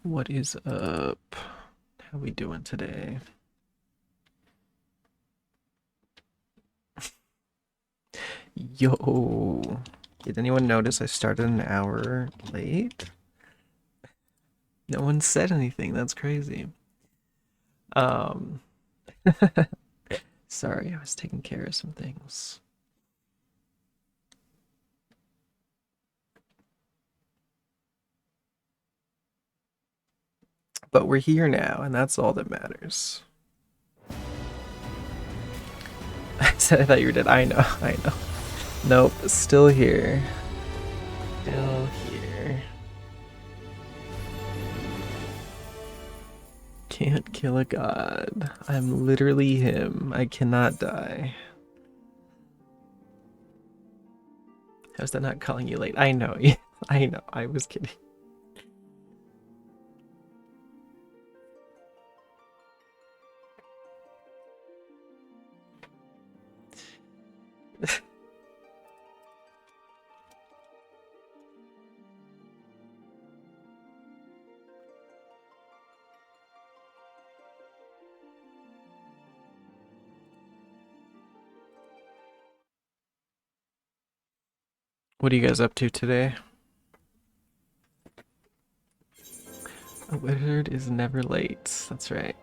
What is up? How we doing today? Yo, did anyone notice I started an hour late? No one said anything. That's crazy. Um, sorry, I was taking care of some things. But we're here now, and that's all that matters. I said I thought you were dead. I know, I know. Nope, still here. Still here. Can't kill a god. I'm literally him. I cannot die. How's that not calling you late? I know. I know. I was kidding. What are you guys up to today? A wizard is never late. That's right.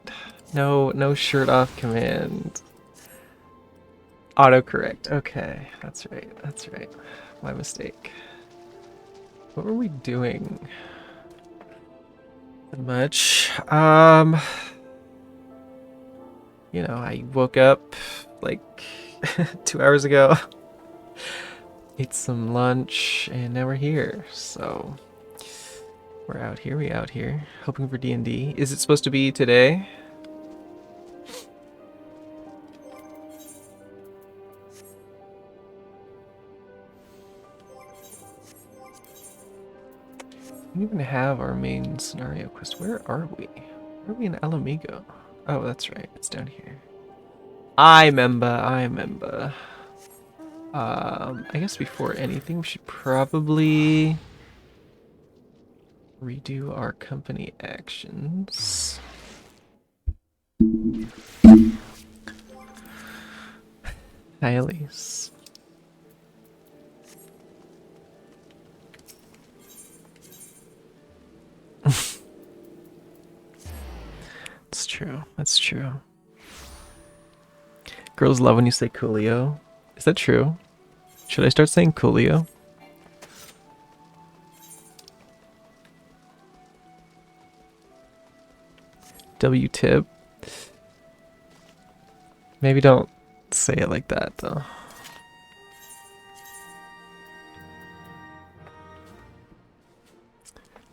No shirt off command. Autocorrect. Okay, that's right. That's right. My mistake. What were we doing? Not much. I woke up like 2 hours ago, ate some lunch, and now we're here. So we're out here. We out here, hoping for D&D. Is it supposed to be today? We don't even have our main scenario quest. Where are we? Are we in Alamigo? Oh, that's right. It's down here. I remember. I remember. I guess before anything, we should probably redo our company actions. Hi, Elise. It's true. That's true. Girls love when you say Coolio. Is that true? Should I start saying Coolio? W-tip. Maybe don't say it like that, though.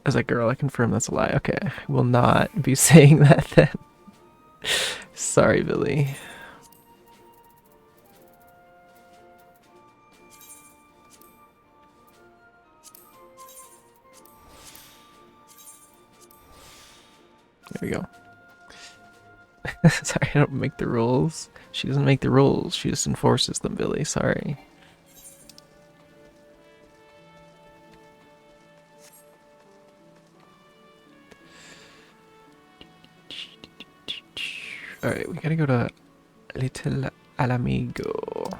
As a girl, I confirm that's a lie. Okay, I will not be saying that then. Sorry, Billy. There we go. Sorry, I don't make the rules. She doesn't make the rules. She just enforces them, Billy. Sorry. Alright, we gotta go to Little Alamigo.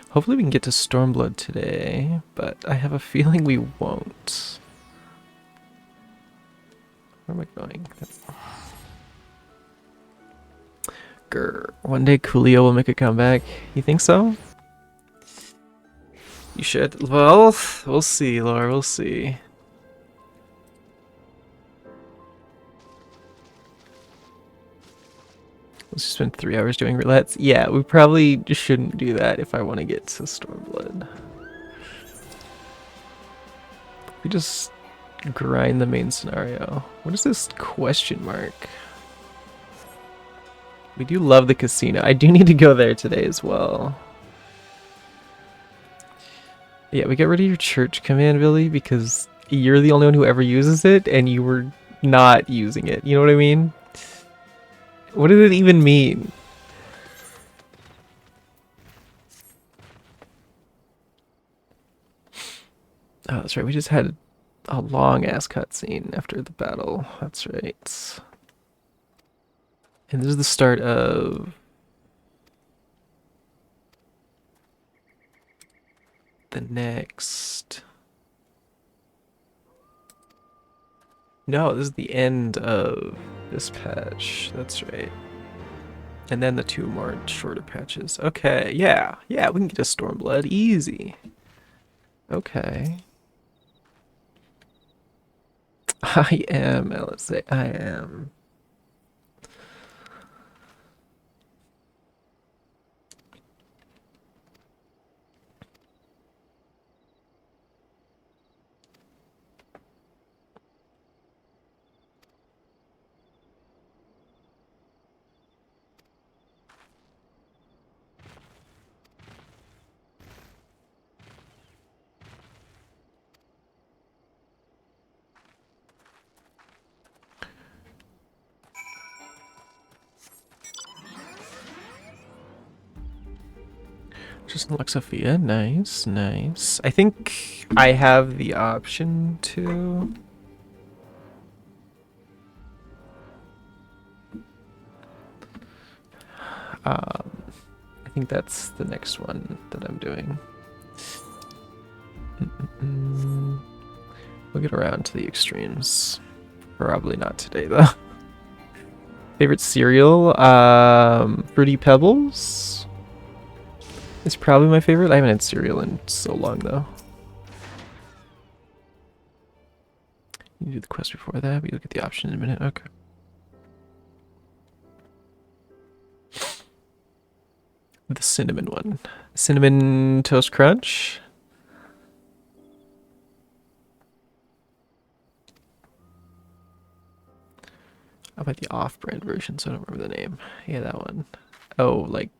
Hopefully we can get to Stormblood today, but I have a feeling we won't. Where am I going? Grr. One day Coolio will make a comeback. You think so? You should. Well, we'll see, Laura. We'll see. Let's just spend 3 hours doing roulettes. Yeah, we probably shouldn't do that if I want to get to Stormblood. We just grind the main scenario. What is this question mark? We do love the casino. I do need to go there today as well. Yeah, we get rid of your church command, Billy, because you're the only one who ever uses it, and you were not using it. You know what I mean? What did it even mean? Oh, that's right. We just had a long-ass cutscene after the battle. That's right. And this is the start of the next... No, this is the end of this patch. That's right. And then the 2 more shorter patches. Okay, yeah. Yeah, we can get a Stormblood. Easy. Okay. I am, LSA. I am. Just Lux Sophia. Nice, nice. I think I have the option to... I think that's the next one that I'm doing. We'll get around to the extremes. Probably not today, though. Favorite cereal? Fruity Pebbles? It's probably my favorite. I haven't had cereal in so long, though. You do the quest before that, but you'll get the option in a minute. Okay. The cinnamon one. Cinnamon Toast Crunch. How about the off-brand version? So I don't remember the name. Yeah, that one. Oh, like,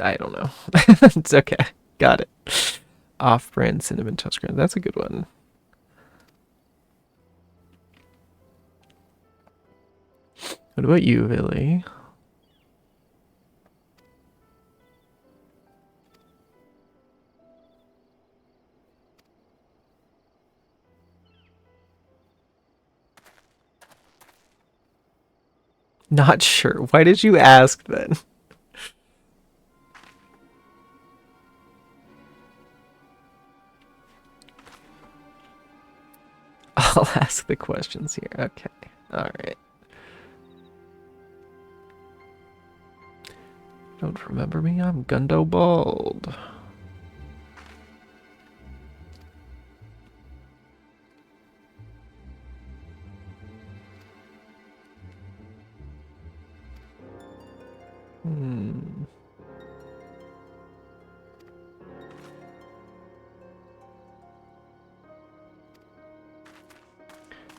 I don't know. It's okay. Got it. Off-brand Cinnamon Toast Crunch. That's a good one. What about you, Billy? Not sure. Why did you ask then? I'll ask the questions here. Okay. Alright. Don't remember me? I'm Gundo Bald.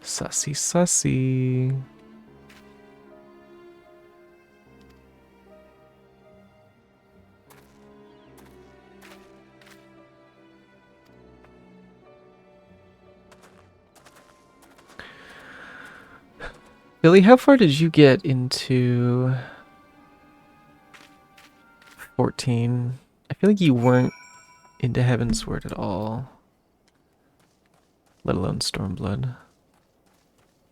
Sussy, sussy. Billy, how far did you get into 14? I feel like you weren't into Heavensward at all. Let alone Stormblood.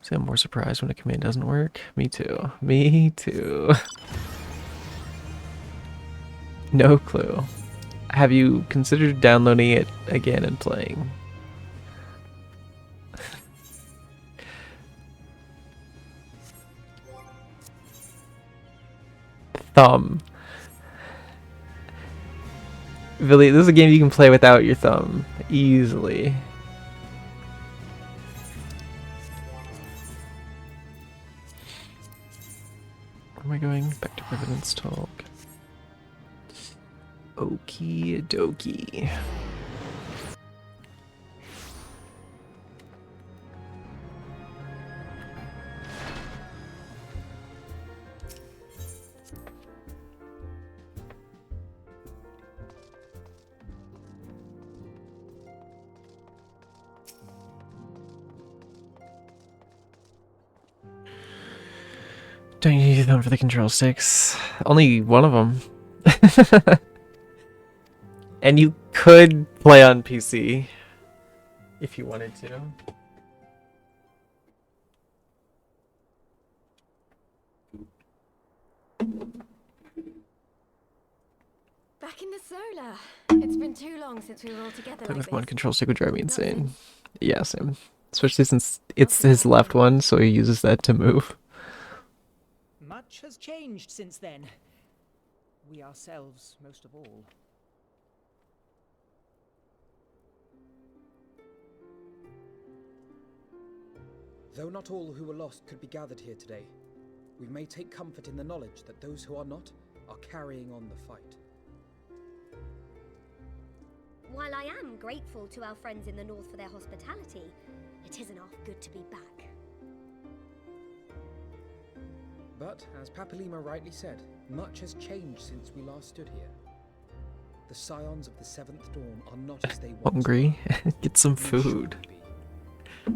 See, I'm more surprised when a command doesn't work. Me too. Me too. No clue. Have you considered downloading it again and playing? Thumb. Billy, this is a game you can play without your thumb. Easily. Where am I going? Back to Revenant's Talk. Okie dokie. Don't you need them for the control sticks? Only one of them. And you could play on PC if you wanted to. Back in the solar. It's been too long since we were all together Play like with one this. control stick would drive me insane. Yeah, same. Especially since it's his left one, so he uses that to move. Much has changed since then. We ourselves, most of all. Though not all who were lost could be gathered here today, we may take comfort in the knowledge that those who are not are carrying on the fight. While I am grateful to our friends in the north for their hospitality, it isn't half good to be back. But, as Papalima rightly said, much has changed since we last stood here. The scions of the Seventh Dawn are not as they once Hungry? were. Get some Nor should food. we be.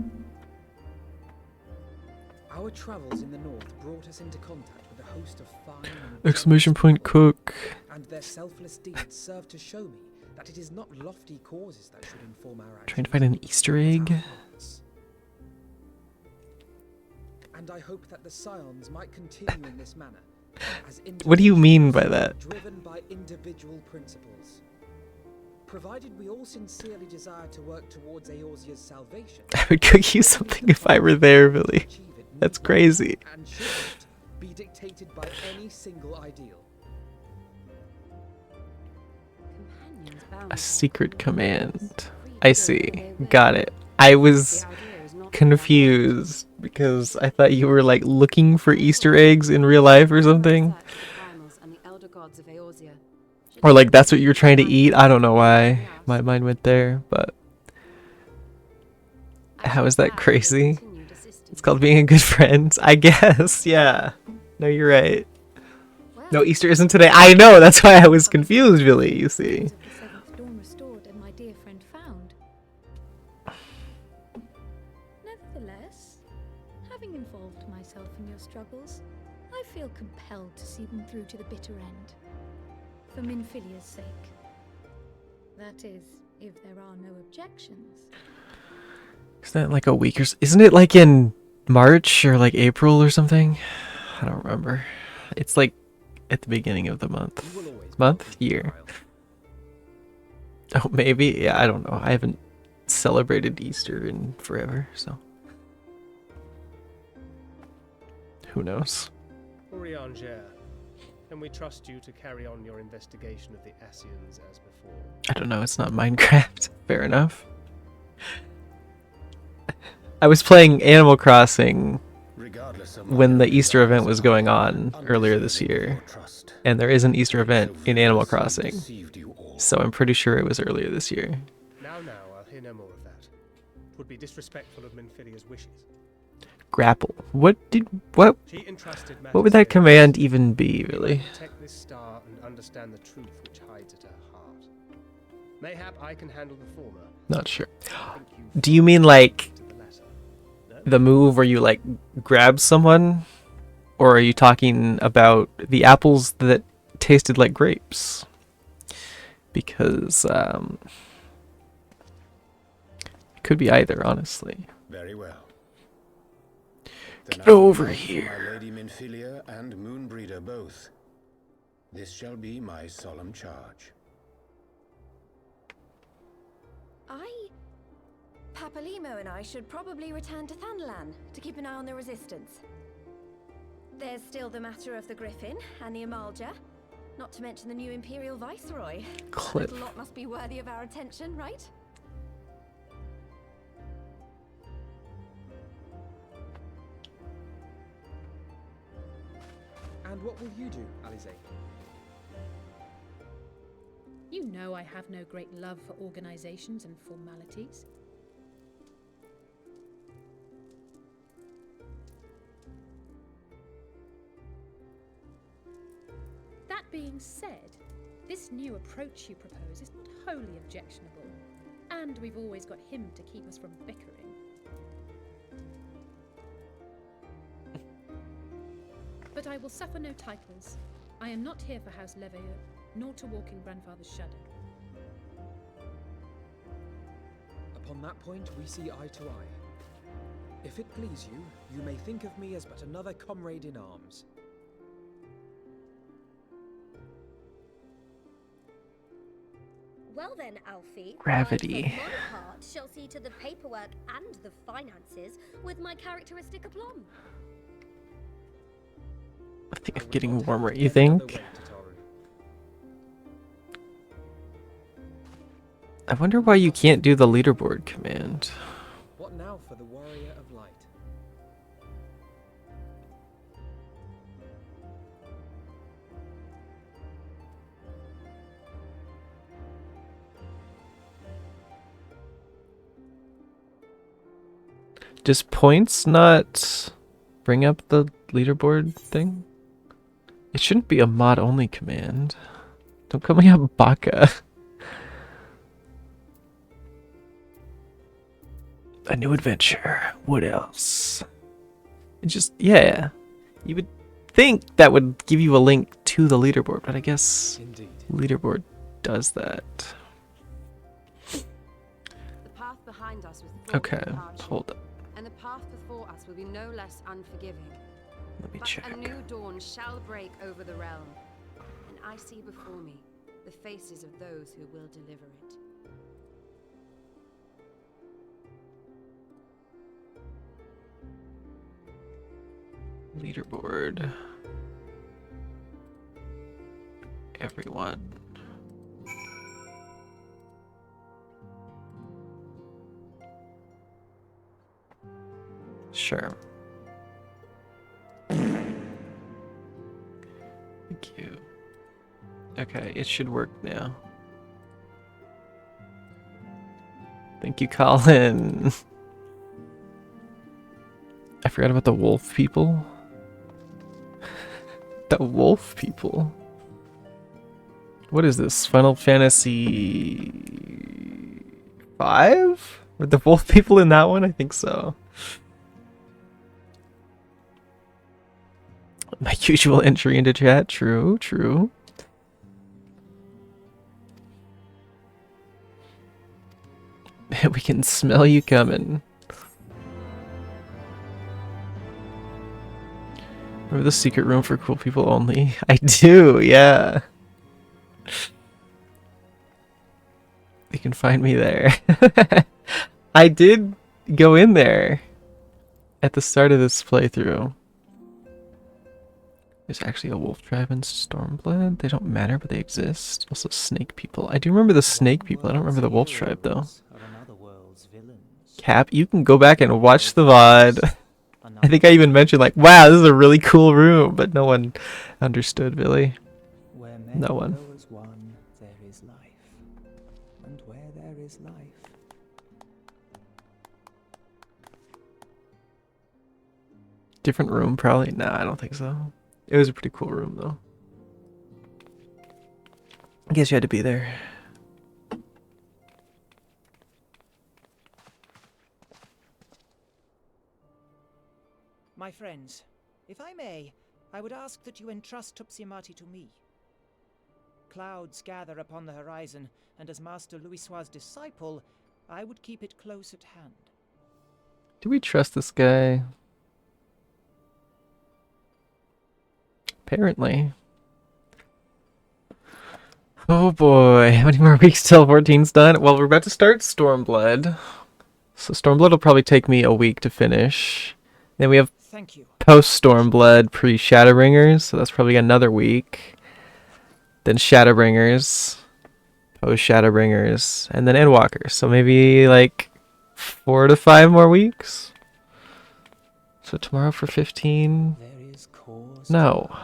Our travels in the north brought us into contact with a host of fine and Exclamation point cook. and their selfless deeds serve to show me that it is not lofty causes that should inform our actions. Trying to find an Easter egg. but our hearts. And I hope that the scions might continue in this manner. As What do you mean by that? Driven by individual principles. Provided we all sincerely desire to work towards Eorzea's salvation. I would cook you something if I were there, Billy. achieve it That's mutually crazy. And should not be dictated by any single ideal. A secret command. I see. Got it. I was confused because I thought you were like looking for Easter eggs in real life or something. Or like that's what you were trying to eat. I don't know why my mind went there, but how is that crazy? It's called being a good friend, I guess. Yeah. No, you're right. No, Easter isn't today. I know. That's why I was confused, Billy. You see. Restored and my dear friend found. Nevertheless, having involved myself in your struggles, I feel compelled to see them through to the bitter end. For Minfilia's sake. That is, if there are no objections. Isn't that like a week or isn't it like in March or like April or something? I don't remember. It's like at the beginning of the month. You will always be Month? my Year. child. Oh, maybe? Yeah, I don't know. I haven't celebrated Easter in forever, so. Who knows? Urianger, can we trust you to carry on your investigation of the Ascians as before? I don't know. It's not Minecraft. Fair enough. I was playing Animal Crossing when the Easter event was going on earlier this year. And there is an Easter event in Animal Crossing. So I'm pretty sure it was earlier this year. Now, I'll hear no more of that. Would be disrespectful of Minfilia's wishes. Grapple. What She entrusted would that command even be, really? Protect this star and understand the truth which hides at her heart. Mayhap I can handle the former. Not sure. I think you Do you mean like to the latter. No? the move where you like grab someone? Or are you talking about the apples that tasted like grapes? Because it could be either, honestly. Very well. Get over here. My Lady Minfilia and Moonbreeder both. This shall be my solemn charge. Papalimo and I should probably return to Thanalan to keep an eye on the resistance. There's still the matter of the Griffin and the Amalja, not to mention the new Imperial Viceroy. Cliff. That lot must be worthy of our attention, right? And what will you do, Alize? You know I have no great love for organizations and formalities. That being said, this new approach you propose is not wholly objectionable, and we've always got him to keep us from bickering. But I will suffer no titles. I am not here for House Leveilleur, nor to walk in Grandfather's shadow. Upon that point, we see eye to eye. If it please you, you may think of me as but another comrade in arms. Well then, Alfie, Gravity. I, for my part, shall see to the paperwork and the finances with my characteristic aplomb. I think I'm getting warmer, you think? I wonder why you can't do the leaderboard command. What now for the warrior of light? Does points not bring up the leaderboard thing? It shouldn't be a mod only command. Don't call me a baka. A new adventure. What else? It just, yeah. You would think that would give you a link to the leaderboard, but I guess Indeed. leaderboard does that. The path behind us was fraught Okay, with hardship, hold up. and the path before us will be no less unforgiving. Let me But check. a new dawn shall break over the realm, and I see before me the faces of those who will deliver it. Leaderboard. Everyone. Sure. Thank you. Okay, it should work now. Thank you, Colin. I forgot about the wolf people. The wolf people. What is this? Final Fantasy 5? Were the wolf people in that one? I think so. My usual entry into chat. True, true. We can smell you coming. Remember the secret room for cool people only? I do, yeah. You can find me there. I did go in there at the start of this playthrough. There's actually a wolf tribe in Stormblood. They don't matter, but they exist. Also snake people. I do remember the snake people. I don't remember the wolf tribe, though. Cap, you can go back and watch the VOD. I think I even mentioned, like, wow, this is a really cool room, but no one understood, Billy. No one. There is life. And where there is life. Different room, probably? Nah, I don't think so. It was a pretty cool room, though. I guess you had to be there. My friends, if I may, I would ask that you entrust Tupsimati to me. Clouds gather upon the horizon, and as Master Louisoix's disciple, I would keep it close at hand. Do we trust this guy? Apparently. Oh boy, how many more weeks till 14's done? Well, we're about to start Stormblood. So Stormblood will probably take me a week to finish. Then we have Thank you. post-Stormblood, pre-Shadowbringers, so that's probably another week. Then Shadowbringers, post-Shadowbringers, and then Endwalkers. So maybe like 4 to 5 more weeks. So tomorrow for 15? There is cause. No.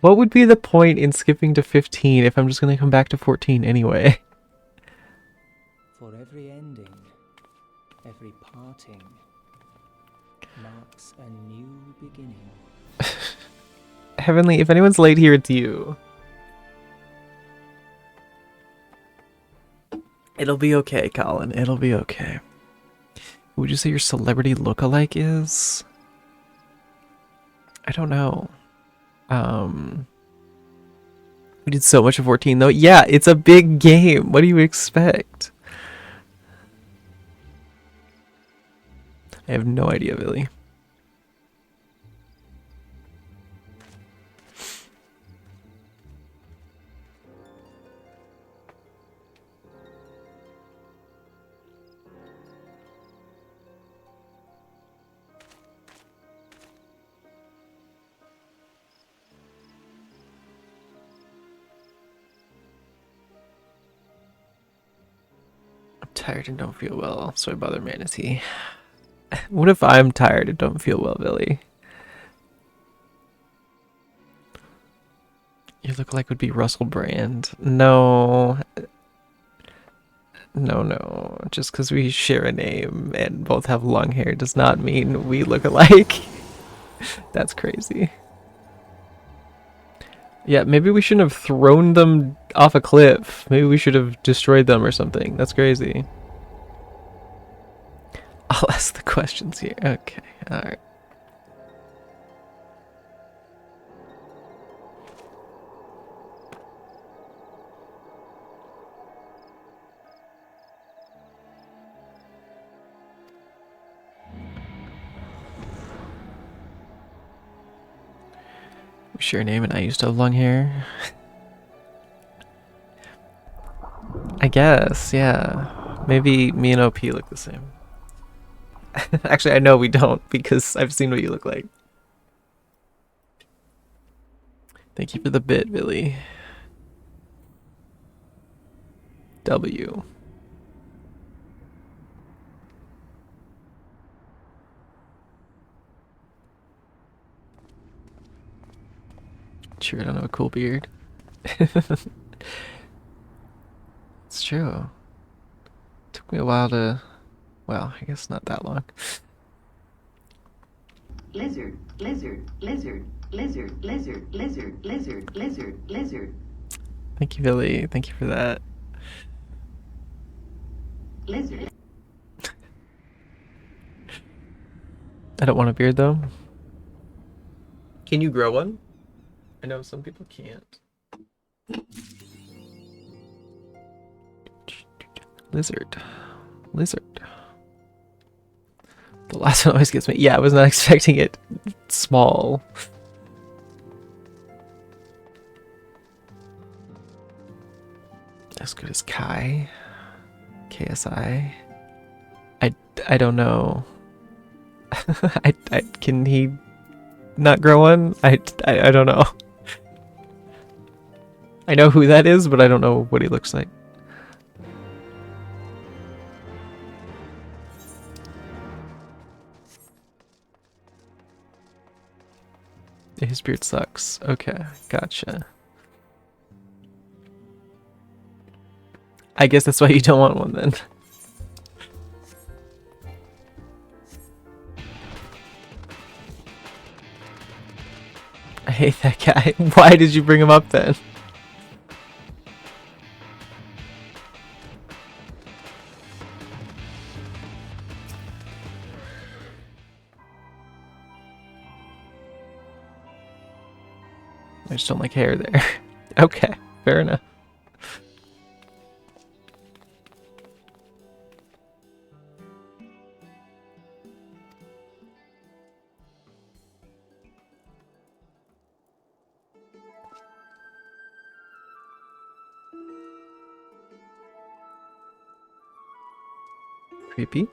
What would be the point in skipping to 15 if I'm just going to come back to 14 anyway? For every ending, every parting, marks a new beginning. Heavenly, if anyone's late here, it's you. It'll be okay, Colin. It'll be okay. Who would you say your celebrity lookalike is? I don't know. We did so much of 14 though. Yeah, it's a big game. What do you expect? I have no idea, Billy. I'm tired and don't feel well, so I bother Manatee. What if I'm tired and don't feel well, Billy? You look like would be Russell Brand. No. No. Just because we share a name and both have long hair does not mean we look alike. That's crazy. Yeah, maybe we shouldn't have thrown them off a cliff. Maybe we should have destroyed them or something. That's crazy. I'll ask the questions here. Okay, alright. We share a name and I used to have long hair. I guess, yeah. Maybe me and OP look the same. Actually, I know we don't because I've seen what you look like. Thank you for the bit, Billy. W. Sure, I don't have a cool beard. It's true. Took me a while to... Well, I guess not that long. Lizard, lizard, lizard, lizard, lizard, lizard, lizard, lizard, lizard. Thank you, Billy. Thank you for that. Lizard. I don't want a beard, though. Can you grow one? I know some people can't. Lizard. Lizard. The last one always gets me. Yeah, I was not expecting it small. As good as Kai. KSI. I don't know. Can he not grow one? I don't know. I know who that is, but I don't know what he looks like. His beard sucks. Okay, gotcha. I guess that's why you don't want one then. I hate that guy. Why did you bring him up then? I just don't like hair there. Okay, fair enough. Creepy.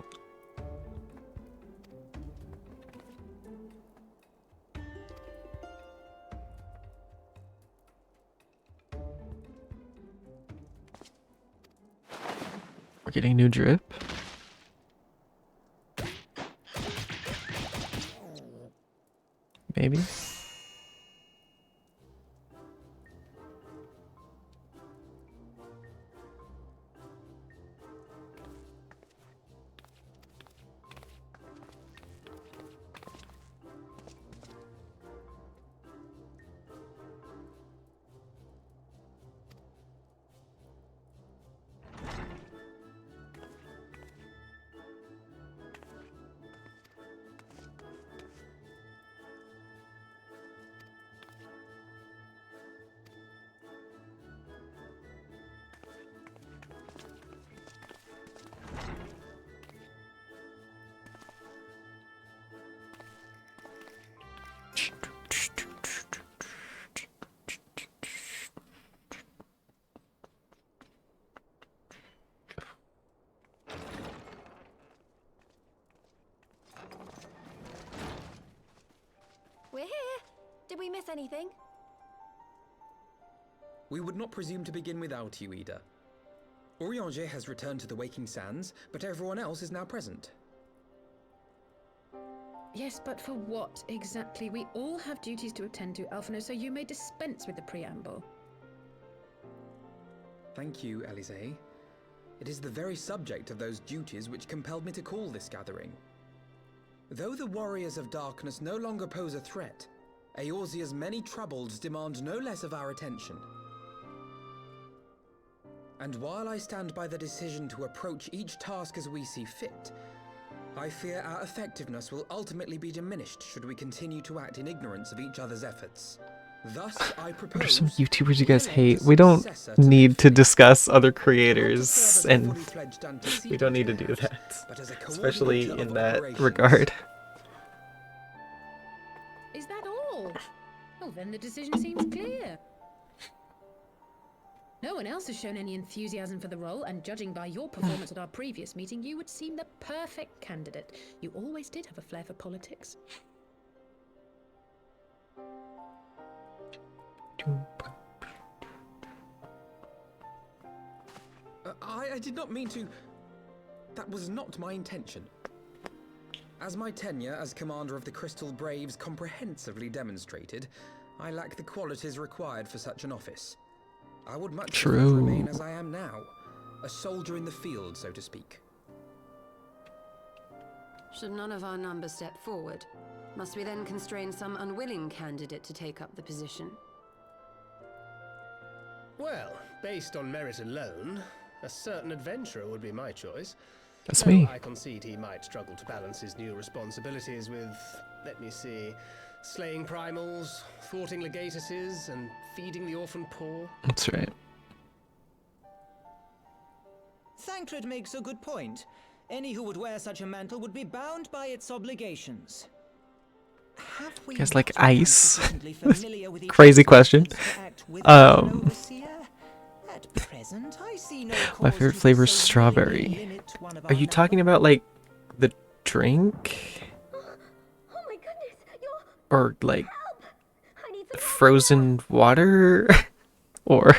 We're getting new drip. Maybe. Did we miss anything? We would not presume to begin without you, Ida. Orianger has returned to the Waking Sands, but everyone else is now present. Yes, but for what exactly? We all have duties to attend to, Alphino, so you may dispense with the preamble. Thank you, Elise. It is the very subject of those duties which compelled me to call this gathering. Though the Warriors of Darkness no longer pose a threat, Eorzea's many troubles demand no less of our attention. And while I stand by the decision to approach each task as we see fit, I fear our effectiveness will ultimately be diminished should we continue to act in ignorance of each other's efforts. Thus, I propose... What are some YouTubers you guys hate? We don't need to discuss other creators, and we don't need to do that. Especially in that regard. Is that all? Well, then the decision seems clear. No one else has shown any enthusiasm for the role, and judging by your performance at our previous meeting, you would seem the perfect candidate. You always did have a flair for politics. I did not mean to... That was not my intention. As my tenure as commander of the Crystal Braves comprehensively demonstrated, I lack the qualities required for such an office. I would much prefer to remain as I am now, a soldier in the field, so to speak. Should none of our numbers step forward, must we then constrain some unwilling candidate to take up the position? Well, based on merit alone, a certain adventurer would be my choice. That's me. I concede he might struggle to balance his new responsibilities with, let me see, slaying primals, thwarting legatuses, and feeding the orphan poor. That's right. Thancred makes a good point. Any who would wear such a mantle would be bound by its obligations. You guys like ice? Crazy question. My favorite flavor is strawberry. Are you talking about like the drink? Oh my goodness, Or like frozen water? Or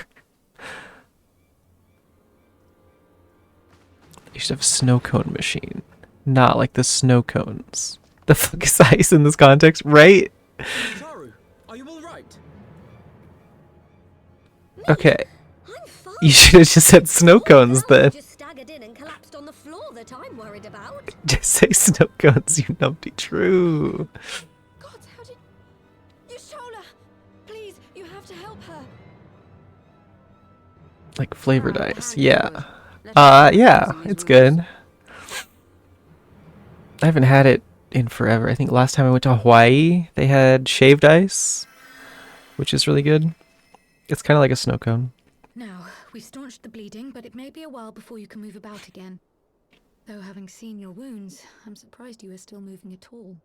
you should have a snow cone machine. Not like the snow cones. The fuck is ice in this context, right? Charu, are you all right? Okay. You should have just said snow cones then. just staggered in and collapsed on the floor that I'm worried about. Just say snow cones, you numpty. True. God, how did... Yashola! Please, you have to help her. Like flavored ice. Yeah. Yeah, it's good. I haven't had it in forever. I think last time I went to Hawaii, they had shaved ice, which is really good. It's kind of like a snow cone. Now, we've staunched the bleeding, but it may be a while before you can move about again. Though having seen your wounds, I'm surprised you are still moving at all.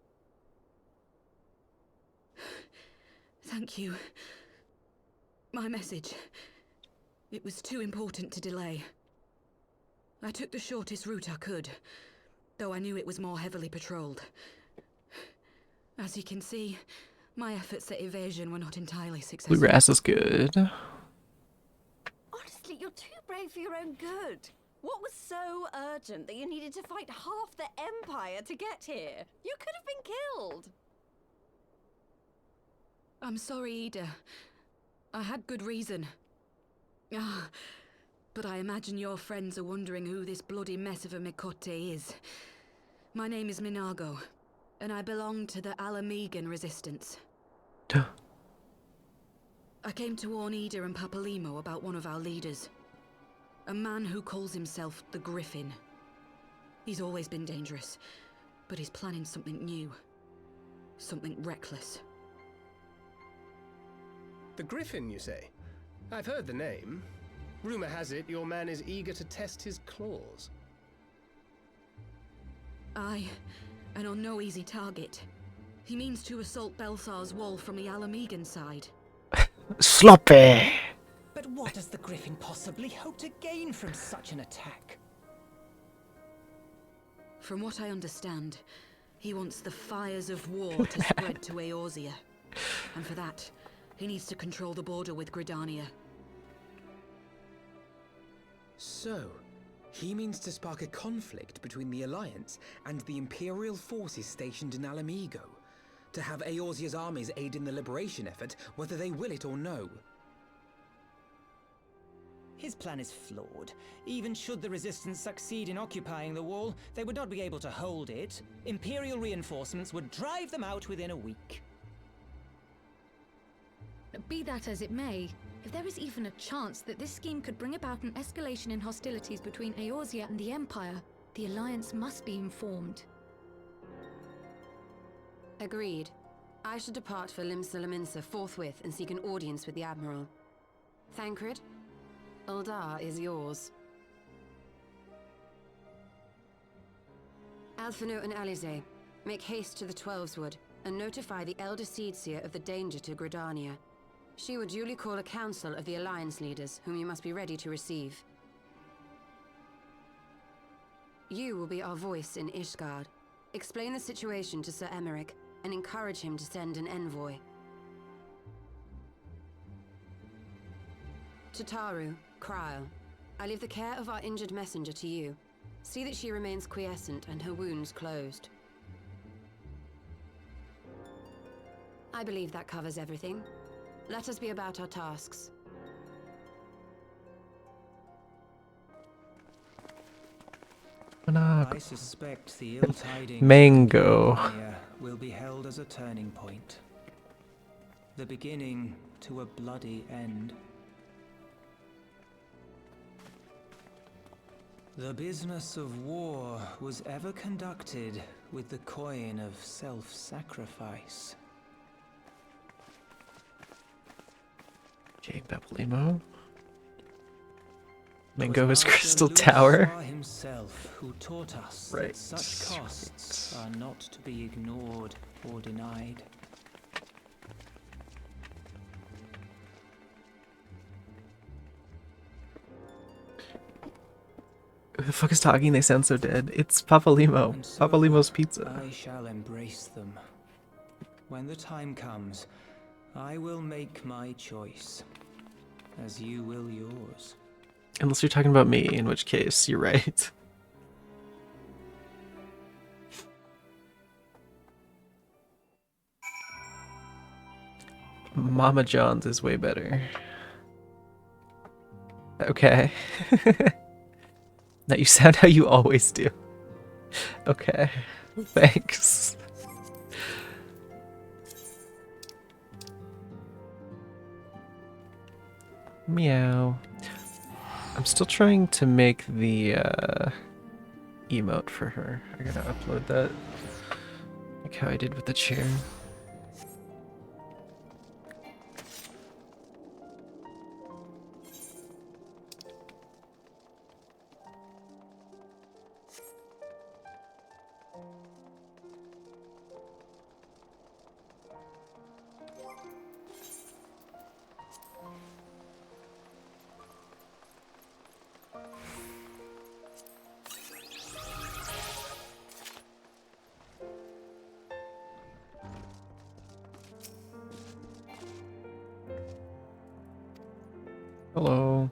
Thank you. My message. It was too important to delay. I took the shortest route I could, though I knew it was more heavily patrolled. As you can see, my efforts at evasion were not entirely successful. Bluegrass is good. Honestly, you're too brave for your own good. What was so urgent that you needed to fight half the Empire to get here? You could have been killed. I'm sorry, Ida. I had good reason. But I imagine your friends are wondering who this bloody mess of a Mikote is. My name is Minago, and I belong to the Alamegan Resistance. I came to warn Ida and Papalimo about one of our leaders. A man who calls himself the Griffin. He's always been dangerous, but he's planning something new. Something reckless. The Griffin, you say? I've heard the name. Rumor has it your man is eager to test his claws. Aye, and on no easy target. He means to assault Belsar's wall from the Alamegan side. Sloppy! But what does the Griffin possibly hope to gain from such an attack? From what I understand, he wants the fires of war to spread to Eorzea. And for that, he needs to control the border with Gridania. So, he means to spark a conflict between the Alliance and the Imperial forces stationed in Alamigo, to have Eorzea's armies aid in the liberation effort, whether they will it or no. His plan is flawed. Even should the Resistance succeed in occupying the wall, they would not be able to hold it. Imperial reinforcements would drive them out within a week. Be that as it may, if there is even a chance that this scheme could bring about an escalation in hostilities between Eorzea and the Empire, the Alliance must be informed. Agreed. I should depart for Lim-Sulaminsa forthwith and seek an audience with the Admiral. Thancred, Uldar is yours. Alphinaud and Alize, make haste to the Twelveswood and notify the Elder Seedseer of the danger to Gridania. She will duly call a council of the Alliance leaders, whom you must be ready to receive. You will be our voice in Ishgard. Explain the situation to Sir Emeric and encourage him to send an envoy. To Taru, Kryl, I leave the care of our injured messenger to you. See that she remains quiescent and her wounds closed. I believe that covers everything. Let us be about our tasks. I suspect the ill tidings Mango. will be held as a turning point. The beginning to a bloody end. The business of war was ever conducted with the coin of self-sacrifice. Jay Peplimo. Mango's Crystal Tower. Himself who taught us Right. that such costs are not to be ignored or denied. Who the fuck is talking? They sound so dead. It's Papa Limo. And so Papa Limo's pizza. I shall embrace them. When the time comes, I will make my choice, as you will yours. Unless you're talking about me, in which case, you're right. Mama John's is way better. Okay. Now you sound how you always do. Okay. Thanks. Meow. I'm still trying to make the emote for her. I gotta upload that. Like how I did with the chair. Hello.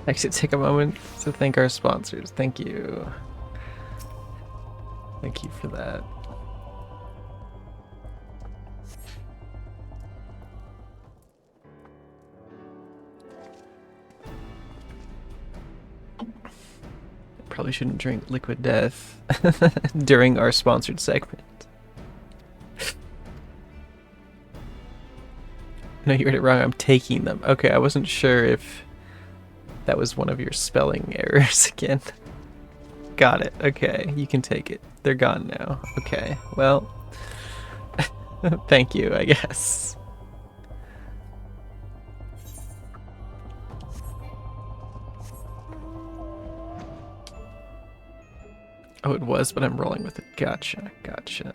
I should take a moment to thank our sponsors. Thank you. Thank you for that. Probably shouldn't drink Liquid Death during our sponsored segment. No, you read it wrong. I'm taking them. Okay, I wasn't sure if that was one of your spelling errors again. Got it. Okay, you can take it. They're gone now. Okay, well, thank you, I guess. Oh, it was, but I'm rolling with it. Gotcha, gotcha.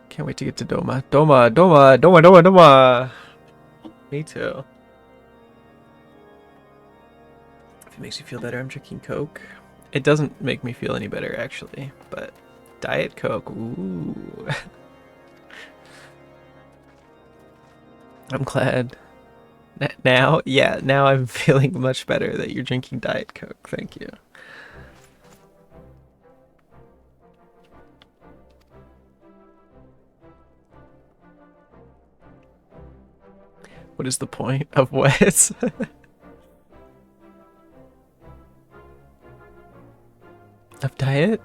Can't wait to get to Doma. Doma, Doma, Doma, Doma, Doma! Me too. If it makes you feel better, I'm drinking Coke. It doesn't make me feel any better, actually, but Diet Coke, ooh. I'm glad. Now, yeah, now I'm feeling much better that you're drinking Diet Coke. Thank you. What is the point of what? Of diet?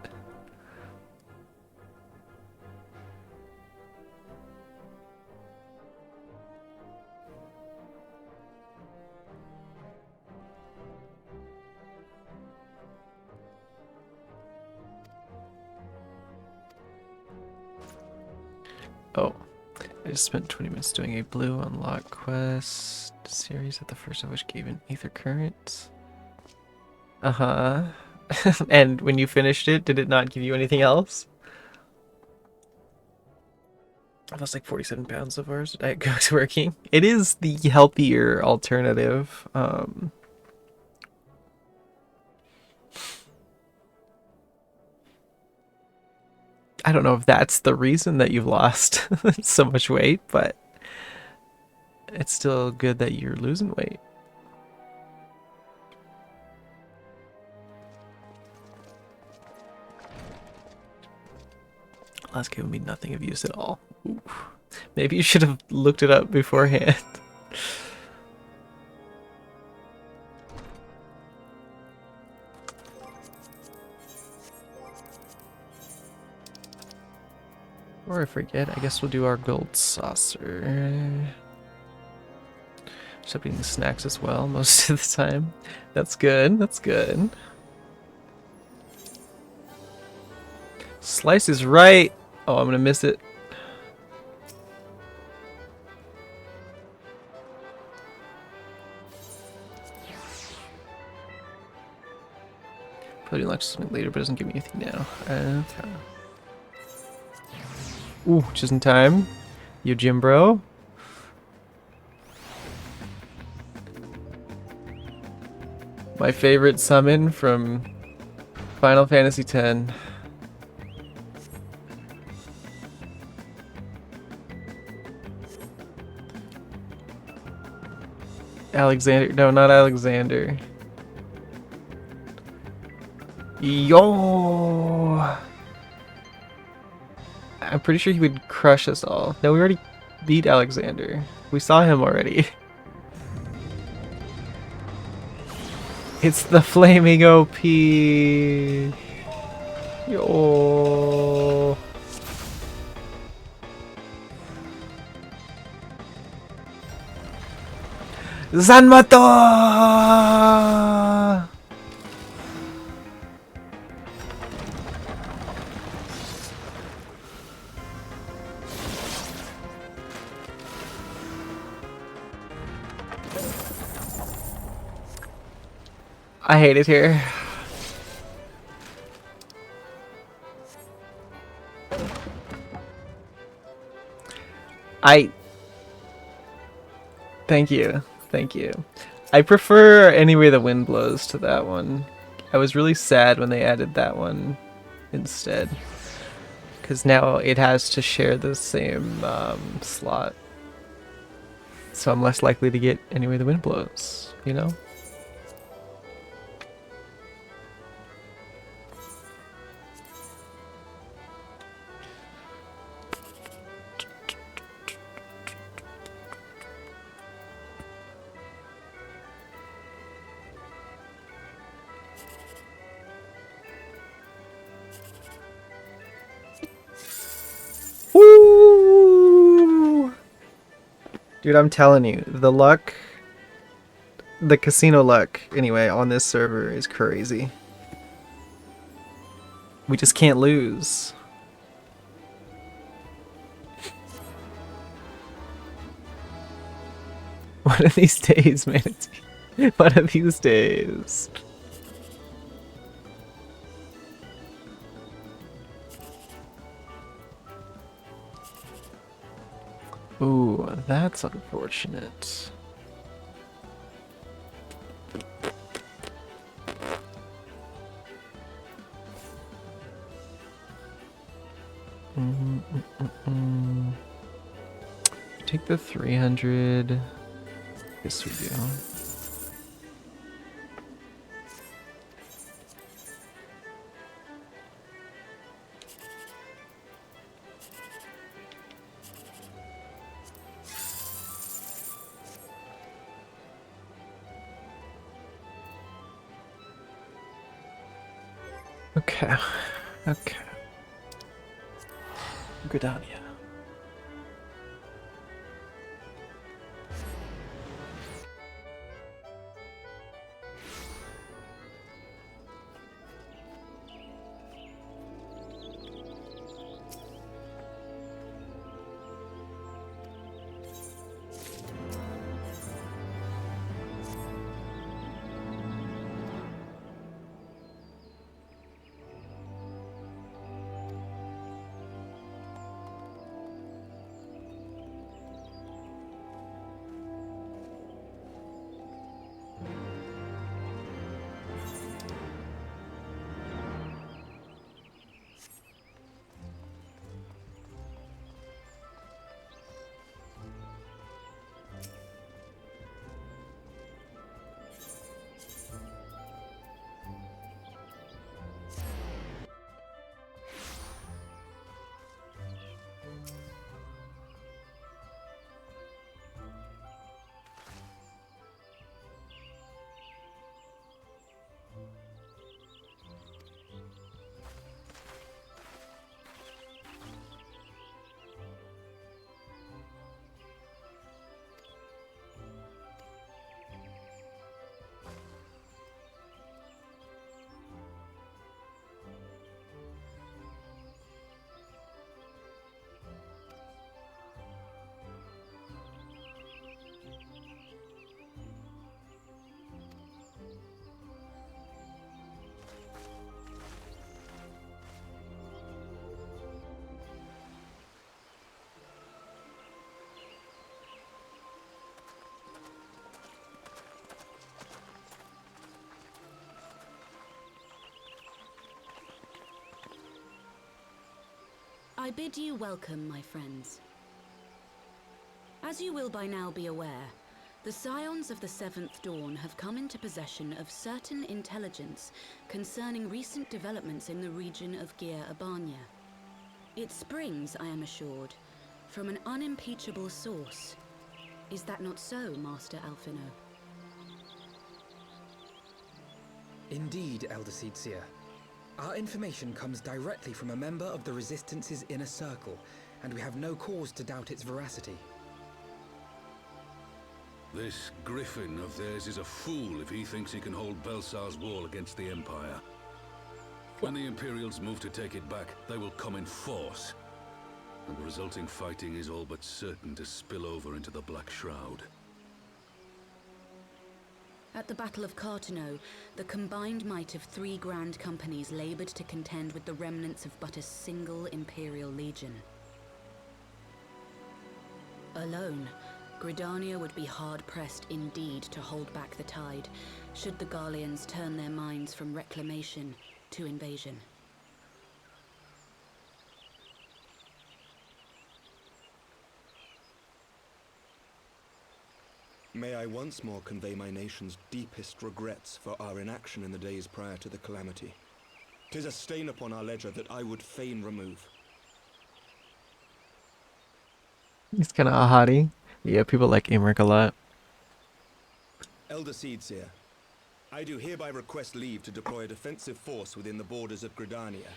Oh, I just spent 20 minutes doing a blue unlock quest series at the first of which gave an ether current. Uh-huh. And when you finished it, did it not give you anything else? I lost like 47 pounds so far, so Diet Coke's working. It is the healthier alternative. I don't know if that's the reason that you've lost so much weight, but it's still good that you're losing weight. Last game would be nothing of use at all. Oof. Maybe you should have looked it up beforehand. Or I forget, I guess we'll do our gold saucer. Just eating snacks as well most of the time. That's good, that's good. Slice is right! Oh, I'm gonna miss it. Probably unlock something later, but it doesn't give me anything now. Okay. Ooh, just in time. You gym bro. My favorite summon from Final Fantasy X. Alexander, no, not Alexander. Yo! I'm pretty sure he would crush us all. No, we already beat Alexander. We saw him already. It's the flaming OP. Yo. Zanmato! I hate it here. Thank you. Thank you. I prefer Any Way the Wind Blows to that one. I was really sad when they added that one instead. Because now it has to share the same slot. So I'm less likely to get Any Way the Wind Blows, you know? Woo! Dude, I'm telling you, the luck, the casino luck, anyway, on this server is crazy. We just can't lose. One of these days, man. One of these days. Ooh, that's unfortunate. Take the 300. Yes, we do. Okay. Okay. Gridania. I bid you welcome, my friends. As you will by now be aware, the Scions of the Seventh Dawn have come into possession of certain intelligence concerning recent developments in the region of Gyr Abania. It springs, I am assured, from an unimpeachable source. Is that not so, Master Alphino? Indeed, Elder Seedseer. Our information comes directly from a member of the Resistance's inner circle, and we have no cause to doubt its veracity. This Griffin of theirs is a fool if he thinks he can hold Belsar's wall against the Empire. When the Imperials move to take it back, they will come in force. And the resulting fighting is all but certain to spill over into the Black Shroud. At the Battle of Cartano, the combined might of 3 grand companies labored to contend with the remnants of but a single Imperial legion. Alone, Gridania would be hard-pressed indeed to hold back the tide, should the Garleans turn their minds from reclamation to invasion. May I once more convey my nation's deepest regrets for our inaction in the days prior to the calamity. 'Tis a stain upon our ledger that I would fain remove. He's kind of a hottie. Yeah, people like Imric a lot. Elder Seedseer, I do hereby request leave to deploy a defensive force within the borders of Gridania.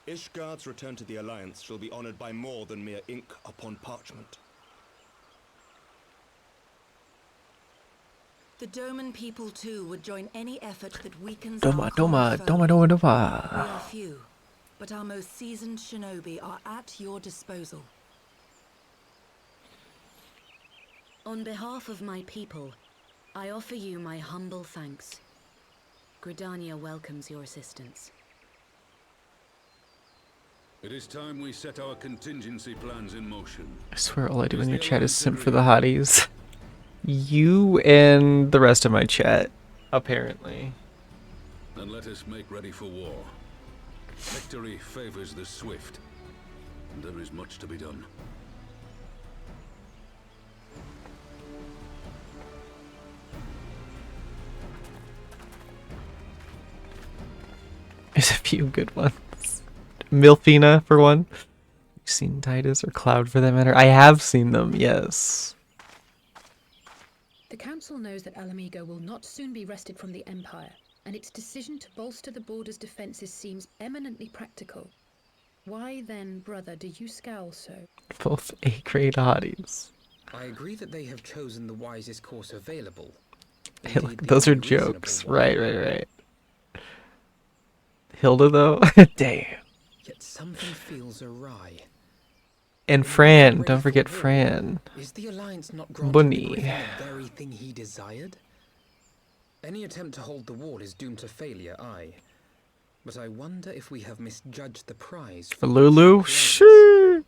Ishgard's return to the Alliance shall be honored by more than mere ink upon parchment. The Doman people too would join any effort that weakens Doma, our common Doma, foe. Doma, Doma, We Doma. are few, but our most seasoned shinobi are at your disposal. On behalf of my people, I offer you my humble thanks. Gridania welcomes your assistance. It is time we set our contingency plans in motion. I swear all I do in your chat is simp for the hotties. You and the rest of my chat, apparently. Then let us make ready for war. Victory favors the swift, and there is much to be done. There's a few good ones. Milfina, for one. You've seen Titus or Cloud, for that matter. I have seen them, yes. The Council knows that Alamigo will not soon be wrested from the Empire, and its decision to bolster the border's defenses seems eminently practical. Why then, brother, do you scowl so? Both A-grade hotties. I agree that they have chosen the wisest course available. Hey, look, Indeed, the those are only reasonable jokes. one. Right. Hilda, though? Damn. Yet something feels awry. And Fran. Don't forget Fran. Is the Alliance not granting Bunny. the Griffin the very thing he desired? Any attempt to hold the wall is doomed to failure, aye. But I wonder if we have misjudged the prize. For Lulu? Sure.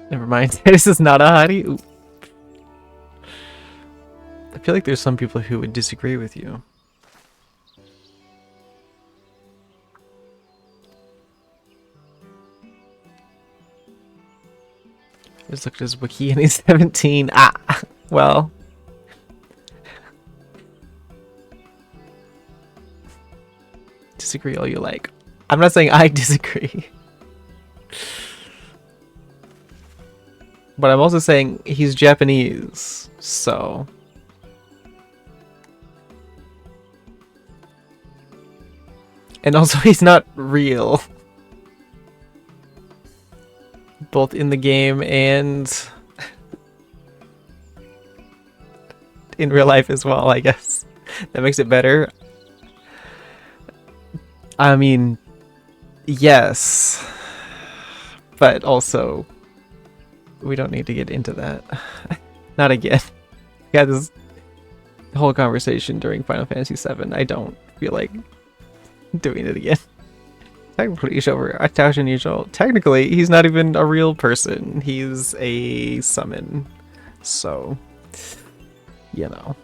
Never mind. This is not a hottie. Ooh. I feel like there's some people who would disagree with you. Just looked at his wiki and he's 17. Ah, well. Disagree all you like. I'm not saying I disagree. But I'm also saying he's Japanese, so... And also he's not real. Both in the game and... in real life as well, I guess. That makes it better. I mean... yes. But also... we don't need to get into that. Not again. We had this whole conversation during Final Fantasy VII. I don't feel like doing it again. Technically, technically, he's not even a real person. He's a summon. So, you know.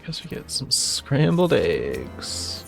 Guess we get some scrambled eggs.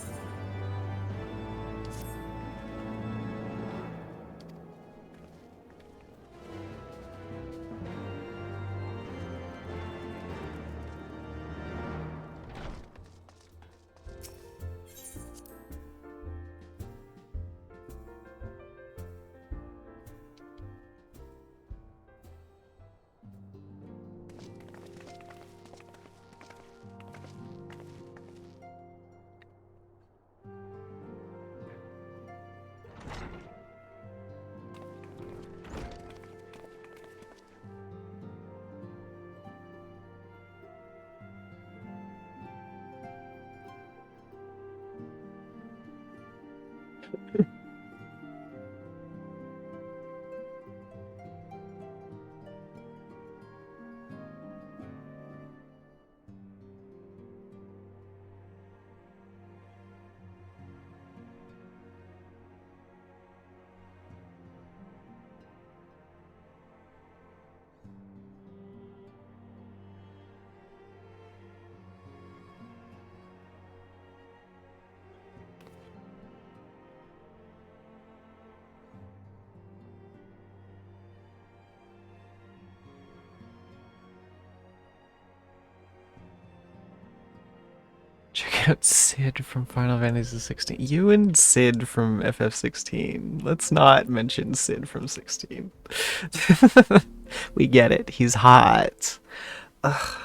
Check out Sid from Final Fantasy 16. You and Sid from FF16. Let's not mention Sid from 16. We get it. He's hot. Ugh.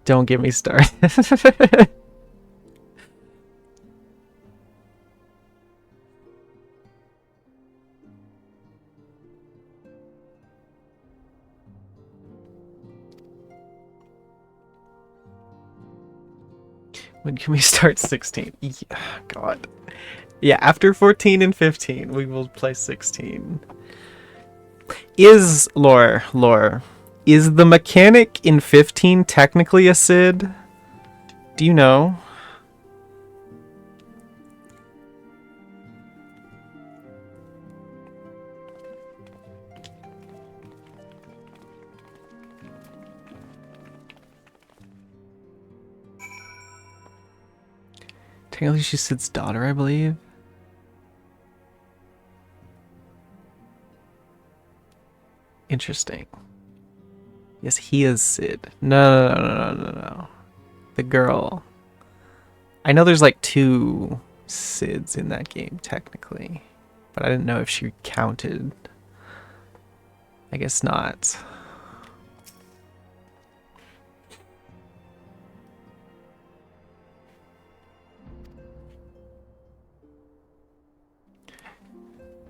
Don't get me started. When can we start 16? Yeah, God. Yeah, after 14 and 15, we will play 16. Is lore. Is the mechanic in 15 technically a Sid? Do you know? Technically she's Sid's daughter, I believe. Interesting. Yes, he is Sid. No. The girl. I know there's like 2 Sids in that game, technically. But I didn't know if she counted. I guess not.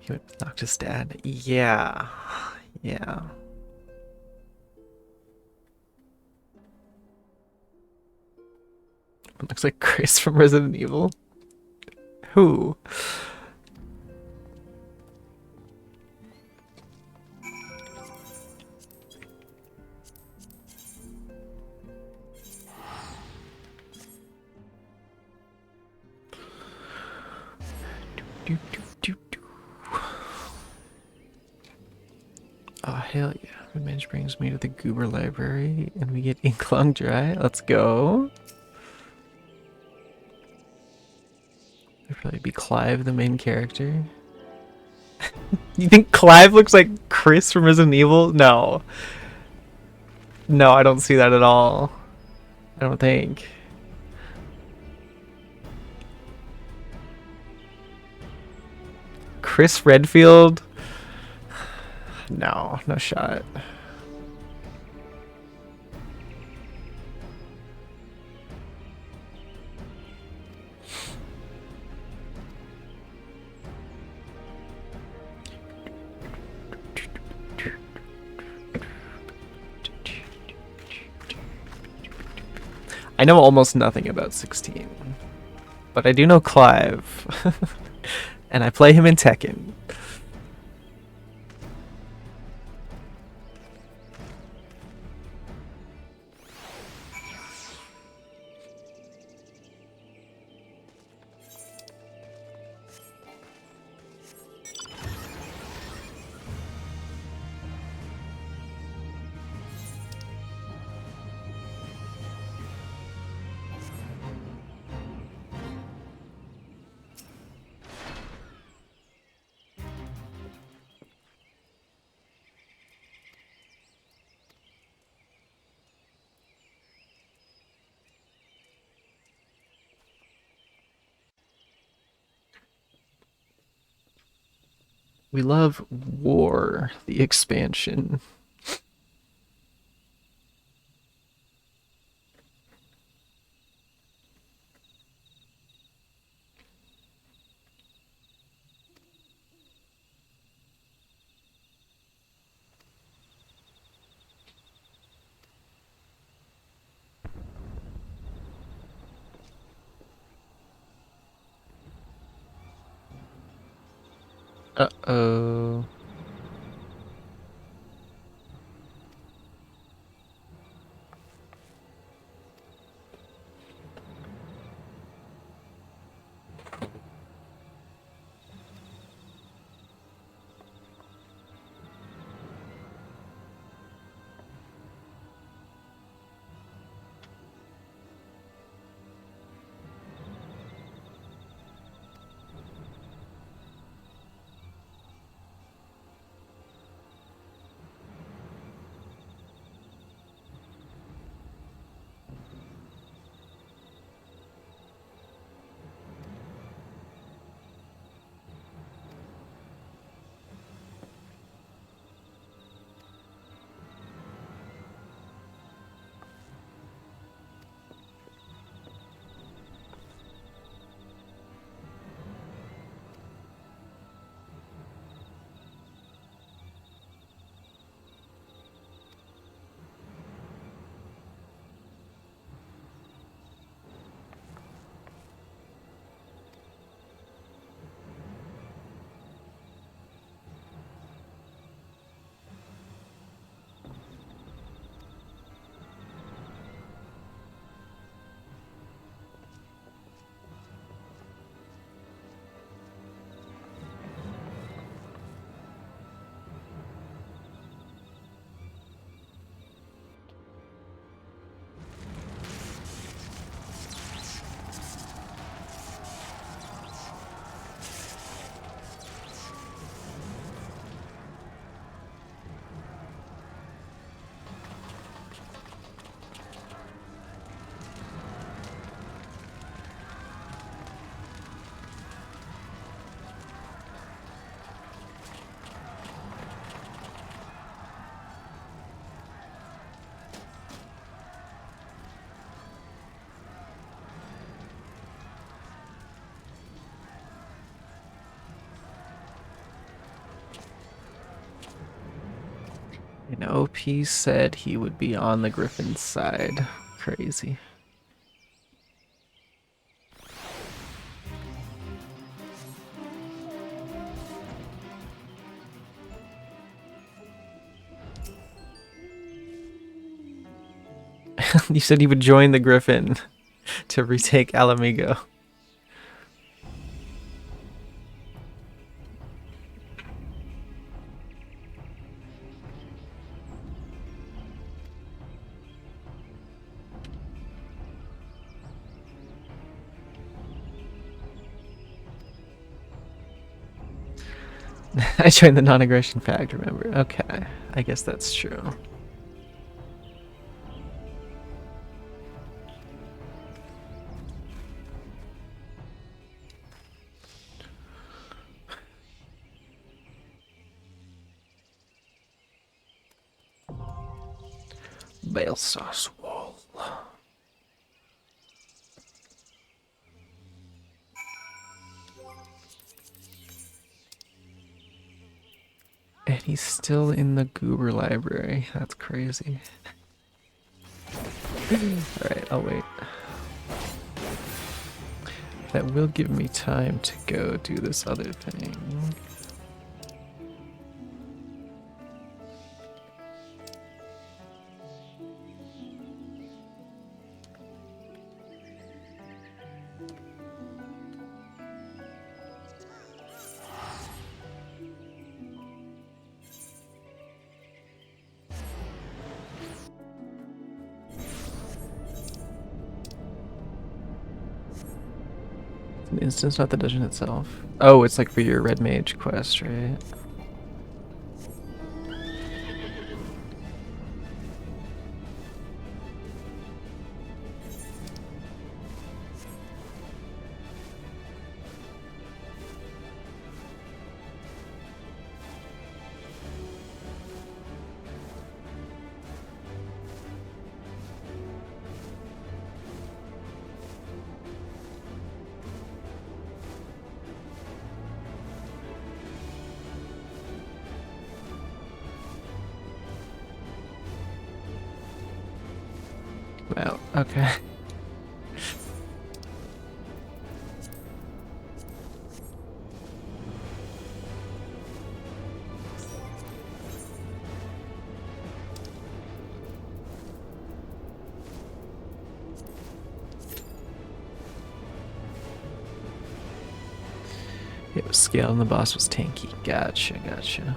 He would knock his dad. Yeah. Looks like Chris from Resident Evil. Who? Oh, hell yeah. Revenge brings me to the Goober Library, and we get Ink Long Dry. Let's go. It'd probably be Clive, the main character. You think Clive looks like Chris from Resident Evil? No. No, I don't see that at all. I don't think. Chris Redfield? No shot. I know almost nothing about 16, but I do know Clive, and I play him in Tekken. We love War, the expansion. Uh-oh. And OP said he would be on the Griffin's side. Crazy. You said he would join the Griffin to retake Alamigo. I joined the non-aggression pact, remember? Okay, I guess that's true. Balsas wall. And he's still in the Goober library. That's crazy. Alright, I'll wait. That will give me time to go do this other thing. An instance, not the dungeon itself. Oh, it's like for your red mage quest, right? Well, okay. It was scale and the boss was tanky. Gotcha, gotcha.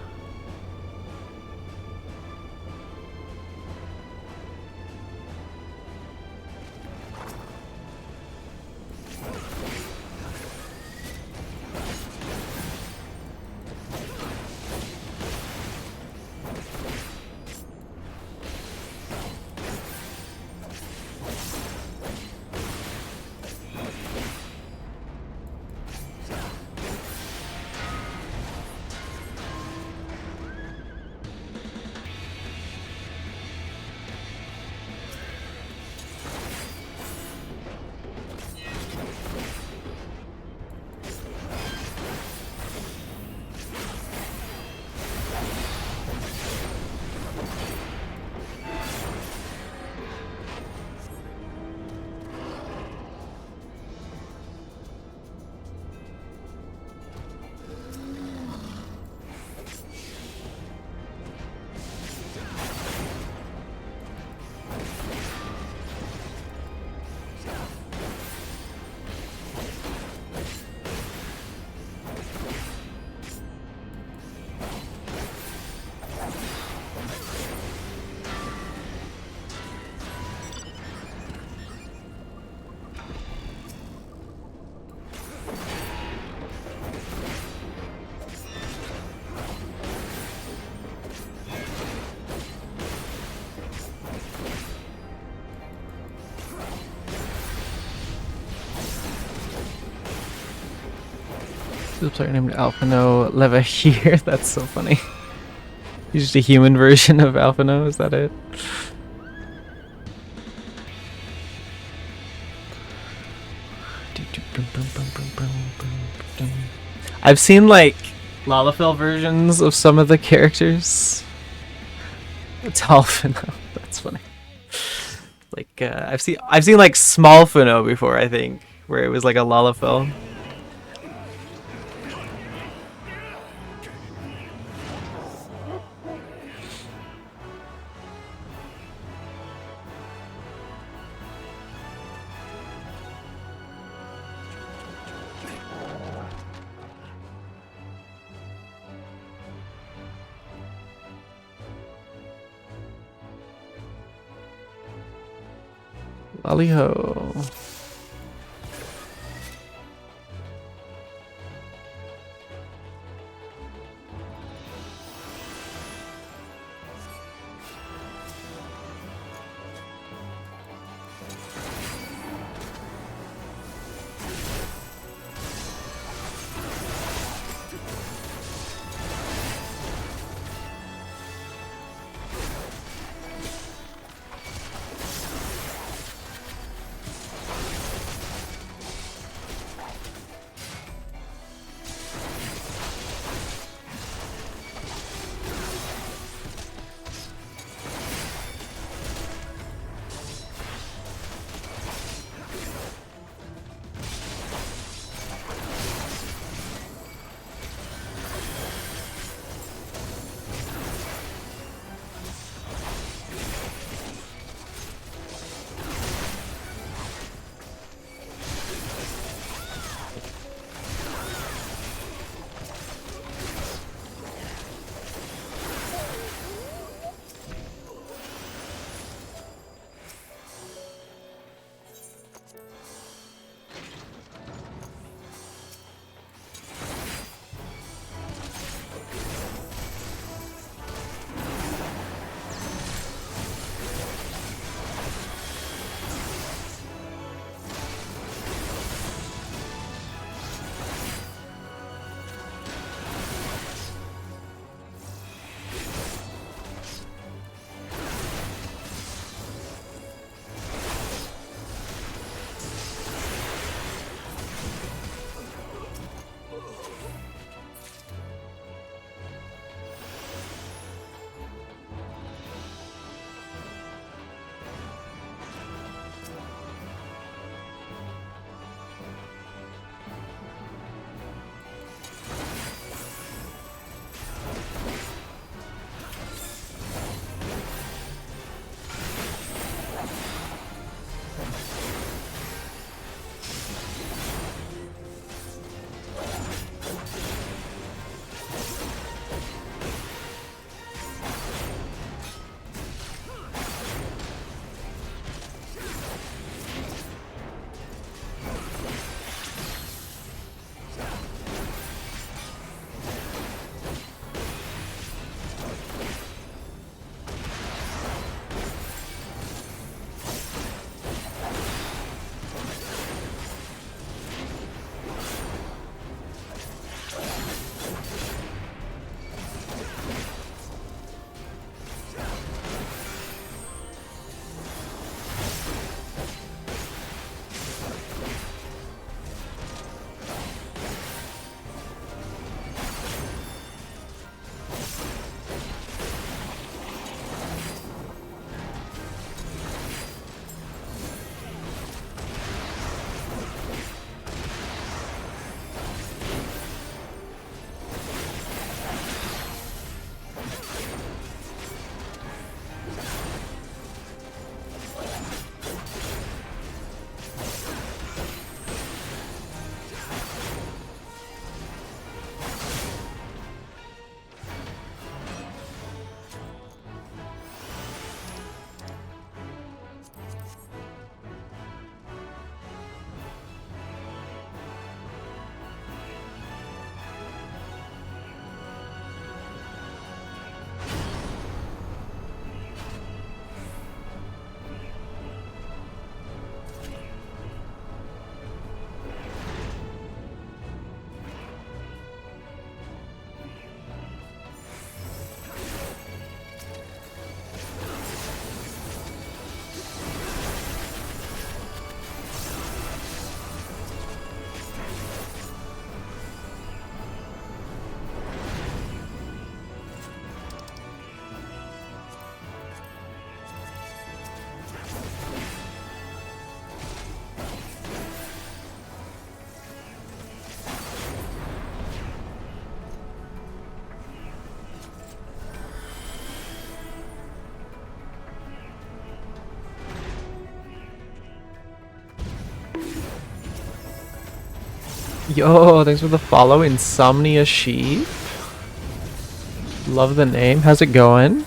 The player named Alphino Leva here. That's so funny. He's just a human version of Alphino, is that it? I've seen like Lalafell versions of some of the characters. It's Alphino. That's funny. Like I've seen like Small Fino before, I think, where it was like a Lalafell. Lolly-ho. Yo, thanks for the follow, Insomnia Sheep. Love the name. How's it going?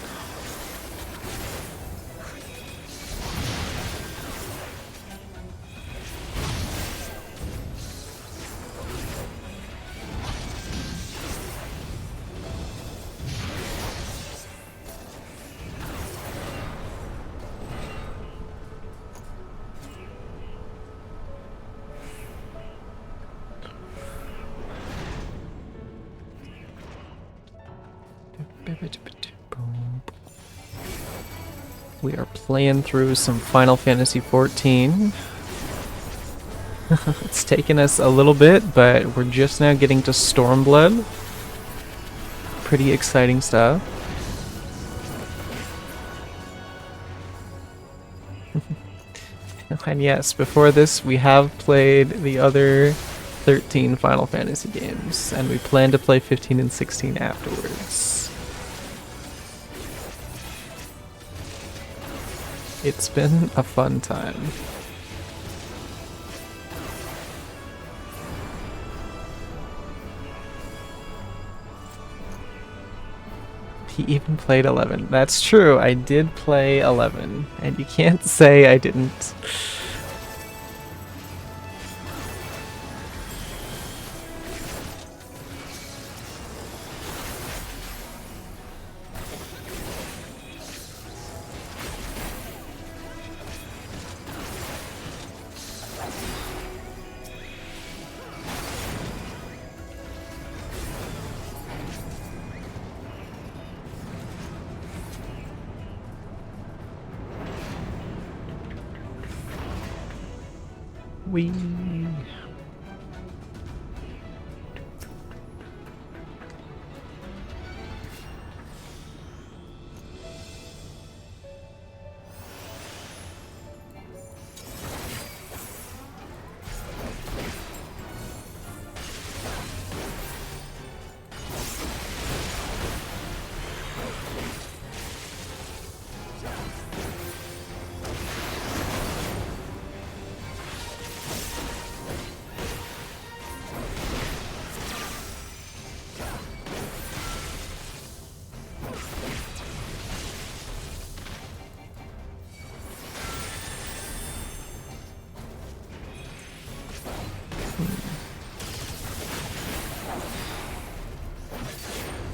We are playing through some Final Fantasy 14. It's taken us a little bit, but we're just now getting to Stormblood. Pretty exciting stuff. And yes, before this, we have played the other 13 Final Fantasy games, and we plan to play 15 and 16 afterwards. It's been a fun time. He even played 11. That's true, I did play 11, and you can't say I didn't. We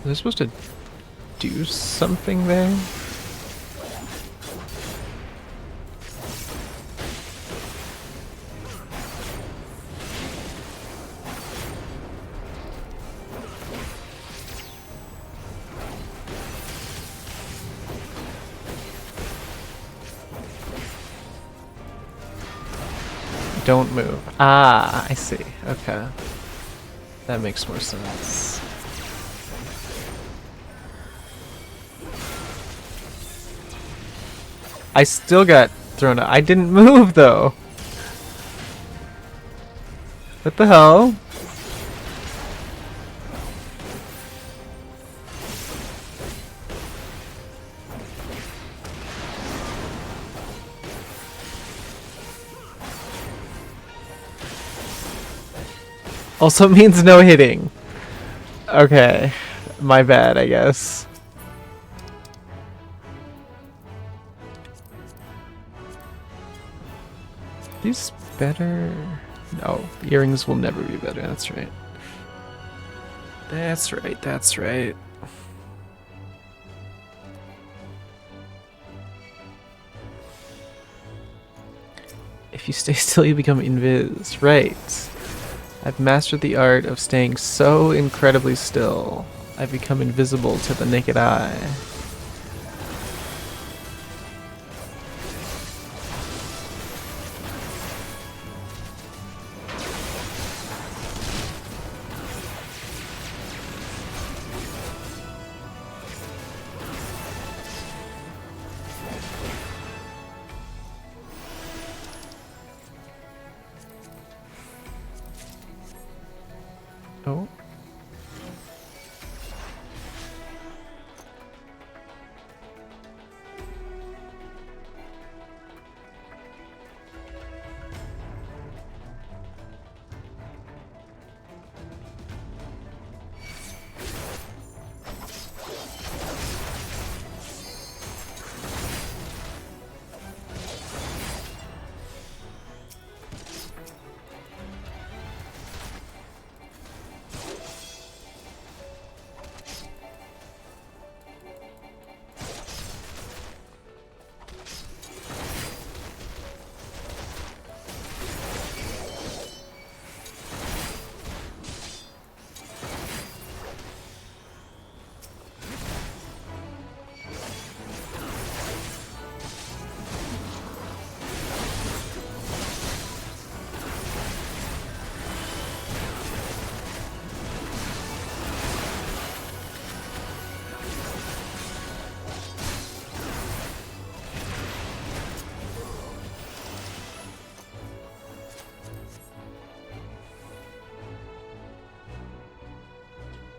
Was I supposed to do something there? Don't move. Ah, I see. Okay. That makes more sense. I still got thrown out. I didn't move though. What the hell? Also means no hitting. Okay. My bad, I guess. These better? No, earrings will never be better. That's right. That's right. That's right. If you stay still, you become invis. Right. I've mastered the art of staying so incredibly still. I've become invisible to the naked eye. Oh.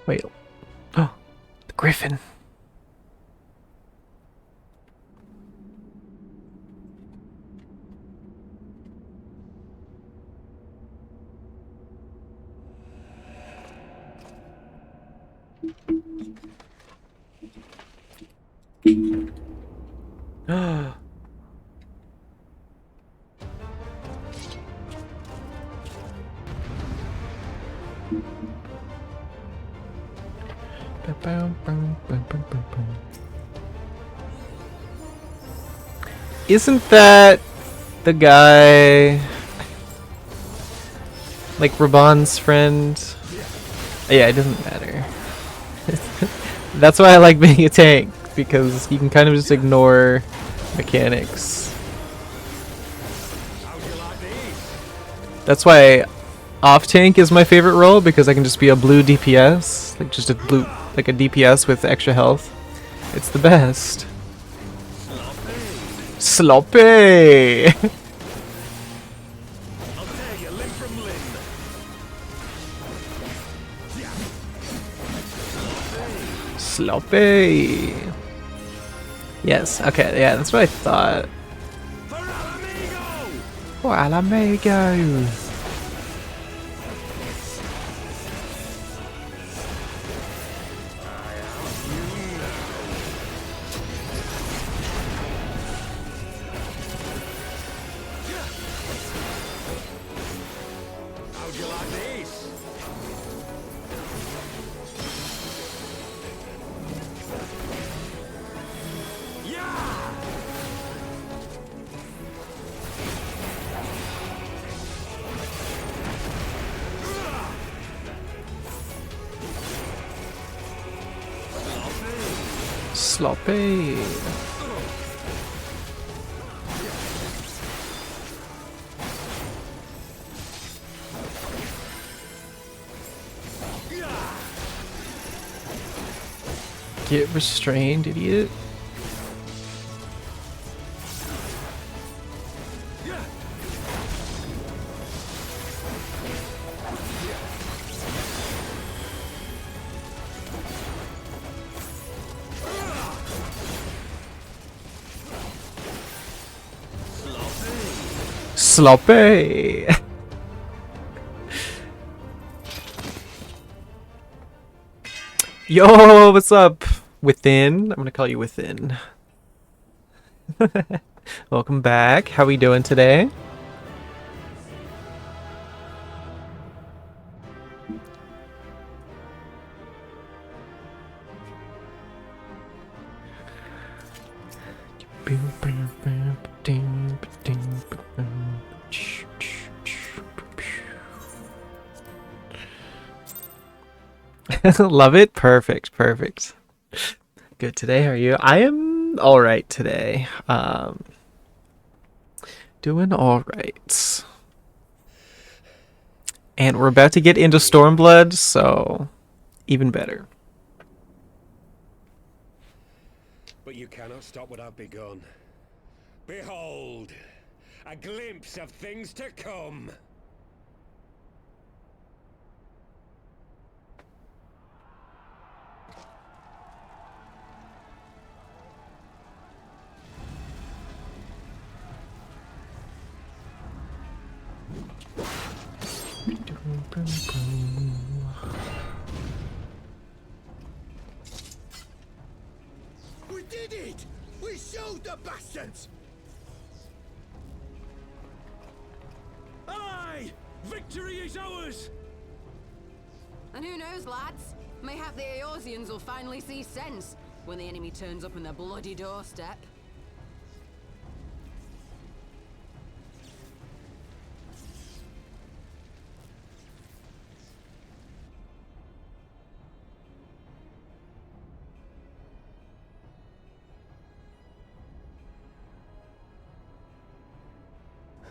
Wait. Oh, the griffin. Isn't that the guy, like Raban's friend? Yeah, it doesn't matter. That's why I like being a tank, because you can kind of just ignore mechanics. That's why off tank is my favorite role, because I can just be a blue DPS, like just a blue, like a DPS with extra health. It's the best. Sloppy. Sloppy. Yes. Okay. Yeah, that's what I thought. For Alamigo. Sloppy. Get restrained, idiot. Sloppy. Yo, what's up? Within? I'm gonna call you Within. Welcome back. How we doing today? Love it. Perfect. Perfect. Good today. How are you? I am all right today. Doing all right. And we're about to get into Stormblood, so even better. But you cannot stop what I've begun. Behold, a glimpse of things to come. We did it! We showed the bastards! Aye! Victory is ours! And who knows, lads? Mayhap the Eorzeans will finally see sense when the enemy turns up on their bloody doorstep.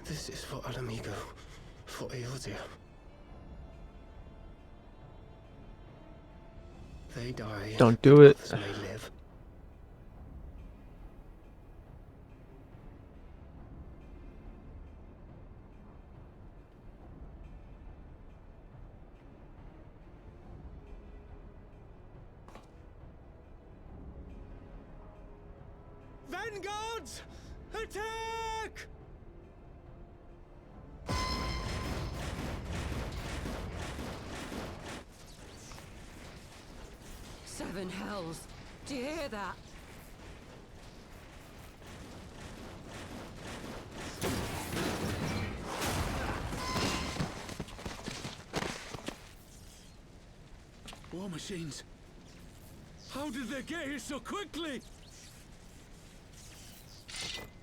This is for Alamigo, for Eorzea. They die. Don't do it. Others may live. Men guards! Attack! Seven hells. Do you hear that? War machines. How did they get here so quickly?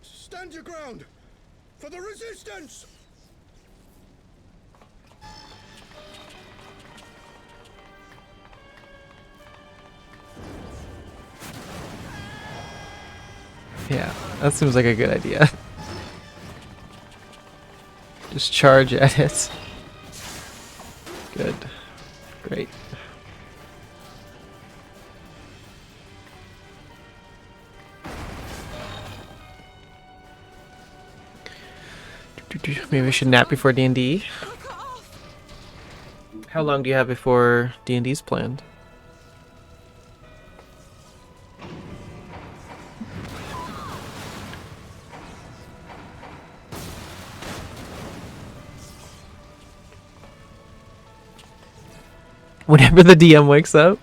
Stand your ground! For the resistance! Yeah, that seems like a good idea. Just charge at it. Good. Great. Maybe we should nap before D&D. How long do you have before D&D's planned? Whenever the DM wakes up?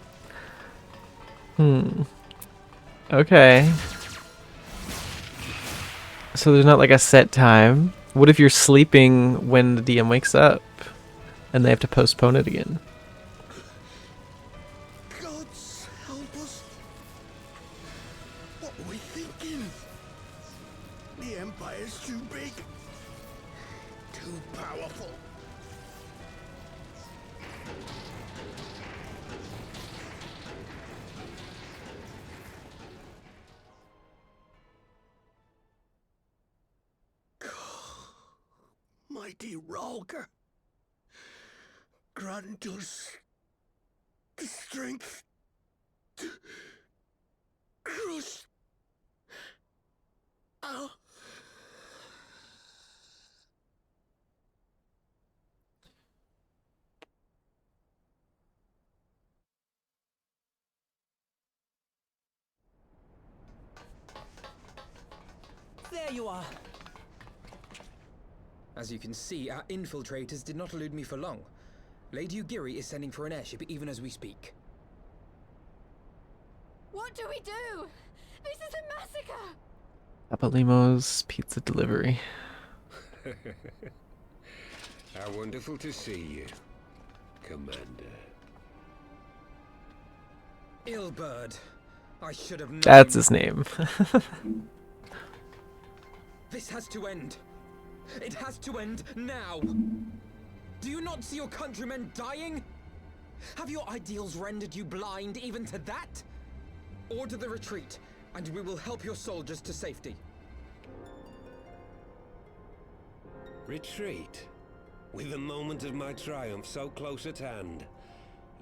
Okay. So there's not like a set time. What if you're sleeping when the DM wakes up and they have to postpone it again? Gods help us. What were we thinking? The Empire's too big. Too powerful. Mighty Ralker, grant us the strength to crush our... There you are. As you can see, our infiltrators did not elude me for long. Lady Ugiri is sending for an airship even as we speak. What do we do? This is a massacre! Apalimo's pizza delivery. How wonderful to see you, Commander. Illbird. I should have known. That's his name. This has to end. It has to end now. Do you not see your countrymen dying? Have your ideals rendered you blind even to that? Order the retreat, and we will help your soldiers to safety. Retreat? With the moment of my triumph so close at hand?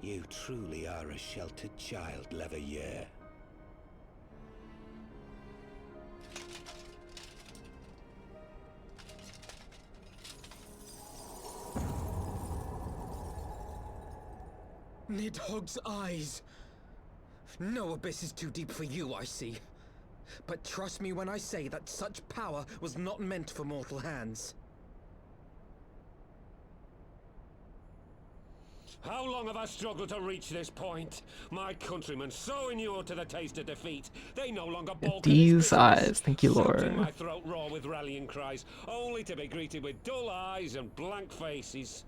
You truly are a sheltered child, Leverrier. Nidhogg's eyes. No abyss is too deep for you, I see. But trust me when I say that such power was not meant for mortal hands. How long have I struggled to reach this point? My countrymen so inured to the taste of defeat, they no longer balk at These eyes, thank you, Something Lord. my throat raw with rallying cries, only to be greeted with dull eyes and blank faces.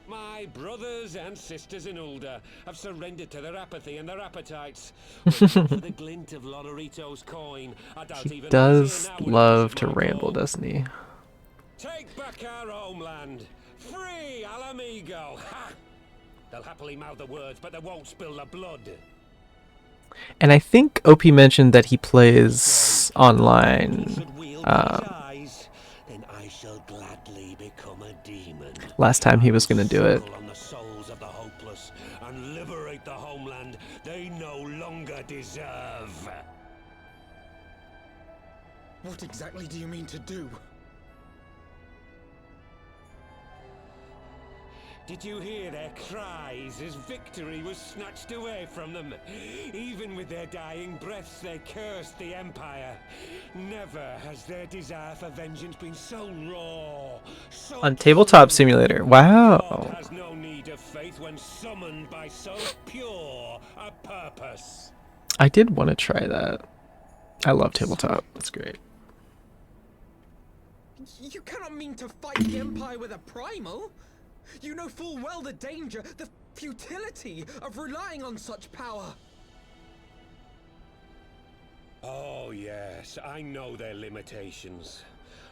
My brothers and sisters in Ulda have surrendered to their apathy and their appetites. For the glint of Lodorito's coin, I doubt He even does those here now would love answer to my ramble, call. doesn't he? Take back our homeland. Free Alamigo. Ha! They'll happily mouth the words, but they won't spill the blood. And I think OP mentioned that he plays online. Then I shall gladly become a demon. Last time he was gonna do it. On the souls of the hopeless and liberate the homeland they no longer deserve. What exactly do you mean to do? Did you hear their cries as victory was snatched away from them? Even with their dying breaths, they cursed the Empire. Never has their desire for vengeance been so raw, so On Tabletop true. Simulator. God Wow. has no need of faith when summoned by so pure a purpose. I did want to try that. I love Tabletop. That's great. You cannot mean to fight the Empire with a primal. You know full well the danger, the futility of relying on such power. Oh yes, I know their limitations.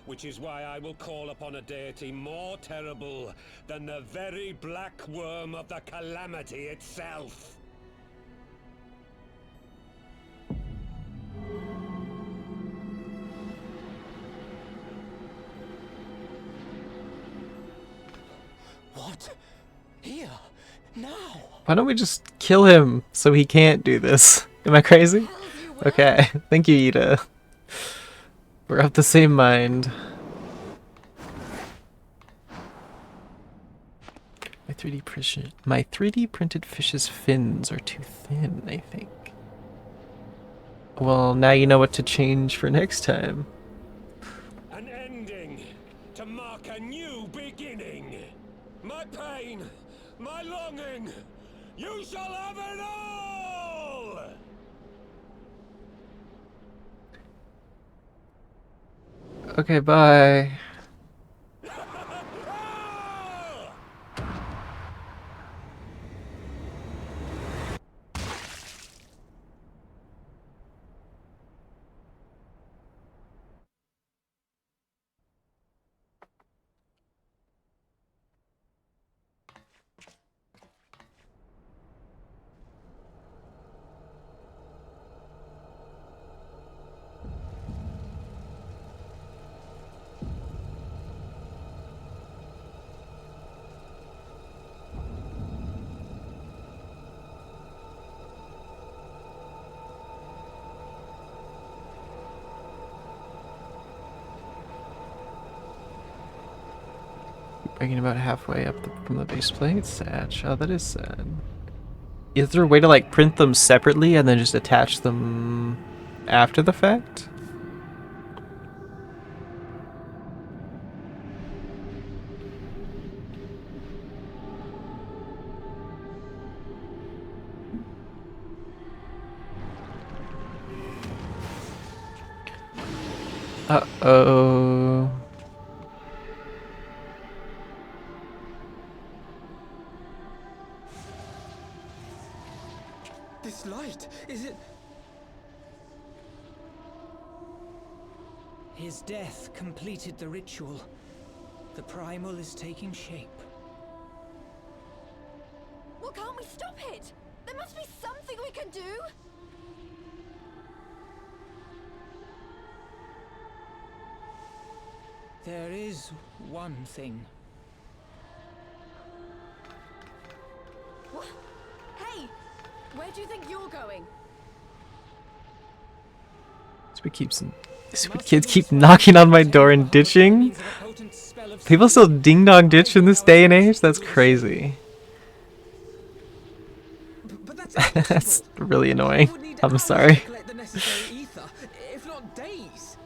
Which is why I will call upon a deity more terrible than the very black worm of the calamity itself. What? Here? Now? Why don't we just kill him so he can't do this? Am I crazy? Okay. Thank you, Ida. We're of the same mind. My 3D printed fish's fins are too thin, I think. Well, now you know what to change for next time. An ending to mark a new beginning. My pain, my longing, you shall have it all! Okay, bye. Bringing about halfway up from the base plate. Sad. Oh, that is sad. Is there a way to like print them separately and then just attach them after the fact? Uh-oh. This light, is it? His death completed the ritual. The primal is taking shape. Well, can't we stop it? There must be something we can do. There is one thing. What? Hey, where do you think you're going? Stupid kids keep knocking on my door and ditching. People still ding dong ditch in this day and age? That's crazy. That's really annoying. I'm sorry. If not days.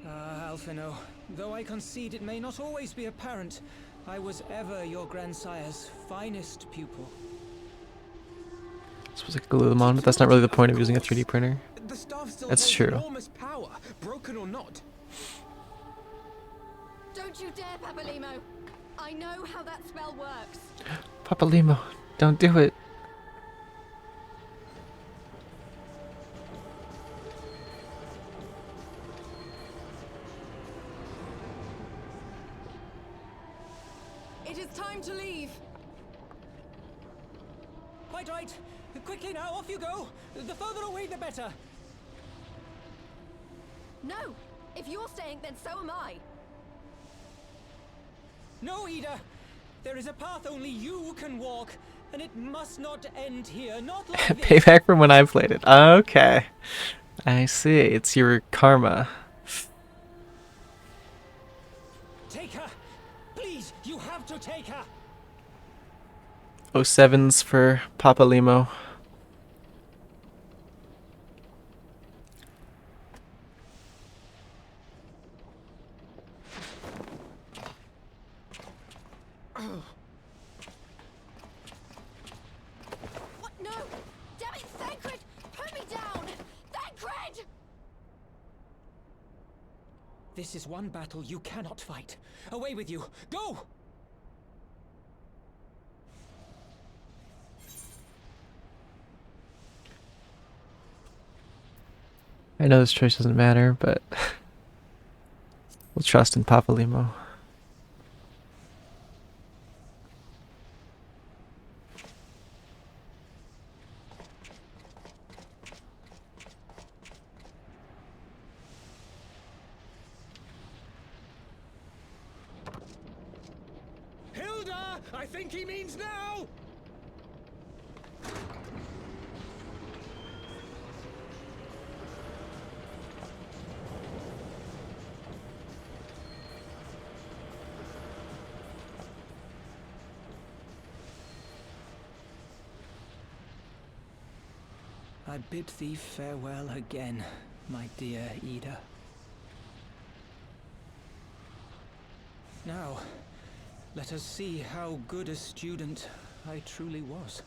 Alphino, though I concede it may not always be apparent, I was ever your grandsire's finest pupil. Supposed to glue them on, but that's not really the point of using a 3D printer. The staff still That's holds true. enormous power, broken or not. Don't you dare, Papalimo. I know how that spell works. Papa Limo, don't do it. It is time to leave. Quite right. Quickly now, off you go. The further away, the better. No, if you're staying, then so am I. No, Ida. There is a path only you can walk, and it must not end here. Not like this. Payback from when I played it. Okay. I see. It's your karma. Take her! Please, you have to take her! 07s for Papa Limo. What? No! Damn it, Thancred! Put me down! Thancred! This is one battle you cannot fight. Away with you! Go! I know this choice doesn't matter, but we'll trust in Papa Limo. Hilda! I think he means now! I bid thee farewell again, my dear Ida. Now, let us see how good a student I truly was.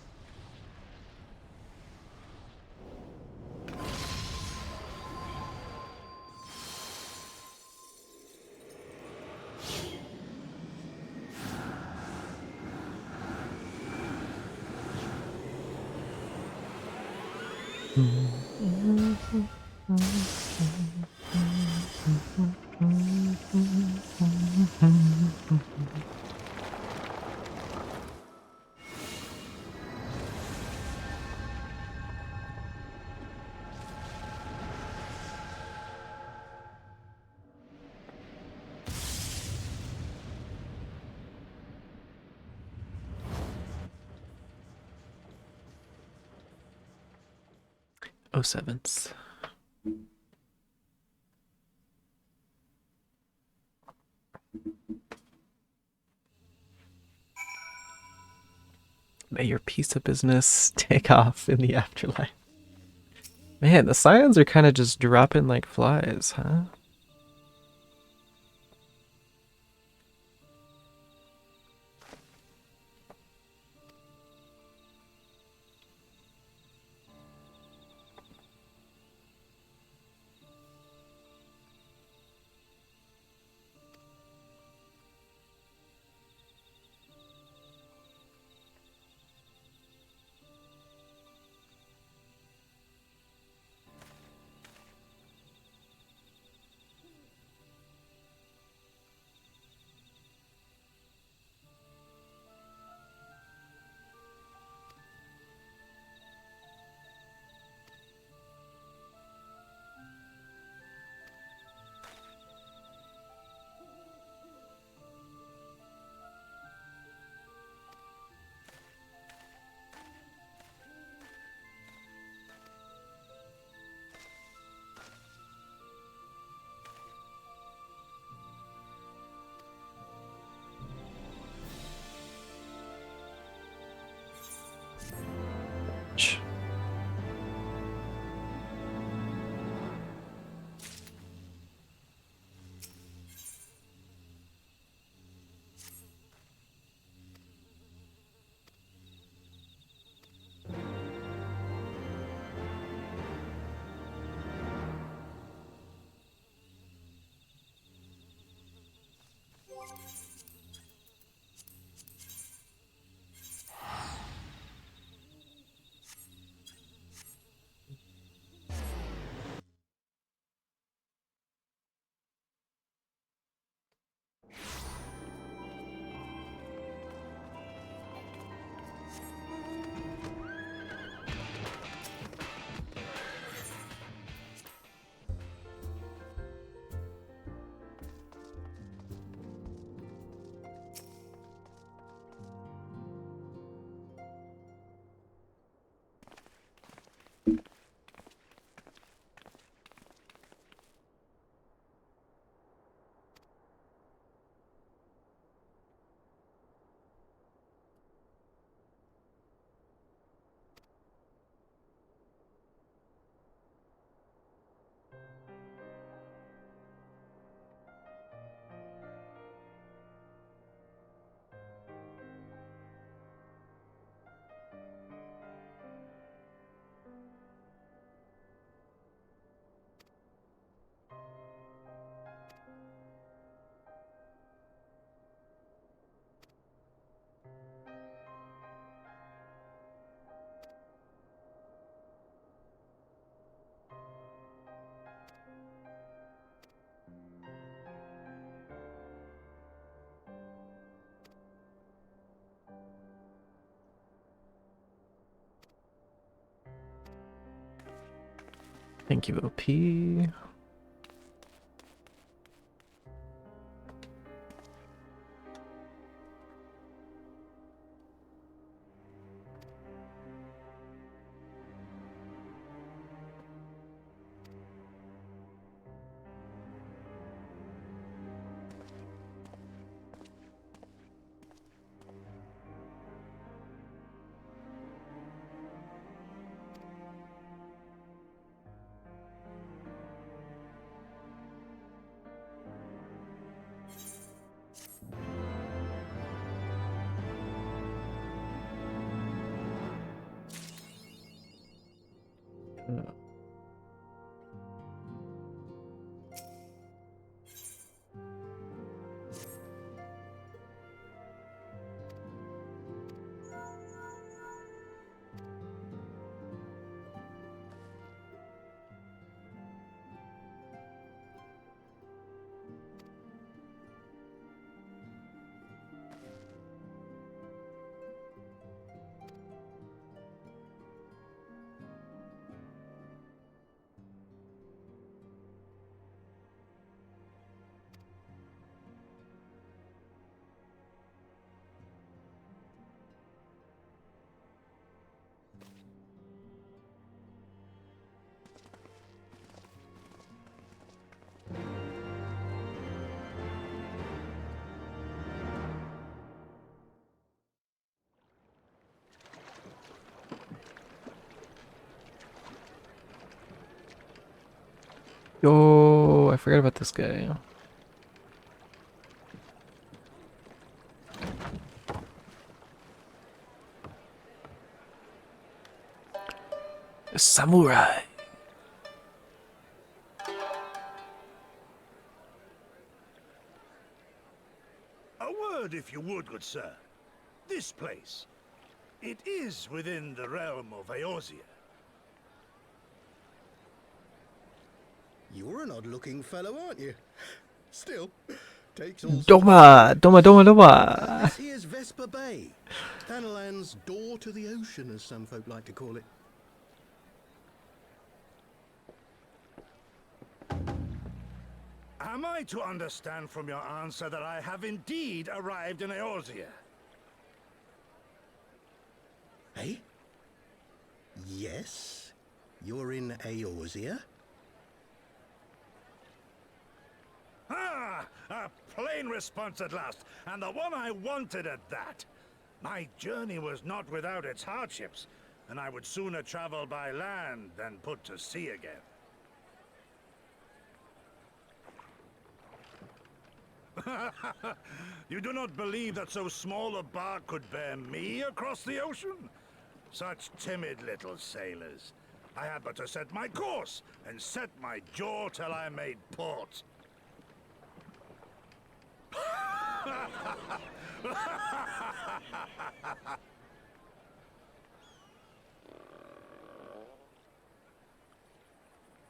Oh, sevens. May your piece of business take off in the afterlife. Man, the scions are kind of just dropping like flies, huh? Thank you, OP. Yo, I forgot about this guy. A samurai. A word, if you would, good sir. This place, it is within the realm of Eorzea. You're an odd-looking fellow, aren't you? Still, takes all Doma. This here's Vesper Bay, Thanalan's door to the ocean, as some folk like to call it. Am I to understand from your answer that I have indeed arrived in Eorzea? Eh? Yes, you're in Eorzea. Ah! A plain response at last, and the one I wanted at that. My journey was not without its hardships, and I would sooner travel by land than put to sea again. You do not believe that so small a bark could bear me across the ocean? Such timid little sailors. I had but to set my course and set my jaw till I made port.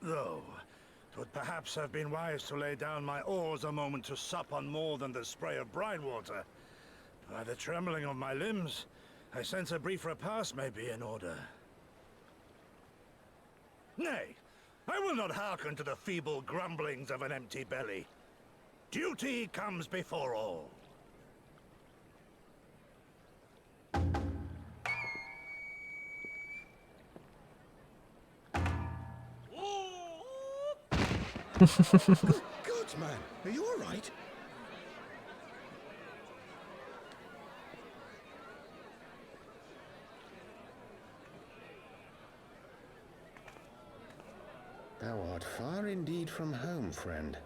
Though, 'twould perhaps have been wise to lay down my oars a moment to sup on more than the spray of brine water. By the trembling of my limbs, I sense a brief repast may be in order. Nay, I will not hearken to the feeble grumblings of an empty belly. Duty comes before all. God, man, are you all right? Thou art far indeed from home, friend.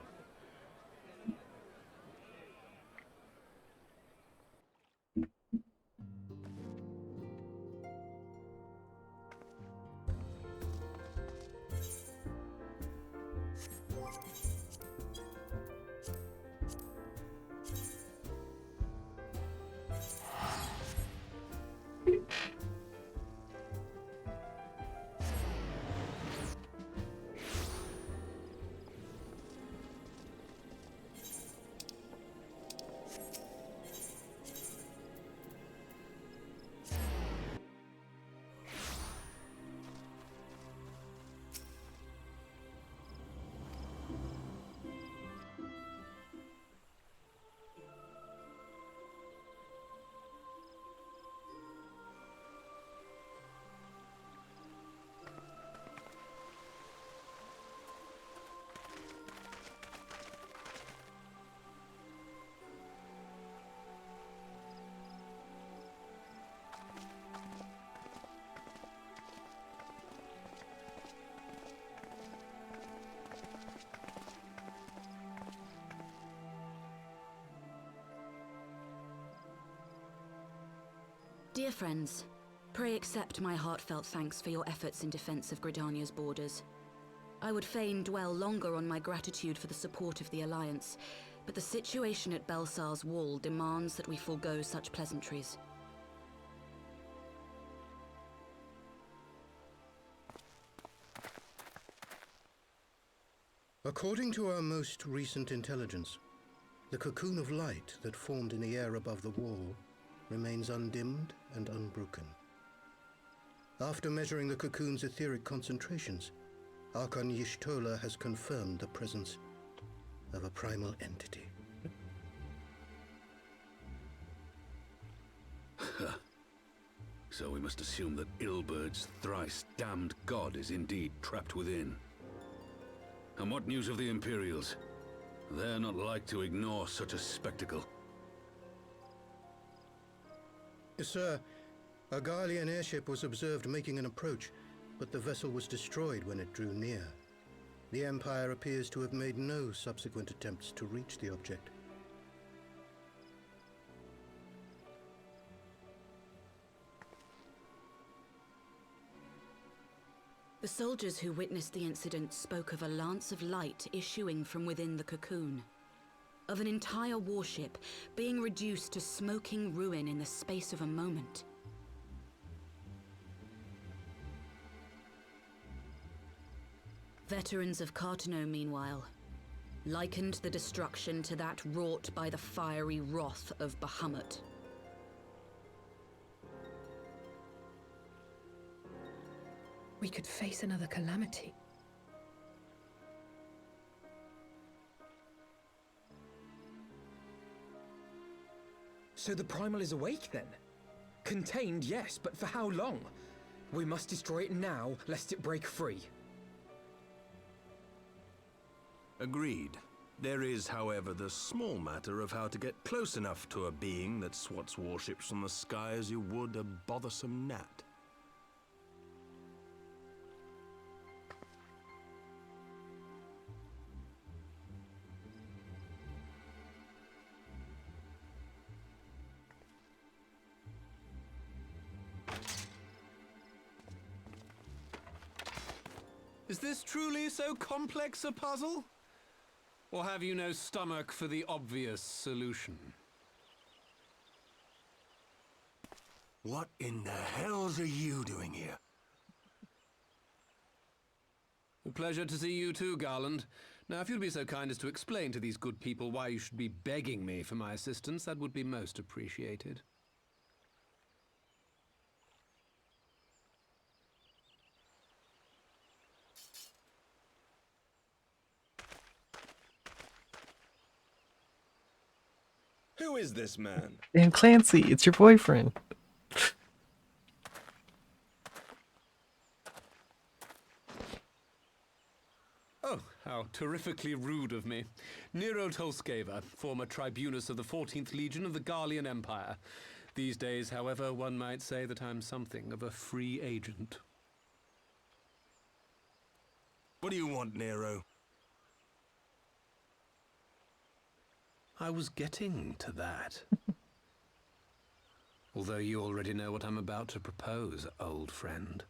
Dear friends, pray accept my heartfelt thanks for your efforts in defense of Gridania's borders. I would fain dwell longer on my gratitude for the support of the Alliance, but the situation at Belsar's Wall demands that we forego such pleasantries. According to our most recent intelligence, the cocoon of light that formed in the air above the wall remains undimmed and unbroken. After measuring the cocoon's etheric concentrations, Archon Y'shtola has confirmed the presence of a primal entity. So we must assume that Ilbert's thrice damned god is indeed trapped within. And what news of the Imperials? They're not like to ignore such a spectacle. Sir, a Garlean airship was observed making an approach, but the vessel was destroyed when it drew near. The Empire appears to have made no subsequent attempts to reach the object. The soldiers who witnessed the incident spoke of a lance of light issuing from within the cocoon, of an entire warship being reduced to smoking ruin in the space of a moment. Veterans of Cartano, meanwhile, likened the destruction to that wrought by the fiery wrath of Bahamut. We could face another calamity. So the Primal is awake then? Contained, yes, but for how long? We must destroy it now, lest it break free. Agreed. There is, however, the small matter of how to get close enough to a being that swats warships from the sky as you would a bothersome gnat. Is this truly so complex a puzzle? Or have you no stomach for the obvious solution? What in the hells are you doing here? A pleasure to see you too, Garland. Now, if you'd be so kind as to explain to these good people why you should be begging me for my assistance, that would be most appreciated. Who is this man? Dan Clancy, it's your boyfriend. Oh, how terrifically rude of me. Nero Tolskeva, former tribunus of the 14th Legion of the Garlean Empire. These days, however, one might say that I'm something of a free agent. What do you want, Nero? I was getting to that. Although you already know what I'm about to propose, old friend.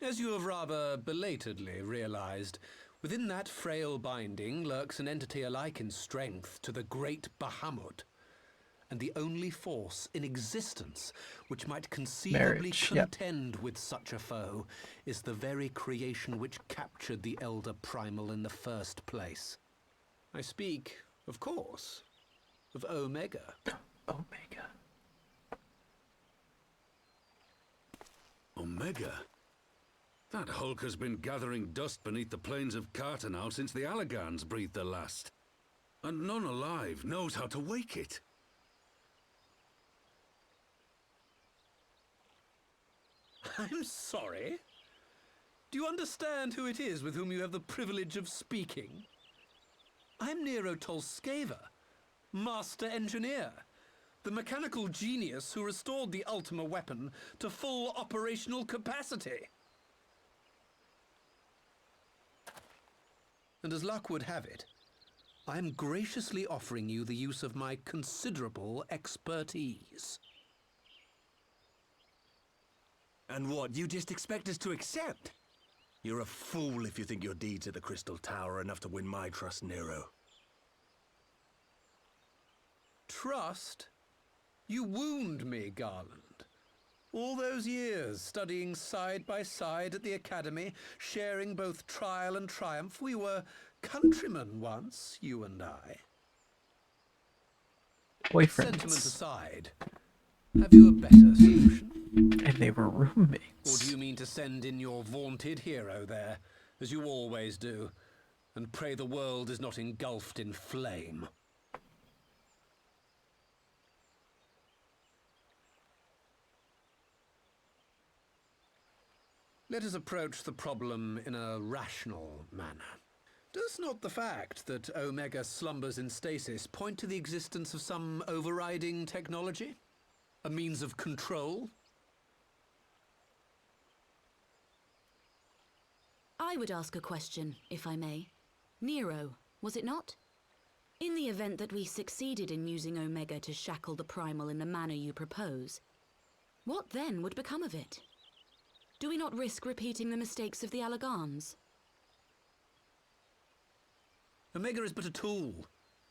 As you have rather belatedly realized, within that frail binding lurks an entity alike in strength to the great Bahamut, and the only force in existence which might conceivably contend with such a foe is the very creation which captured the Elder Primal in the first place. I speak, of course, of Omega. Omega. Omega? That hulk has been gathering dust beneath the plains of Cartano since the Allagans breathed their last. And none alive knows how to wake it. I'm sorry? Do you understand who it is with whom you have the privilege of speaking? I'm Nero Tolskeva, Master Engineer, the mechanical genius who restored the Ultima weapon to full operational capacity. And as luck would have it, I'm graciously offering you the use of my considerable expertise. And what, you just expect us to accept? You're a fool if you think your deeds at the Crystal Tower are enough to win my trust, Nero. Trust? You wound me, Garland. All those years, studying side by side at the Academy, sharing both trial and triumph, we were countrymen once, you and I. Boyfriends. Sentiment aside, have you a better solution? And they were roommates. Or do you mean to send in your vaunted hero there, as you always do, and pray the world is not engulfed in flame? Let us approach the problem in a rational manner. Does not the fact that Omega slumbers in stasis point to the existence of some overriding technology? A means of control? I would ask a question, if I may. Nero, was it not? In the event that we succeeded in using Omega to shackle the Primal in the manner you propose, what then would become of it? Do we not risk repeating the mistakes of the Allagans? Omega is but a tool.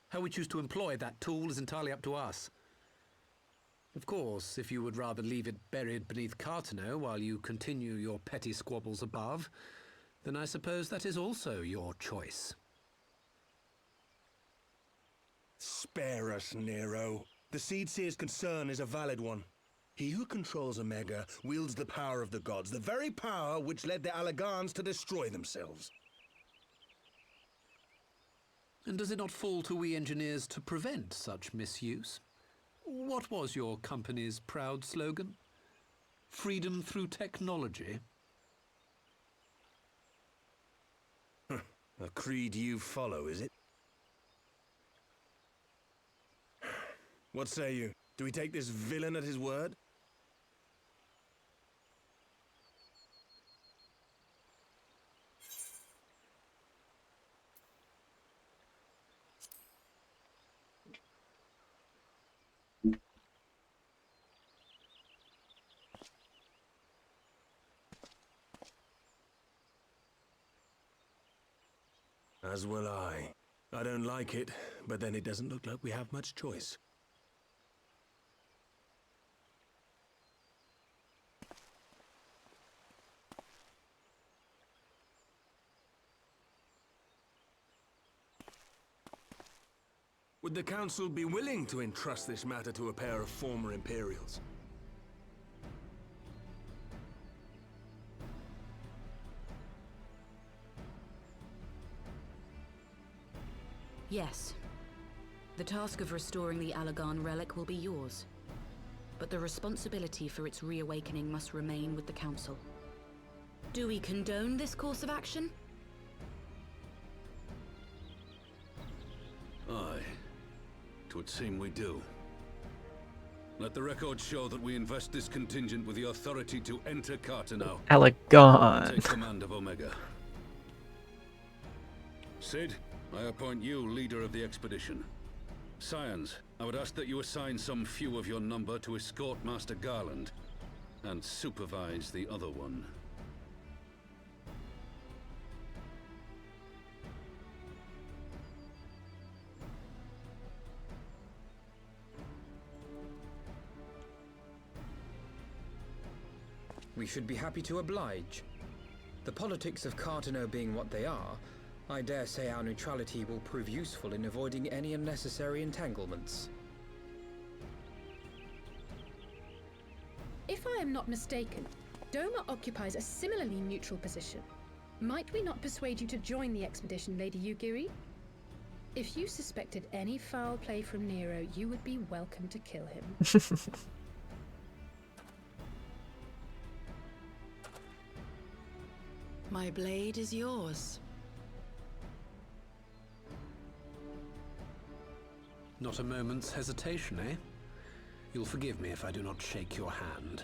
How we choose to employ that tool is entirely up to us. Of course, if you would rather leave it buried beneath Cartano while you continue your petty squabbles above, then I suppose that is also your choice. Spare us, Nero. The Seedseer's concern is a valid one. He who controls Omega wields the power of the gods, the very power which led the Allagans to destroy themselves. And does it not fall to we engineers to prevent such misuse? What was your company's proud slogan? Freedom through technology? A creed you follow, is it? What say you? Do we take this villain at his word? As will I. I don't like it, but then it doesn't look like we have much choice. Would the Council be willing to entrust this matter to a pair of former Imperials? Yes. The task of restoring the Allagan relic will be yours. But the responsibility for its reawakening must remain with the Council. Do we condone this course of action? Aye. 'Twould seem we do. Let the record show that we invest this contingent with the authority to enter Cartano. Allagan. Take command of Omega. Sid, I appoint you leader of the expedition. Scions, I would ask that you assign some few of your number to escort Master Garland and supervise the other one. We should be happy to oblige. The politics of Cartano being what they are, I dare say our neutrality will prove useful in avoiding any unnecessary entanglements. If I am not mistaken, Doma occupies a similarly neutral position. Might we not persuade you to join the expedition, Lady Yugiri? If you suspected any foul play from Nero, you would be welcome to kill him. My blade is yours. Not a moment's hesitation, eh? You'll forgive me if I do not shake your hand.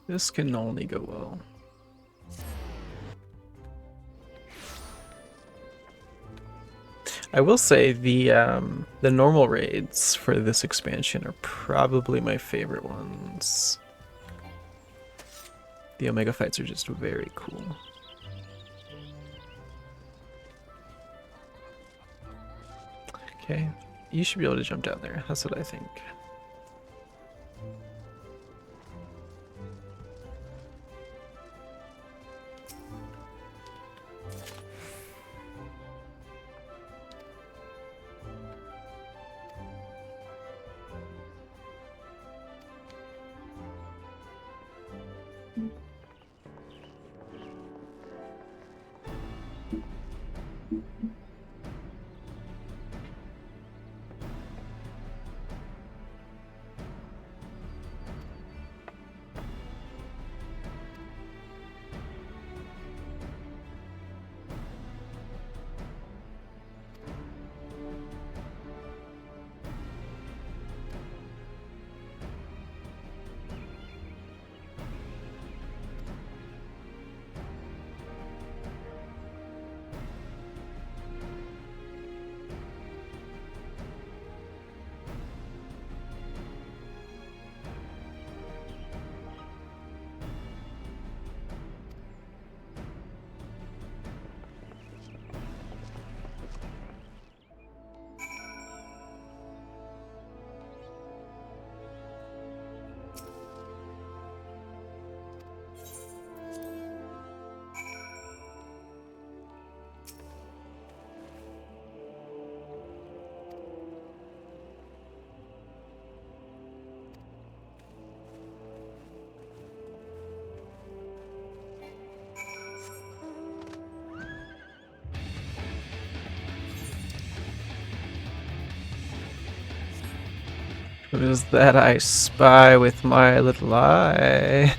This can only go well. I will say the normal raids for this expansion are probably my favorite ones. The Omega fights are just very cool. Okay, you should be able to jump down there. That's what I think. What is that I spy with my little eye?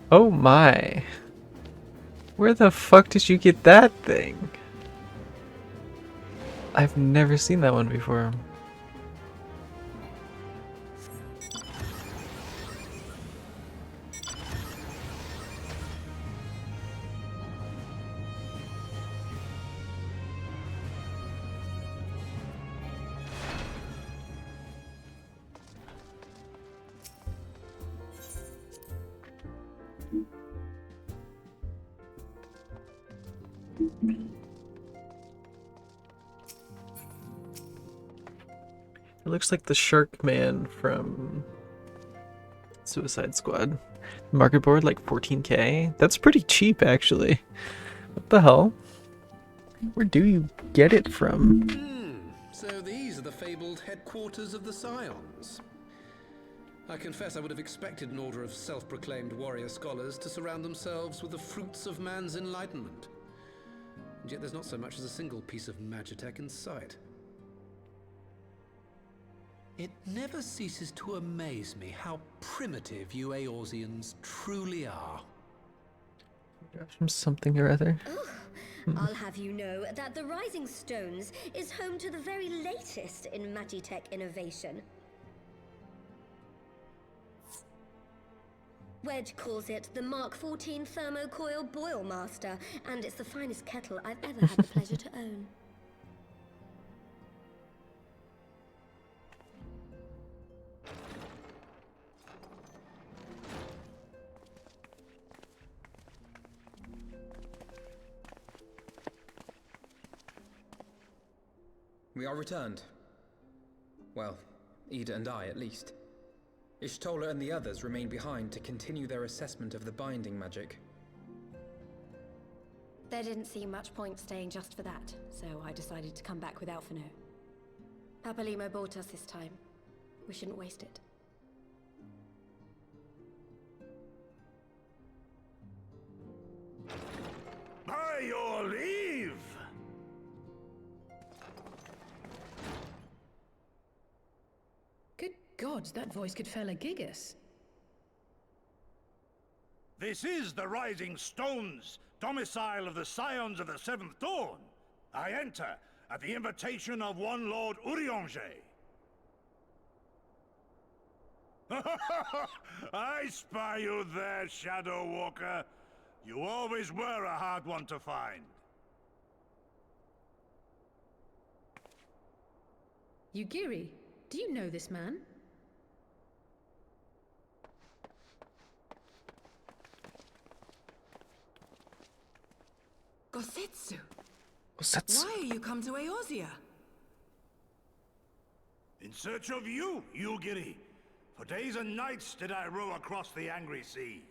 Oh my. Where the fuck did you get that thing? I've never seen that one before. It looks like the Shark Man from Suicide Squad. Market board like 14k. That's pretty cheap actually. What the hell? Where do you get it from? So these are the fabled headquarters of the Scions. I confess I would have expected an order of self-proclaimed warrior scholars to surround themselves with the fruits of man's enlightenment. And yet there's not so much as a single piece of magitech in sight. It never ceases to amaze me how primitive you Eorzeans truly are. From something or other. I'll have you know that the Rising Stones is home to the very latest in magitech innovation. Wedge calls it the Mark 14 Thermocoil Boil Master, and it's the finest kettle I've ever had the pleasure to own. We are returned. Well, Ida and I, at least. Ishtola and the others remain behind to continue their assessment of the binding magic. There didn't seem much point staying just for that, so I decided to come back with Alphino. Papalimo bought us this time. We shouldn't waste it. By your leave! gods, that voice could fell a gigas. This is the Rising Stones, domicile of the Scions of the Seventh Dawn. I enter at the invitation of one Lord Urianger. I spy you there, Shadow Walker. You always were a hard one to find. Yugiri, do you know this man? Gosetsu! Gosetsu. Why are you come to Eorzea? In search of you, Yugiri. For days and nights did I row across the angry sea.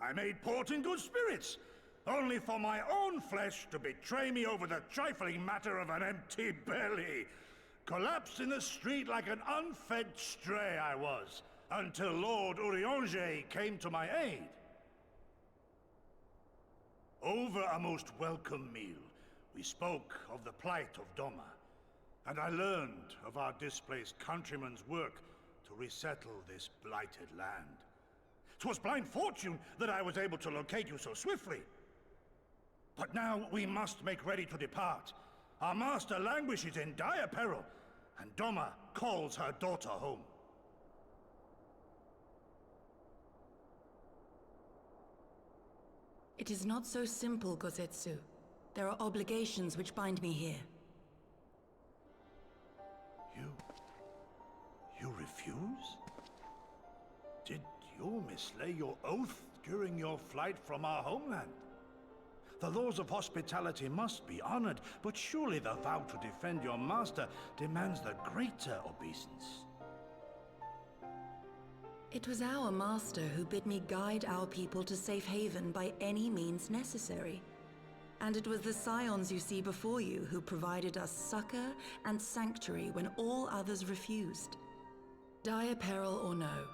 I made port in good spirits, only for my own flesh to betray me over the trifling matter of an empty belly. Collapsed in the street like an unfed stray I was, until Lord Urianger came to my aid. Over a most welcome meal, we spoke of the plight of Doma, and I learned of our displaced countrymen's work to resettle this blighted land. 'Twas blind fortune that I was able to locate you so swiftly. But now we must make ready to depart. Our master languishes in dire peril, and Doma calls her daughter home. It is not so simple, Gosetsu. There are obligations which bind me here. You refuse? Did you mislay your oath during your flight from our homeland? The laws of hospitality must be honored, but surely the vow to defend your master demands the greater obeisance. It was our master who bid me guide our people to safe haven by any means necessary. And it was the Scions you see before you who provided us succor and sanctuary when all others refused. Dire peril or no,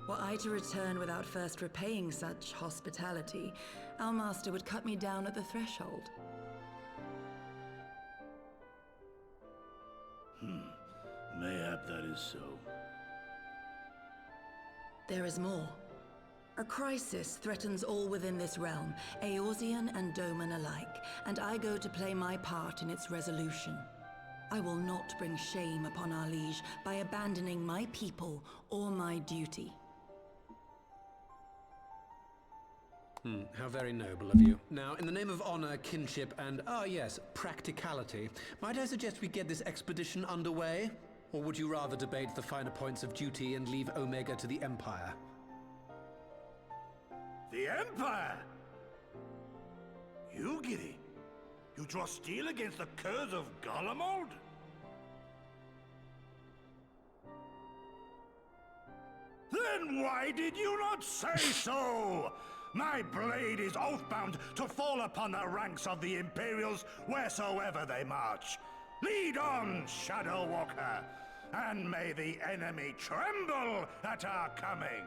were I to return without first repaying such hospitality, our master would cut me down at the threshold. Mayhap that is so. There is more. A crisis threatens all within this realm, Eorzean and Doman alike, and I go to play my part in its resolution. I will not bring shame upon our liege by abandoning my people or my duty. How very noble of you. Now, in the name of honor, kinship, and, yes, practicality, might I suggest we get this expedition underway? Or would you rather debate the finer points of duty and leave Omega to the Empire? The Empire? Yugiri, you draw steel against the curse of Garlemald? Then why did you not say so? My blade is oath-bound to fall upon the ranks of the Imperials wheresoever they march. Lead on, Shadow Walker, and may the enemy tremble at our coming.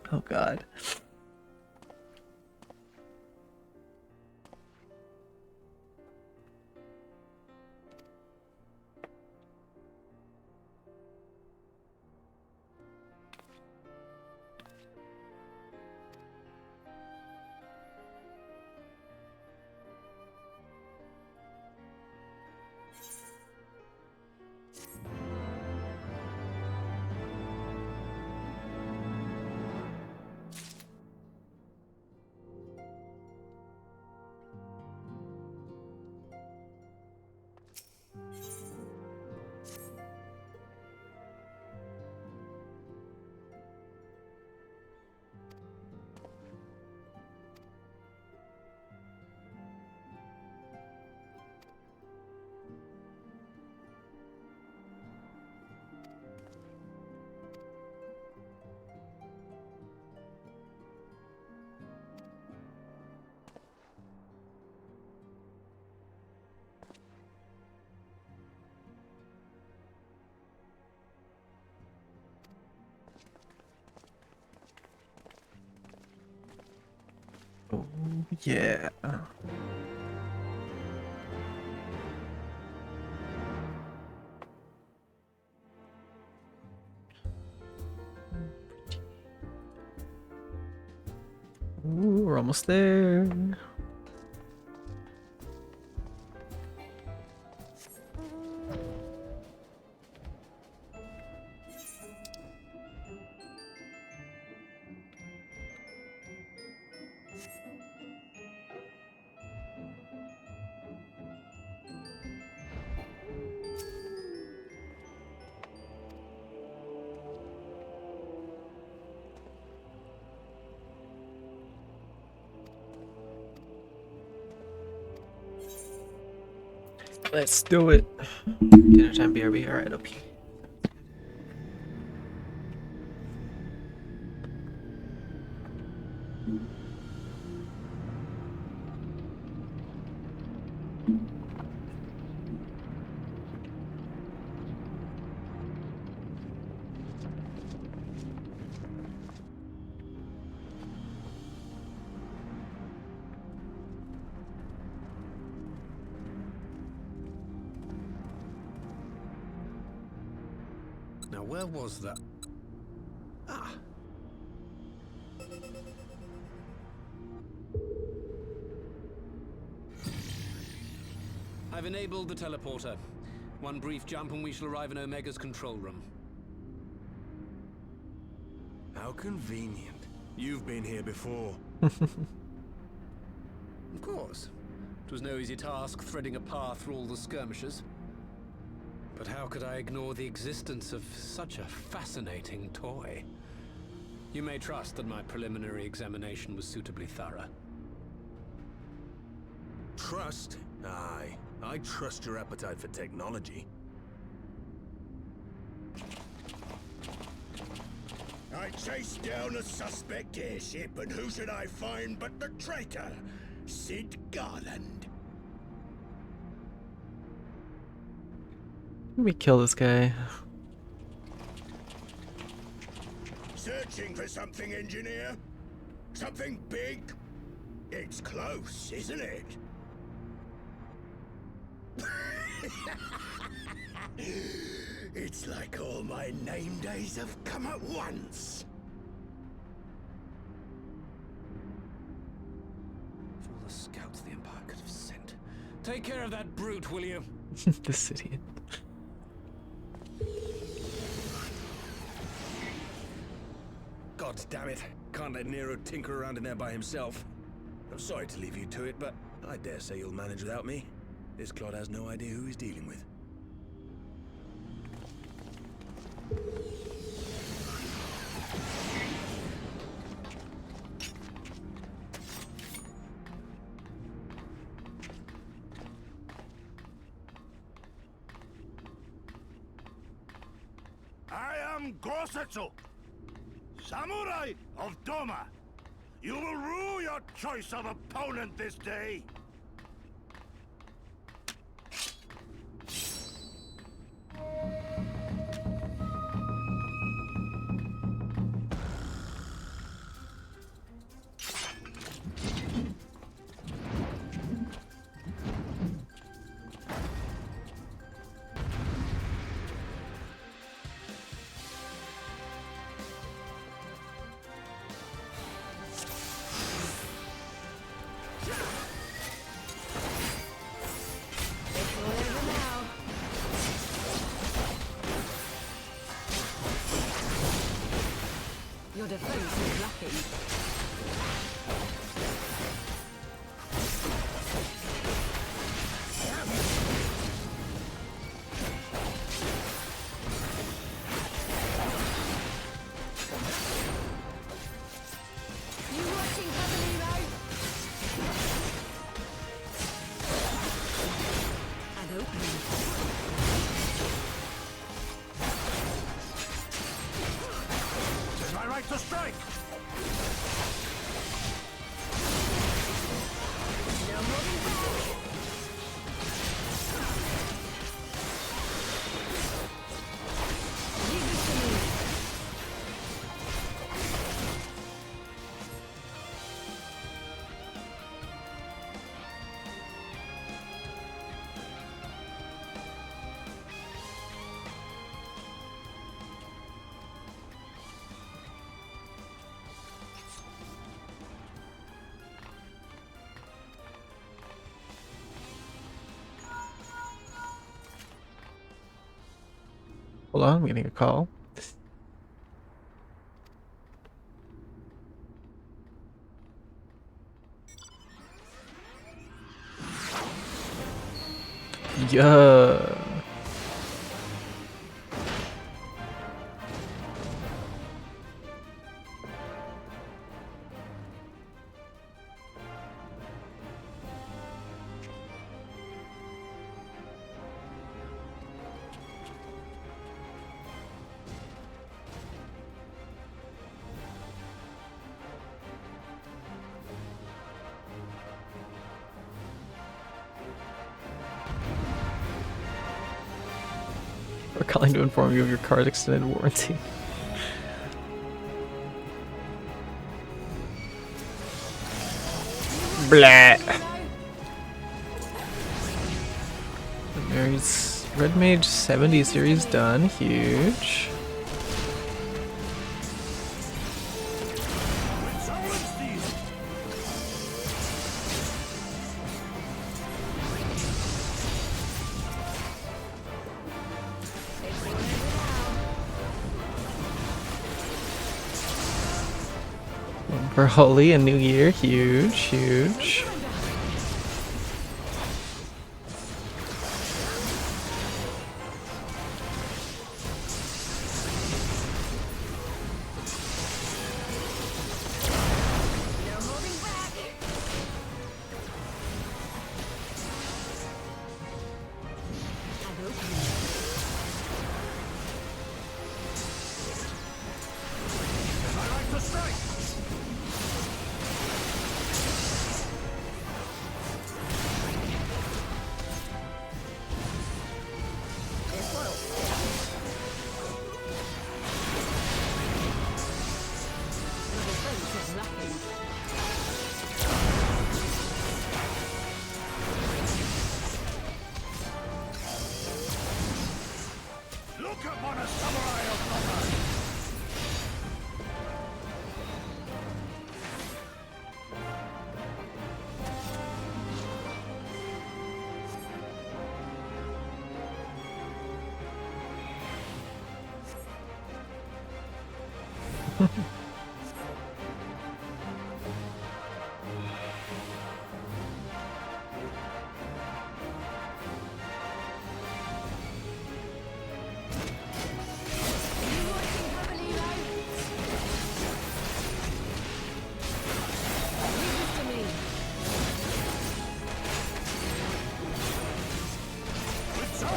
Oh God. Oh, yeah. Ooh, we're almost there. Let's do it. Dinner time, BRB. Alright, okay. Now, where was that? Ah. I've enabled the teleporter. One brief jump and we shall arrive in Omega's control room. How convenient. You've been here before. Of course. It was no easy task threading a path through all the skirmishes. But how could I ignore the existence of such a fascinating toy? You may trust that my preliminary examination was suitably thorough. Trust? Aye. I trust your appetite for technology. I chased down a suspect airship, and who should I find but the traitor, Sid Garland. Let me kill this guy. Searching for something, engineer? Something big? It's close, isn't it? It's like all my name days have come at once. For all the scouts the Empire could have sent. Take care of that brute, will you? This idiot. God damn it. Can't let Nero tinker around in there by himself. I'm sorry to leave you to it, but I dare say you'll manage without me. This clod has no idea who he's dealing with. I am Gosetsu, Samurai of Doma. You will rue your choice of opponent this day. Your defense is lacking. It's my right to strike. No moving back. Leave this to me. Hold on, I'm getting a call. Yeah. We're calling to inform you of your car's extended warranty. Blah. There's Red Mage 70 series done. Huge. For Holy and New Year, huge, huge.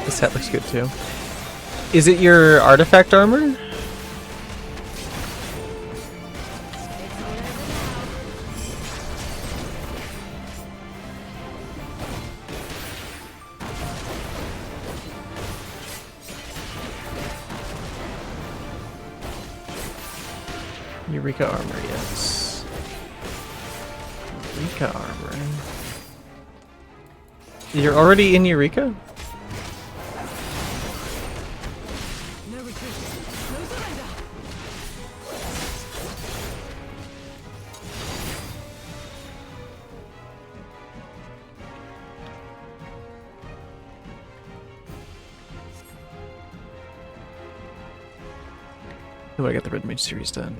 This hat looks good too. Is it your artifact armor? Eureka armor, yes. Eureka armor. You're already in Eureka? Oh, I got the Red Mage series done.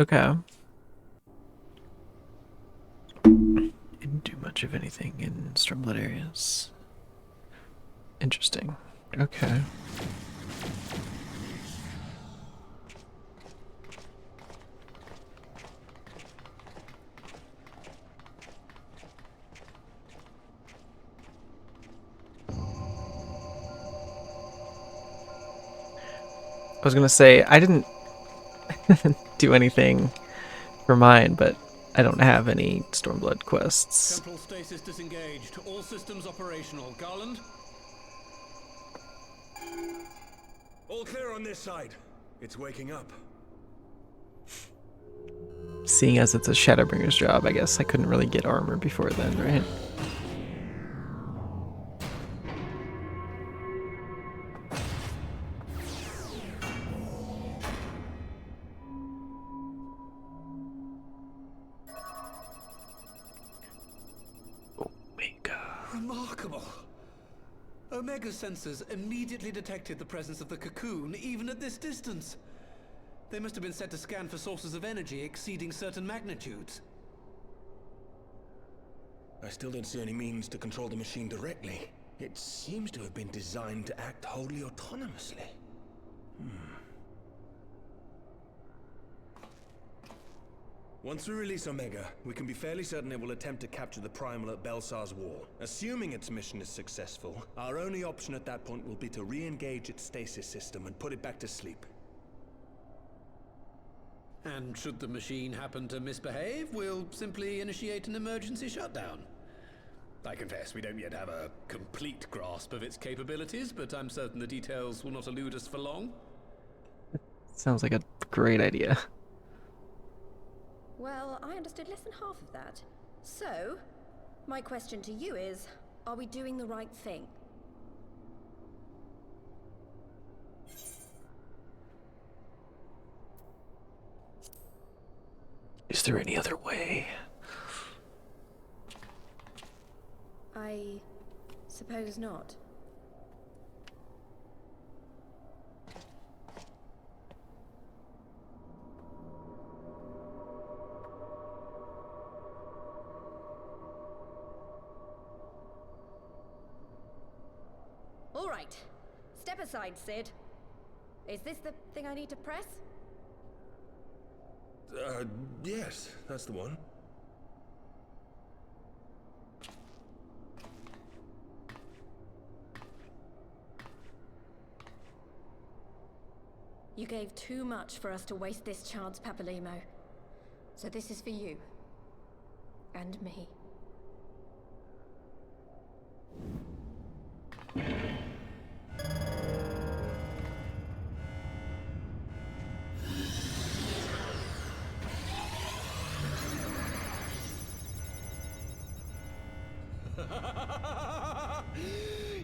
Okay. Didn't do much of anything in Stormblood areas. Interesting. Okay. I was gonna say, I didn't do anything for mine, but I don't have any Stormblood quests. Temporal stasis disengaged. All systems operational. Garland? All clear on this side. It's waking up. Seeing as it's a Shadowbringer's job, I guess I couldn't really get armor before then, right? Remarkable. Omega's sensors immediately detected the presence of the cocoon, even at this distance. They must have been set to scan for sources of energy exceeding certain magnitudes. I still don't see any means to control the machine directly. It seems to have been designed to act wholly autonomously. Once we release Omega, we can be fairly certain it will attempt to capture the Primal at Belsar's Wall. Assuming its mission is successful, our only option at that point will be to re-engage its stasis system and put it back to sleep. And should the machine happen to misbehave, we'll simply initiate an emergency shutdown. I confess we don't yet have a complete grasp of its capabilities, but I'm certain the details will not elude us for long. Sounds like a great idea. Well, I understood less than half of that. So, my question to you is, are we doing the right thing? Is there any other way? I suppose not. All right. Step aside, Sid. Is this the thing I need to press? Yes, that's the one. You gave too much for us to waste this chance, Papalimo. So this is for you. And me.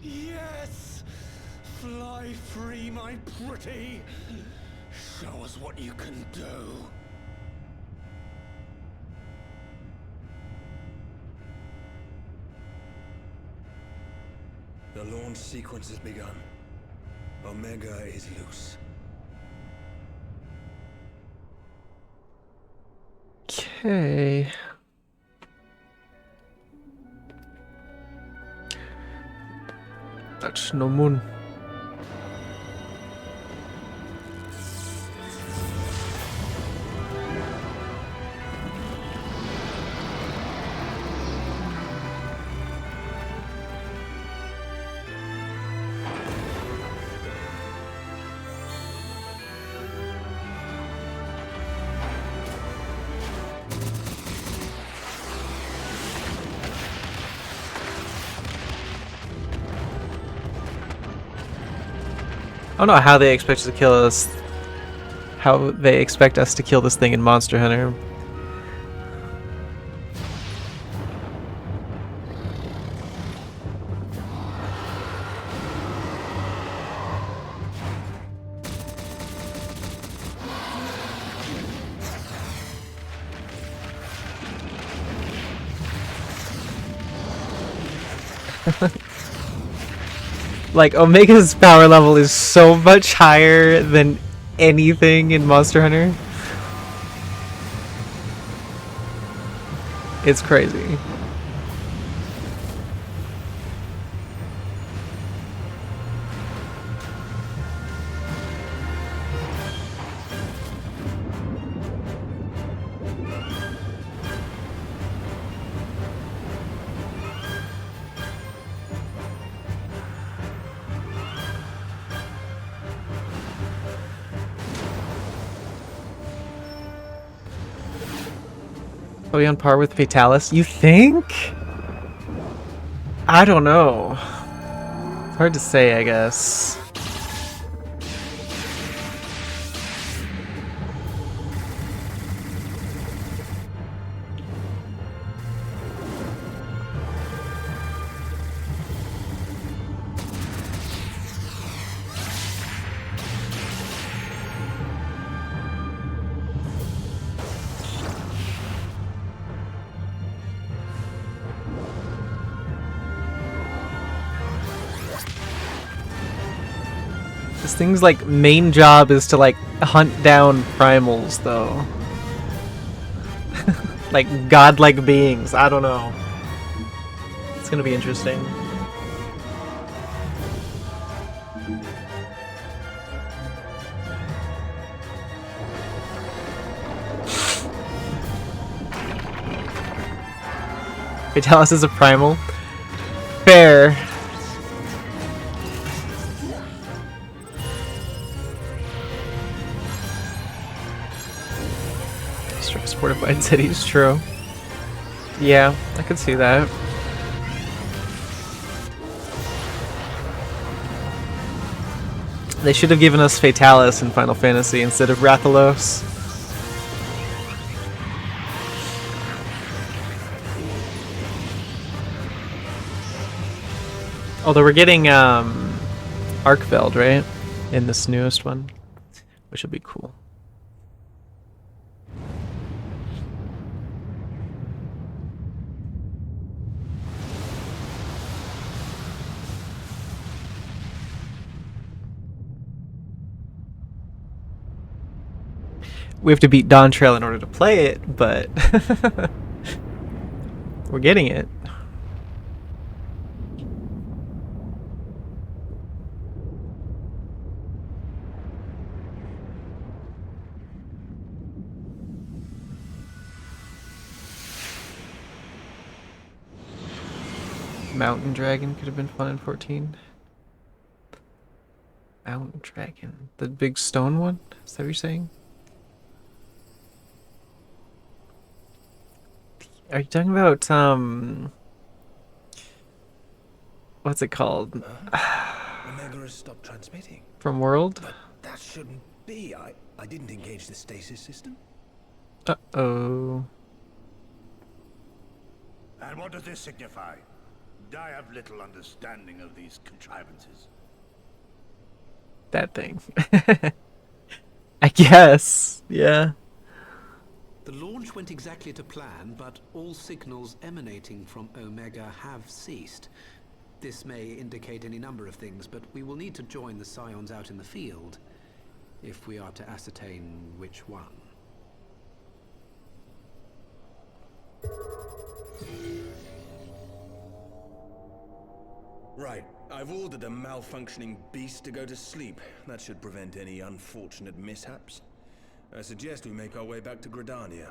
Yes! Fly free, my pretty! Show us what you can do. The launch sequence has begun. Omega is loose. Okay. Touch no moon. I don't know how they expect to kill us. How they expect us to kill this thing in Monster Hunter. Like, Omega's power level is so much higher than anything in Monster Hunter. It's crazy. Are we on par with Fatalis? You think? I don't know. It's hard to say, I guess. thing's like main job is to like hunt down primals though. Like godlike beings. I don't know. It's gonna be interesting. Vitalis is a primal. Fair. Stress fortified cities, true. Yeah, I could see that. They should have given us Fatalis in Final Fantasy instead of Rathalos. Although we're getting Arkfeld, right? In this newest one, which will be cool. We have to beat Dawn Trail in order to play it, but we're getting it. Mountain Dragon could have been fun in 14. Mountain Dragon. The big stone one? Is that what you're saying? Are you talking about, what's it called? Omega has stopped transmitting. From World? But that shouldn't be. I didn't engage the stasis system. Uh-oh. And what does this signify? I have little understanding of these contrivances. That thing. I guess. Yeah. The launch went exactly to plan, but all signals emanating from Omega have ceased. This may indicate any number of things, but we will need to join the Scions out in the field if we are to ascertain which one. Right. I've ordered a malfunctioning beast to go to sleep. That should prevent any unfortunate mishaps. I suggest we make our way back to Gridania.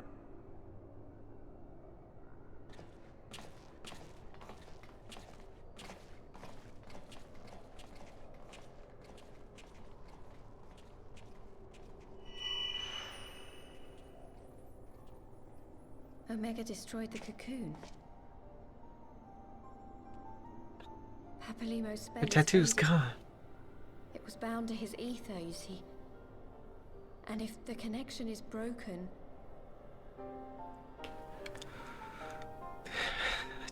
Omega destroyed the cocoon. Papalimo spent The tattoo's gone. It was bound to his ether, you see. And if the connection is broken... I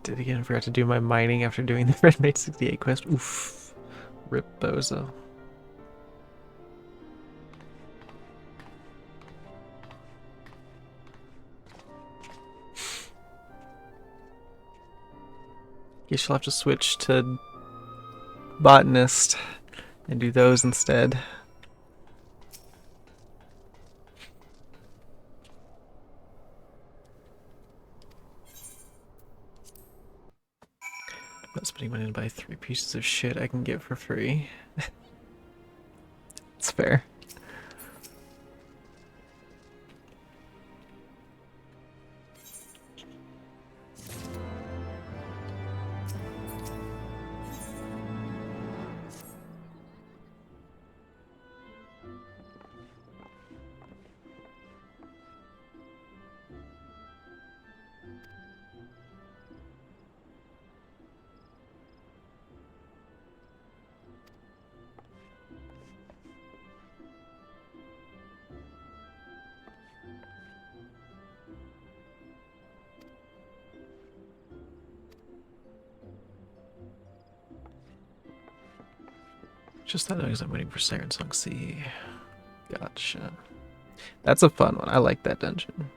did again. I forgot to do my mining after doing the Red Mage 68 quest. Oof. Rip Bozo. Guess you'll have to switch to Botanist and do those instead. Not spending money to buy 3 pieces of shit I can get for free. It's fair. Just that noise I'm waiting for Siren Song C. Gotcha. That's a fun one. I like that dungeon.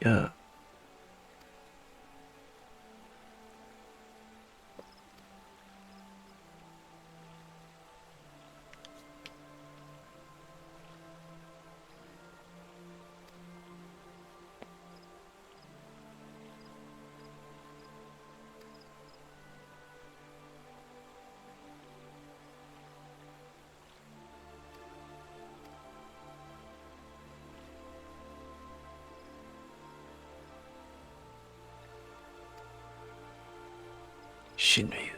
Yeah. Shinryu.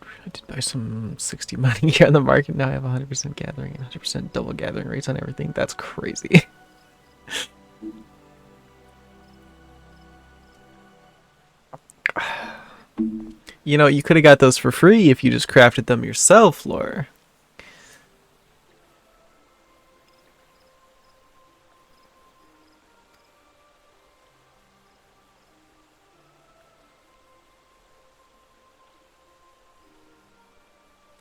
I did buy some 60 money here on the market. Now I have 100% gathering and 100% double gathering rates on everything. That's crazy. You know, you could have got those for free if you just crafted them yourself, Lore.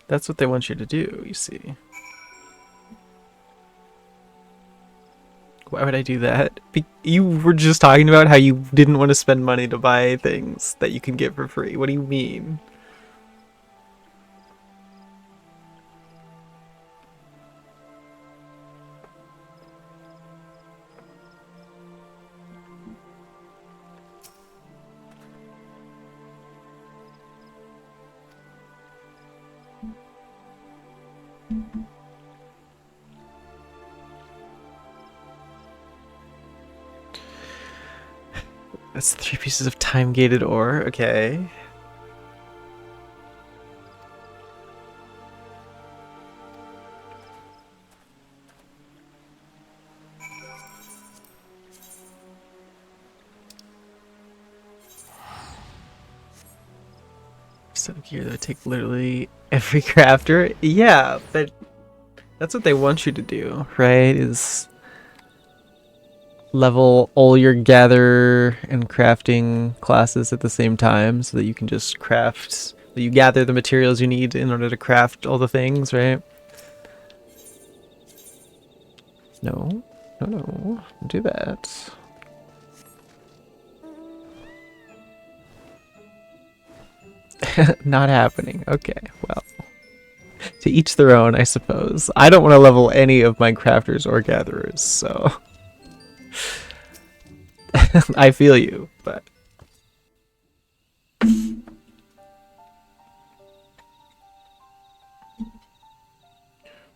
That's what they want you to do, you see. Why would I do that? You were just talking about how you didn't want to spend money to buy things that you can get for free. What do you mean? That's 3 pieces of time-gated ore. Okay. Set of gear that would take literally every crafter. Yeah, but that's what they want you to do, right? Is level all your gather and crafting classes at the same time so that you can just craft, you gather the materials you need in order to craft all the things, right? No, don't do that. Not happening. Okay, well, to each their own, I suppose. I don't want to level any of my crafters or gatherers, so I feel you, but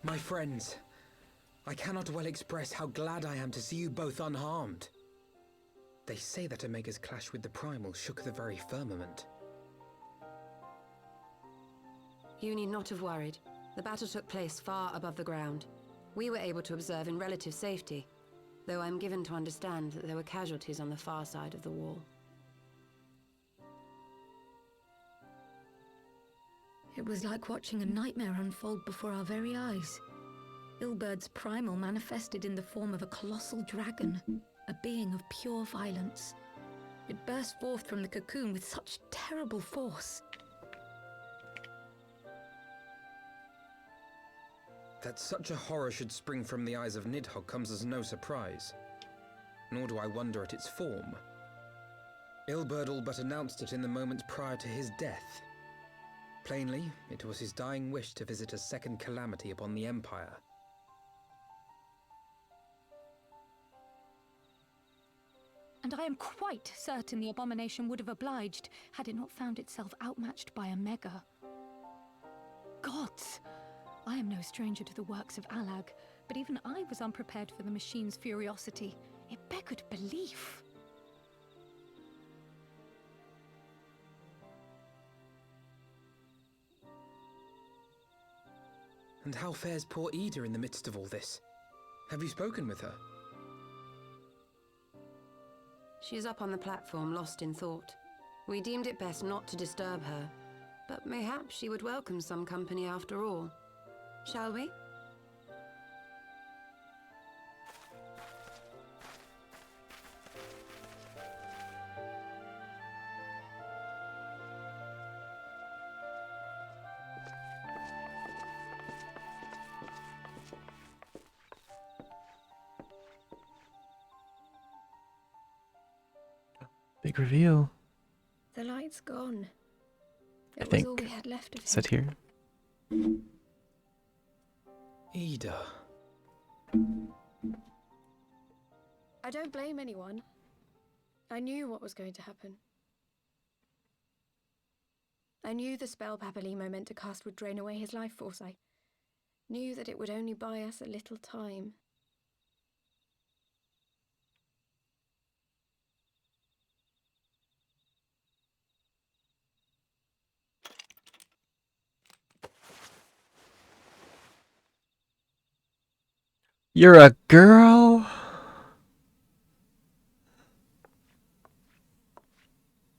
My friends, I cannot well express how glad I am to see you both unharmed. They say that Omega's clash with the Primal shook the very firmament. You need not have worried. The battle took place far above the ground. We were able to observe in relative safety, though I'm given to understand that there were casualties on the far side of the wall. It was like watching a nightmare unfold before our very eyes. Ilberd's primal manifested in the form of a colossal dragon, a being of pure violence. It burst forth from the cocoon with such terrible force. That such a horror should spring from the eyes of Nidhogg comes as no surprise. Nor do I wonder at its form. Ilberd all but announced it in the moments prior to his death. Plainly, it was his dying wish to visit a second calamity upon the Empire. And I am quite certain the abomination would have obliged had it not found itself outmatched by Omega. Gods! I am no stranger to the works of Alag, but even I was unprepared for the machine's furiosity. It beggared belief. And how fares poor Ida in the midst of all this? Have you spoken with her? She is up on the platform, lost in thought. We deemed it best not to disturb her, but mayhap she would welcome some company after all. Shall we? Big reveal. The light's gone. I It was think. all we had left of him. Sit here. Ida. I don't blame anyone. I knew what was going to happen. I knew the spell Papalimo meant to cast would drain away his life force. I knew that it would only buy us a little time. You're a girl?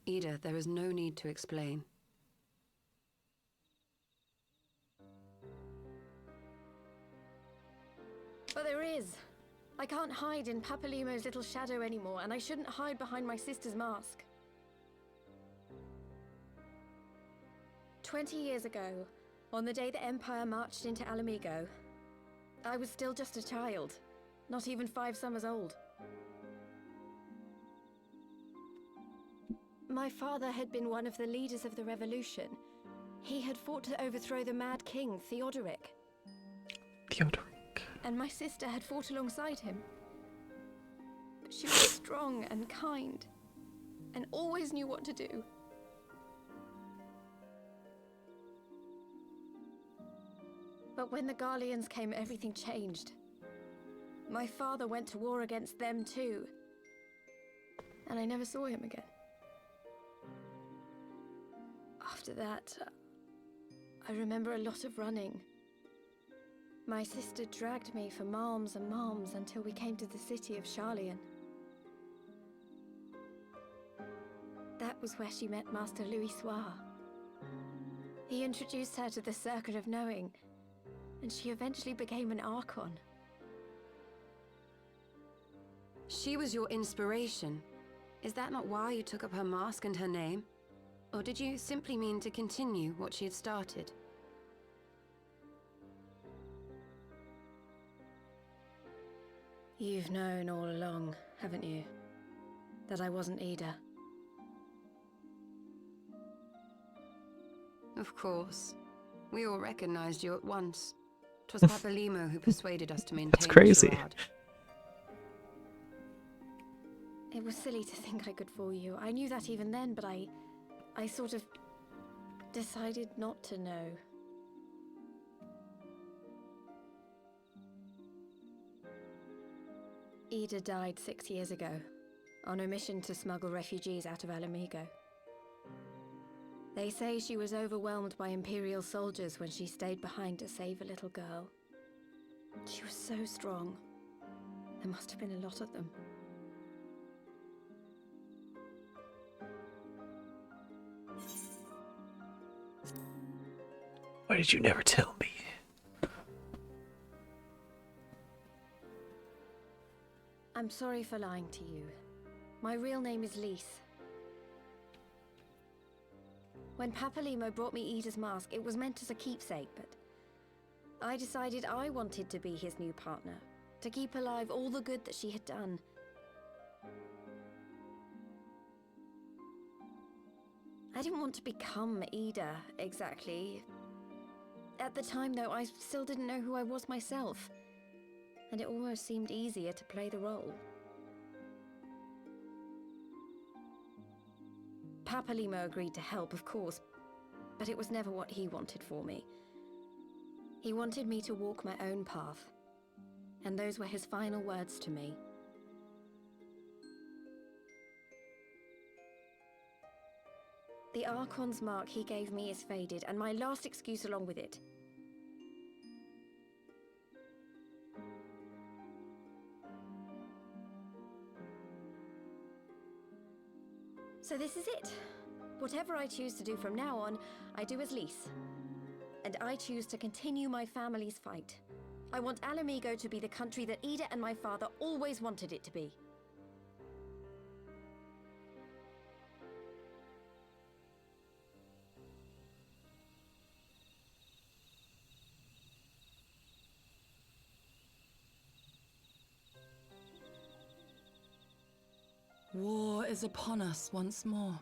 Ida, there is no need to explain. But there is. I can't hide in Papalimo's little shadow anymore, and I shouldn't hide behind my sister's mask. 20 years ago, on the day the Empire marched into Alamigo, I was still just a child, not even 5 summers old. My father had been one of the leaders of the revolution. He had fought to overthrow the Mad King, Theodoric. And my sister had fought alongside him. But she was strong and kind, and always knew what to do. But when the Garleans came, everything changed. My father went to war against them too, and I never saw him again. After that, I remember a lot of running. My sister dragged me for malms and malms until we came to the city of Charlian. That was where she met Master Louis Soir. He introduced her to the Circle of Knowing, and she eventually became an Archon. She was your inspiration. Is that not why you took up her mask and her name? Or did you simply mean to continue what she had started? You've known all along, haven't you? That I wasn't Ida. Of course. We all recognized you at once. 'Twas Papalimo who persuaded us to maintain That's crazy. the charade. It was silly to think I could fool you. I knew that even then, but I sort of decided not to know. Ida died 6 years ago, on a mission to smuggle refugees out of Alamigo. They say she was overwhelmed by Imperial soldiers when she stayed behind to save a little girl. She was so strong. There must have been a lot of them. Why did you never tell me? I'm sorry for lying to you. My real name is Lise. When Papalimo brought me Ida's mask, it was meant as a keepsake, but I decided I wanted to be his new partner, to keep alive all the good that she had done. I didn't want to become Ida, exactly. At the time, though, I still didn't know who I was myself. And it almost seemed easier to play the role. Papalimo agreed to help, of course, but it was never what he wanted for me. He wanted me to walk my own path, and those were his final words to me. The Archon's mark he gave me is faded, and my last excuse along with it. So this is it. Whatever I choose to do from now on, I do as Lys. And I choose to continue my family's fight. I want Ala Mhigo to be the country that Ida and my father always wanted it to be. War is upon us once more.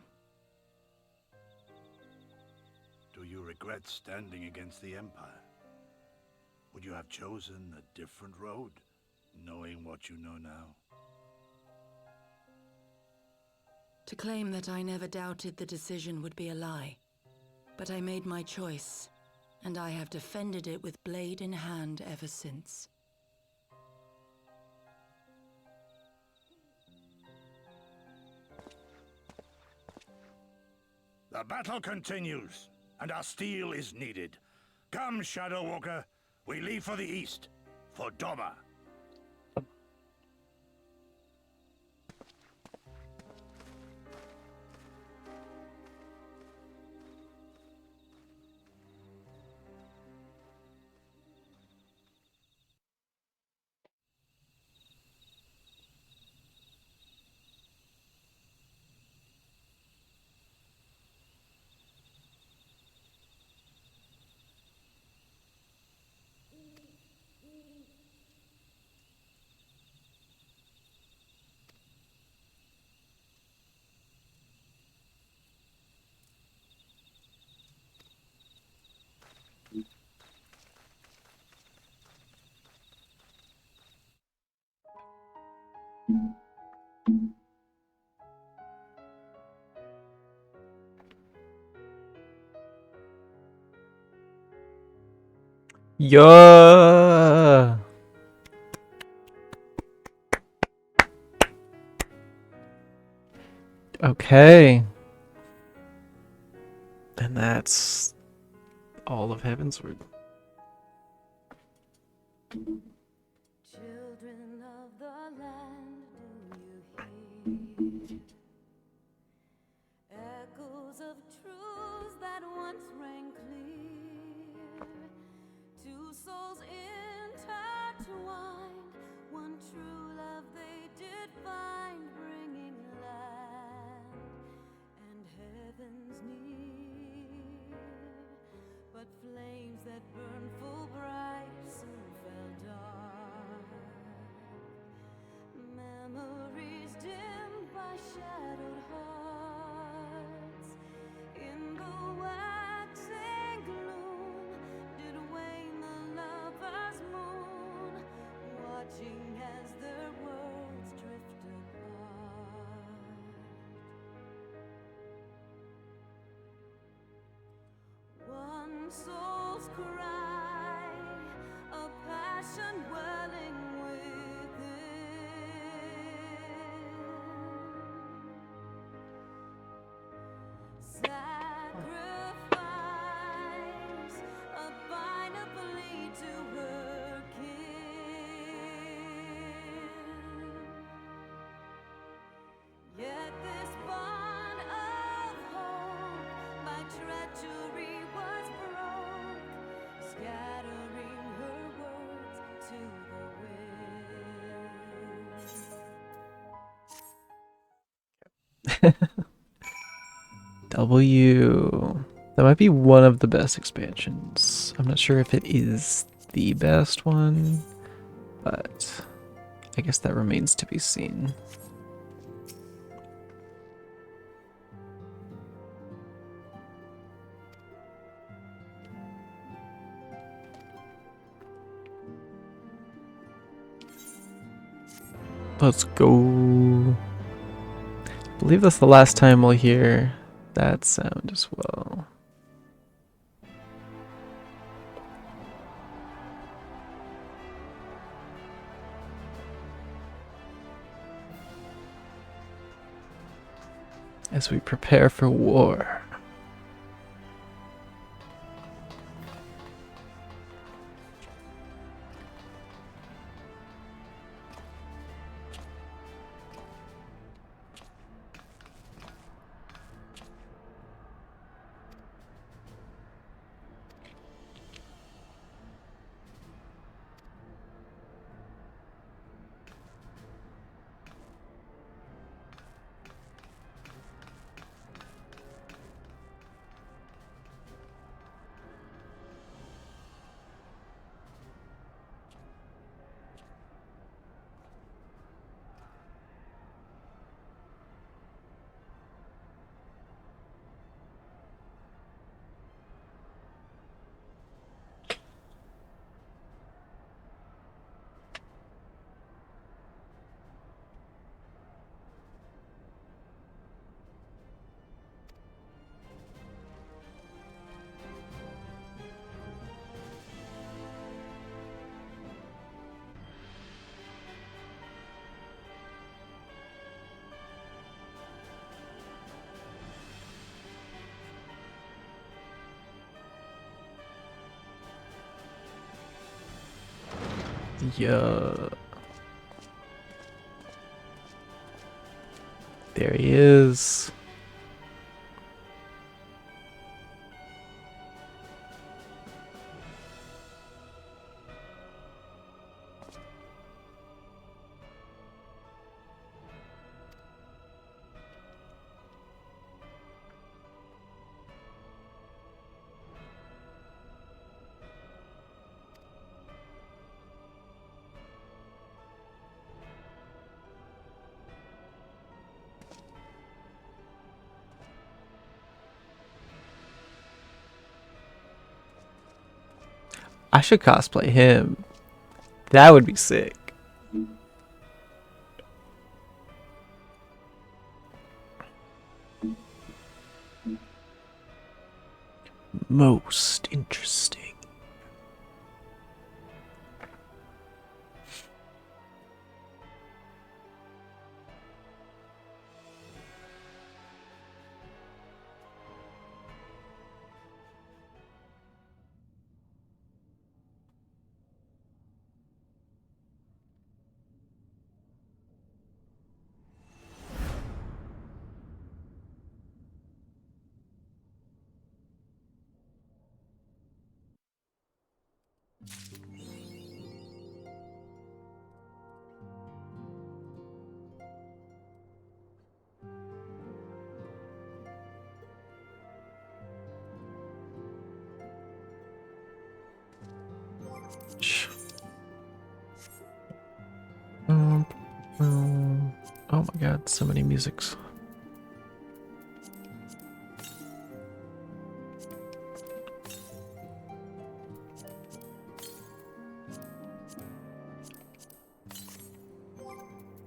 Do you regret standing against the Empire? Would you have chosen a different road, knowing what you know now? To claim that I never doubted the decision would be a lie. But I made my choice, and I have defended it with blade in hand ever since. The battle continues, and our steel is needed. Come, Shadow Walker, we leave for the east, for Doma. Yeah. Okay. And that's all of Heavensward. Children of the land, do you hear? Echoes of truths that once rang clear. Two souls intertwined, one true love they did find, bringing land and heavens near. But flames that burned full bright soon fell dark. Memories dimmed by shadowed hearts. In the waxing gloom did wane the lover's moon, watching as their worlds drift apart. One soul's cry, a passion welling within. Sacrifice, a final plea to her kin. Yet this bond of hope by treachery was broke, scattering her words to the wind. W. That might be one of the best expansions. I'm not sure if it is the best one, but I guess that remains to be seen. Let's go. I believe that's the last time we'll hear that sound as well. As we prepare for war. Yeah. There he is. I should cosplay him. That would be sick. Most interesting. Oh my god, so many musics.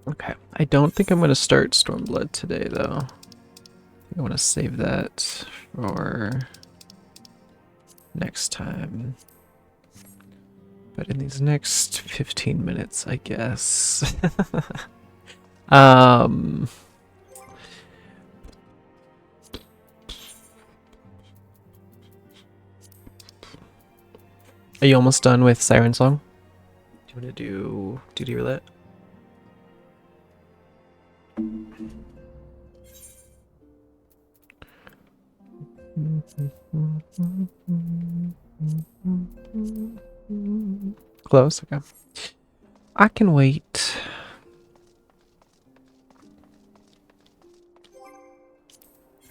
Okay, I don't think I'm going to start Stormblood today though. I want to save that for next time. But in these next 15 minutes, I guess. Are you almost done with Siren Song? Do you want to do Duty Roulette? Close, okay. I can wait.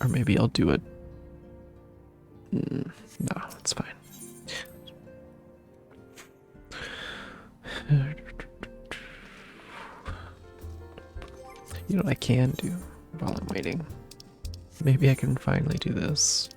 Or maybe I'll do it. No, it's fine. You know what I can do while I'm waiting? Maybe I can finally do this.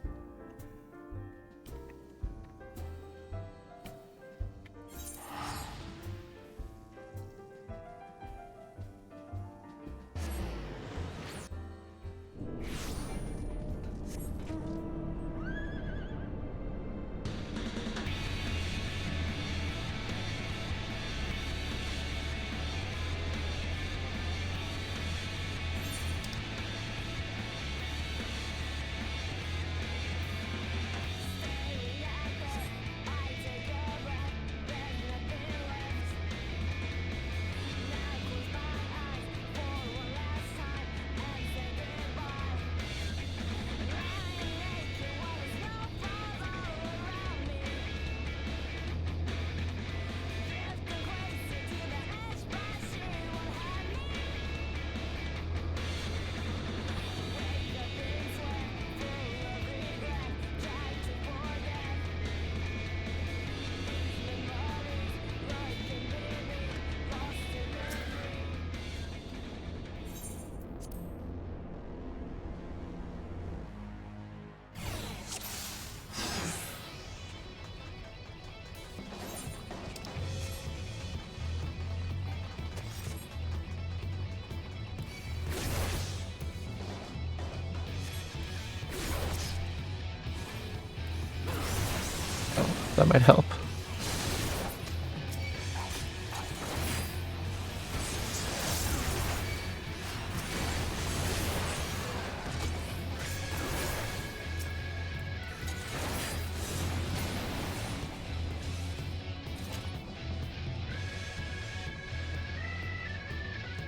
That might help.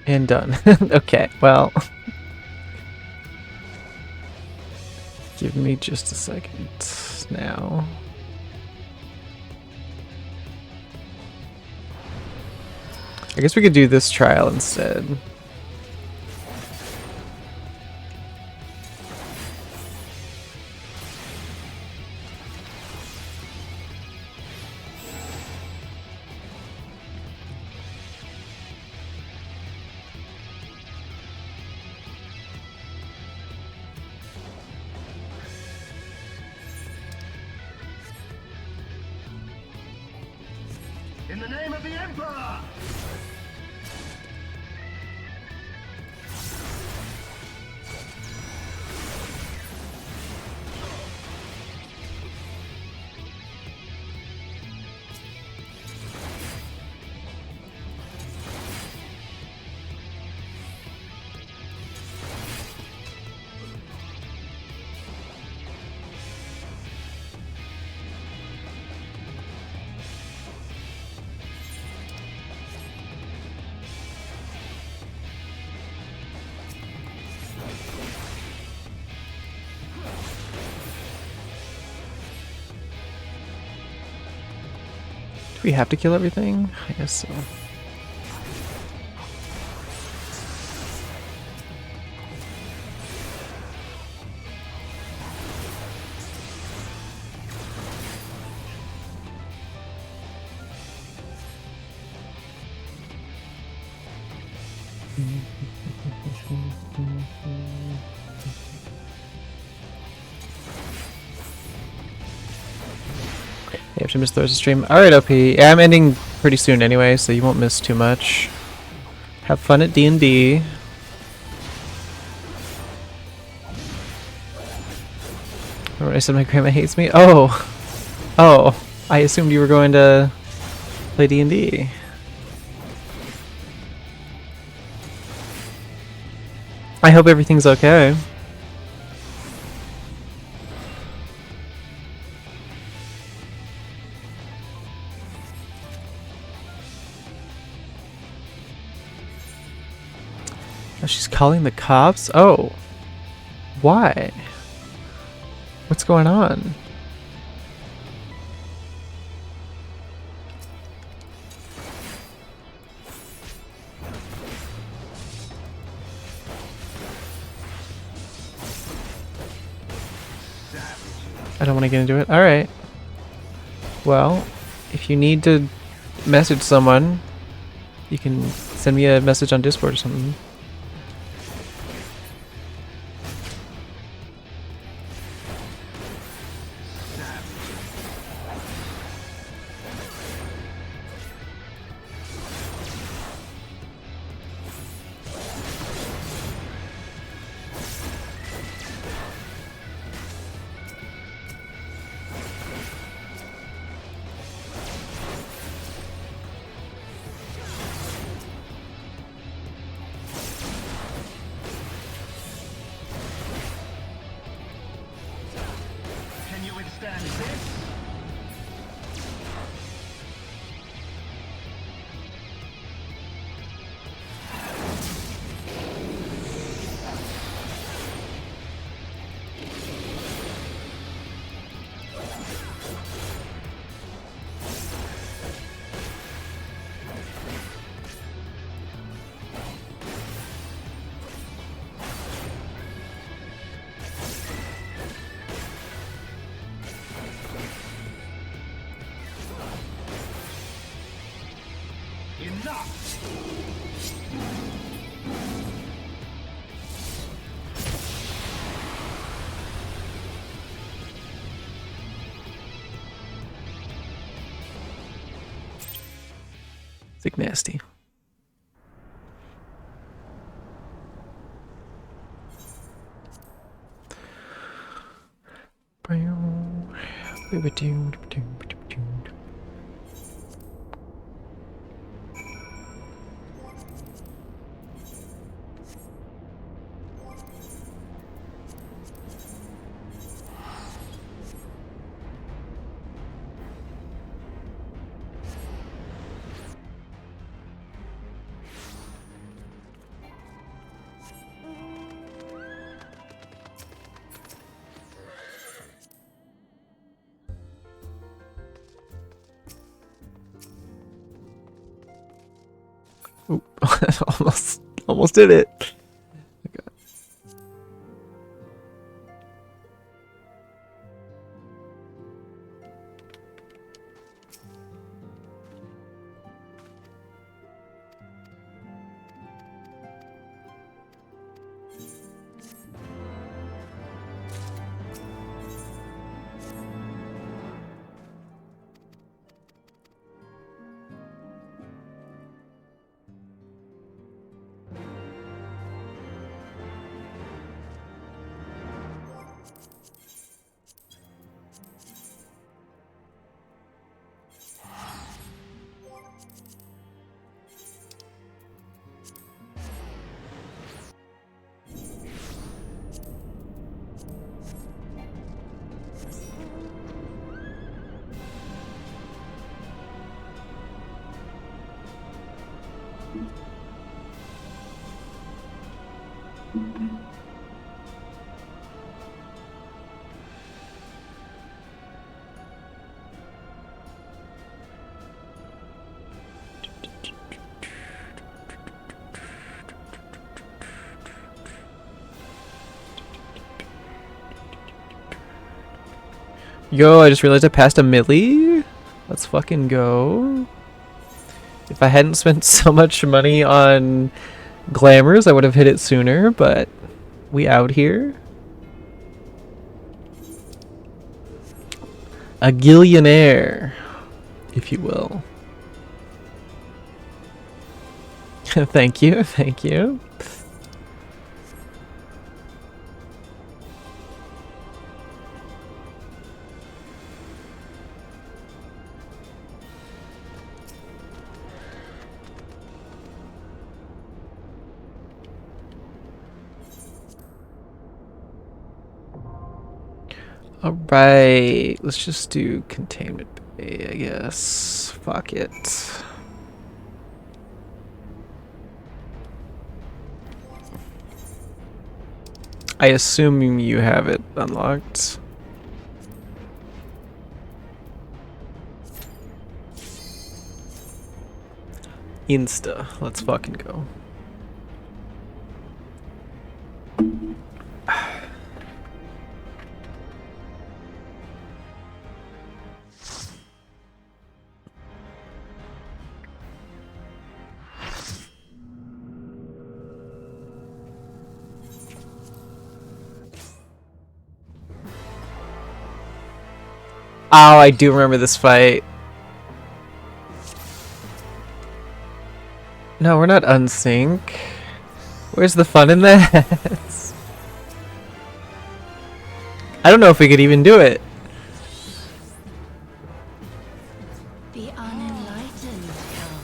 And done. Okay, well. Give me just a second now. I guess we could do this trial instead. In the name of the Emperor! Do we have to kill everything? I guess so. You have to miss Thursday stream. Alright, OP. Yeah, I'm ending pretty soon anyway, so you won't miss too much. Have fun at D&D. Remember when I said my grandma hates me? Oh! Oh! I assumed you were going to play D&D. I hope everything's okay. Oh, she's calling the cops? Oh. Why? What's going on? I don't want to get into it. Alright. Well, if you need to message someone, you can send me a message on Discord or something. It's like nasty. Oop. almost did it. Okay. Yo, I just realized I passed a milli. Let's fucking go. If I hadn't spent so much money on glamours, I would have hit it sooner, but we out here. A gillionaire, if you will. Thank you, thank you. Alright, let's just do Containment Bay, I guess. Fuck it. I assume you have it unlocked. Insta, let's fucking go. Oh, I do remember this fight. No, we're not unsync. Where's the fun in that? I don't know if we could even do it. The unenlightened come.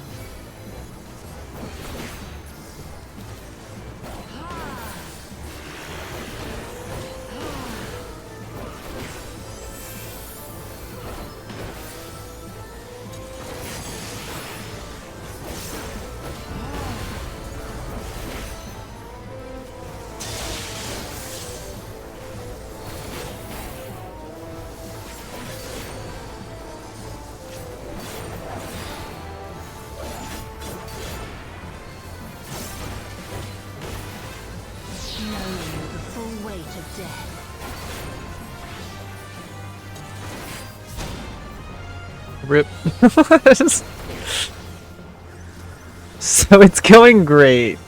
Rip. So it's going great.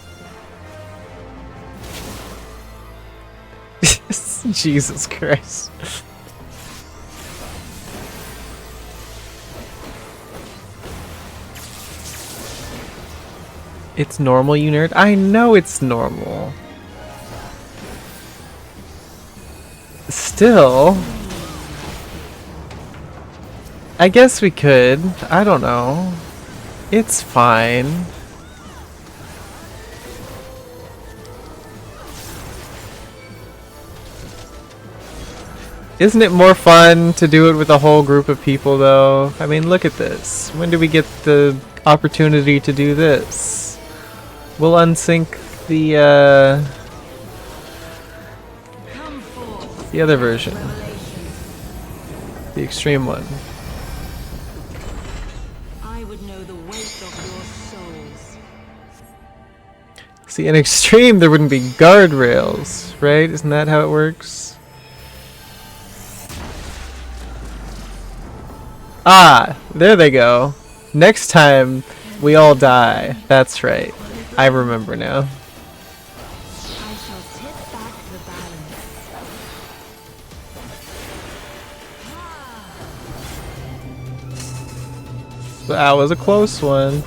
Jesus Christ. It's normal, you nerd? I know it's normal. Still. I guess we could. I don't know. It's fine. Isn't it more fun to do it with a whole group of people, though? I mean, look at this. When do we get the opportunity to do this? We'll unsync the other version. The extreme one. I would know the weight of your souls. See, in extreme, there wouldn't be guardrails, right? Isn't that how it works? Ah, there they go. Next time, we all die. That's right. I remember now. That was a close one.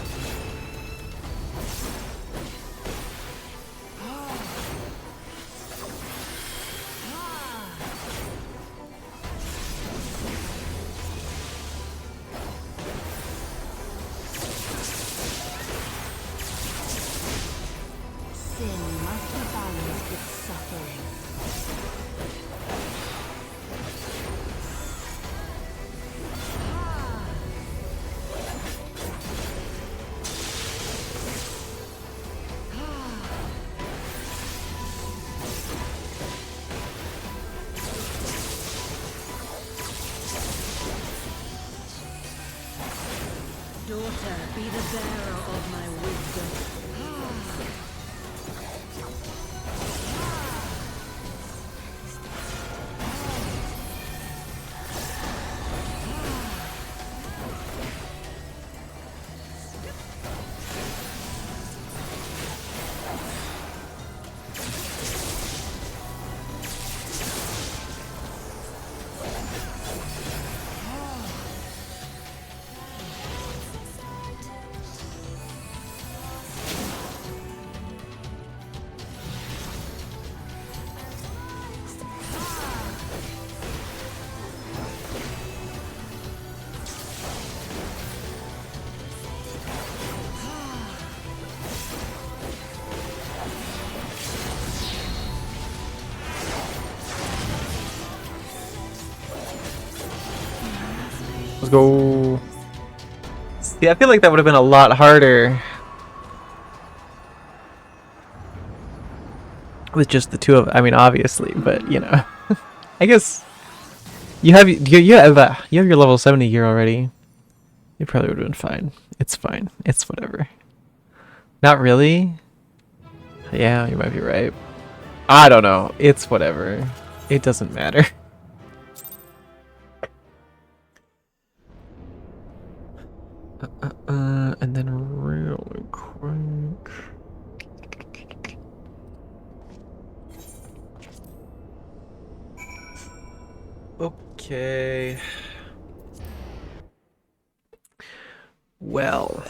Daughter, be the bearer of my wisdom. Let's go. See, I feel like that would have been a lot harder with just the two of. I mean, obviously, but you know, I guess you have you have your level 70 gear already. You probably would have been fine. It's fine. It's whatever. Not really. Yeah, you might be right. I don't know. It's whatever. It doesn't matter. And then really quick. Okay. Well,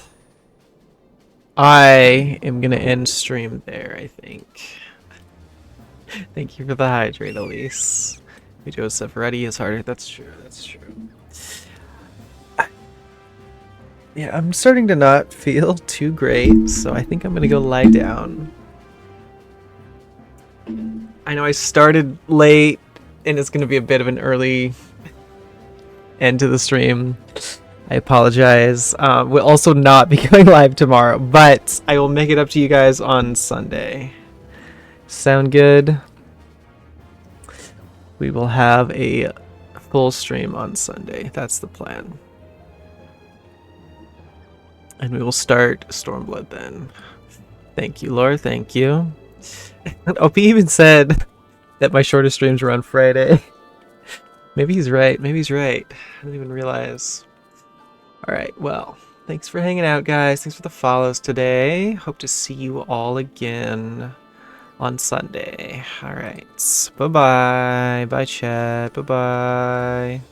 I am gonna end stream there, I think. Thank you for the hydrate, Elise. Joseph, ready is harder. That's true. That's true. Yeah, I'm starting to not feel too great, so I think I'm gonna go lie down. I know I started late, and it's gonna be a bit of an early end to the stream. I apologize. We'll also not be going live tomorrow, but I will make it up to you guys on Sunday. Sound good? We will have a full stream on Sunday. That's the plan. And we will start Stormblood then. Thank you, Laura. Thank you. OP even said that my shortest streams were on Friday. Maybe he's right. Maybe he's right. I didn't even realize. Alright, well, thanks for hanging out, guys. Thanks for the follows today. Hope to see you all again on Sunday. Alright. Bye-bye. Bye, chat. Bye-bye.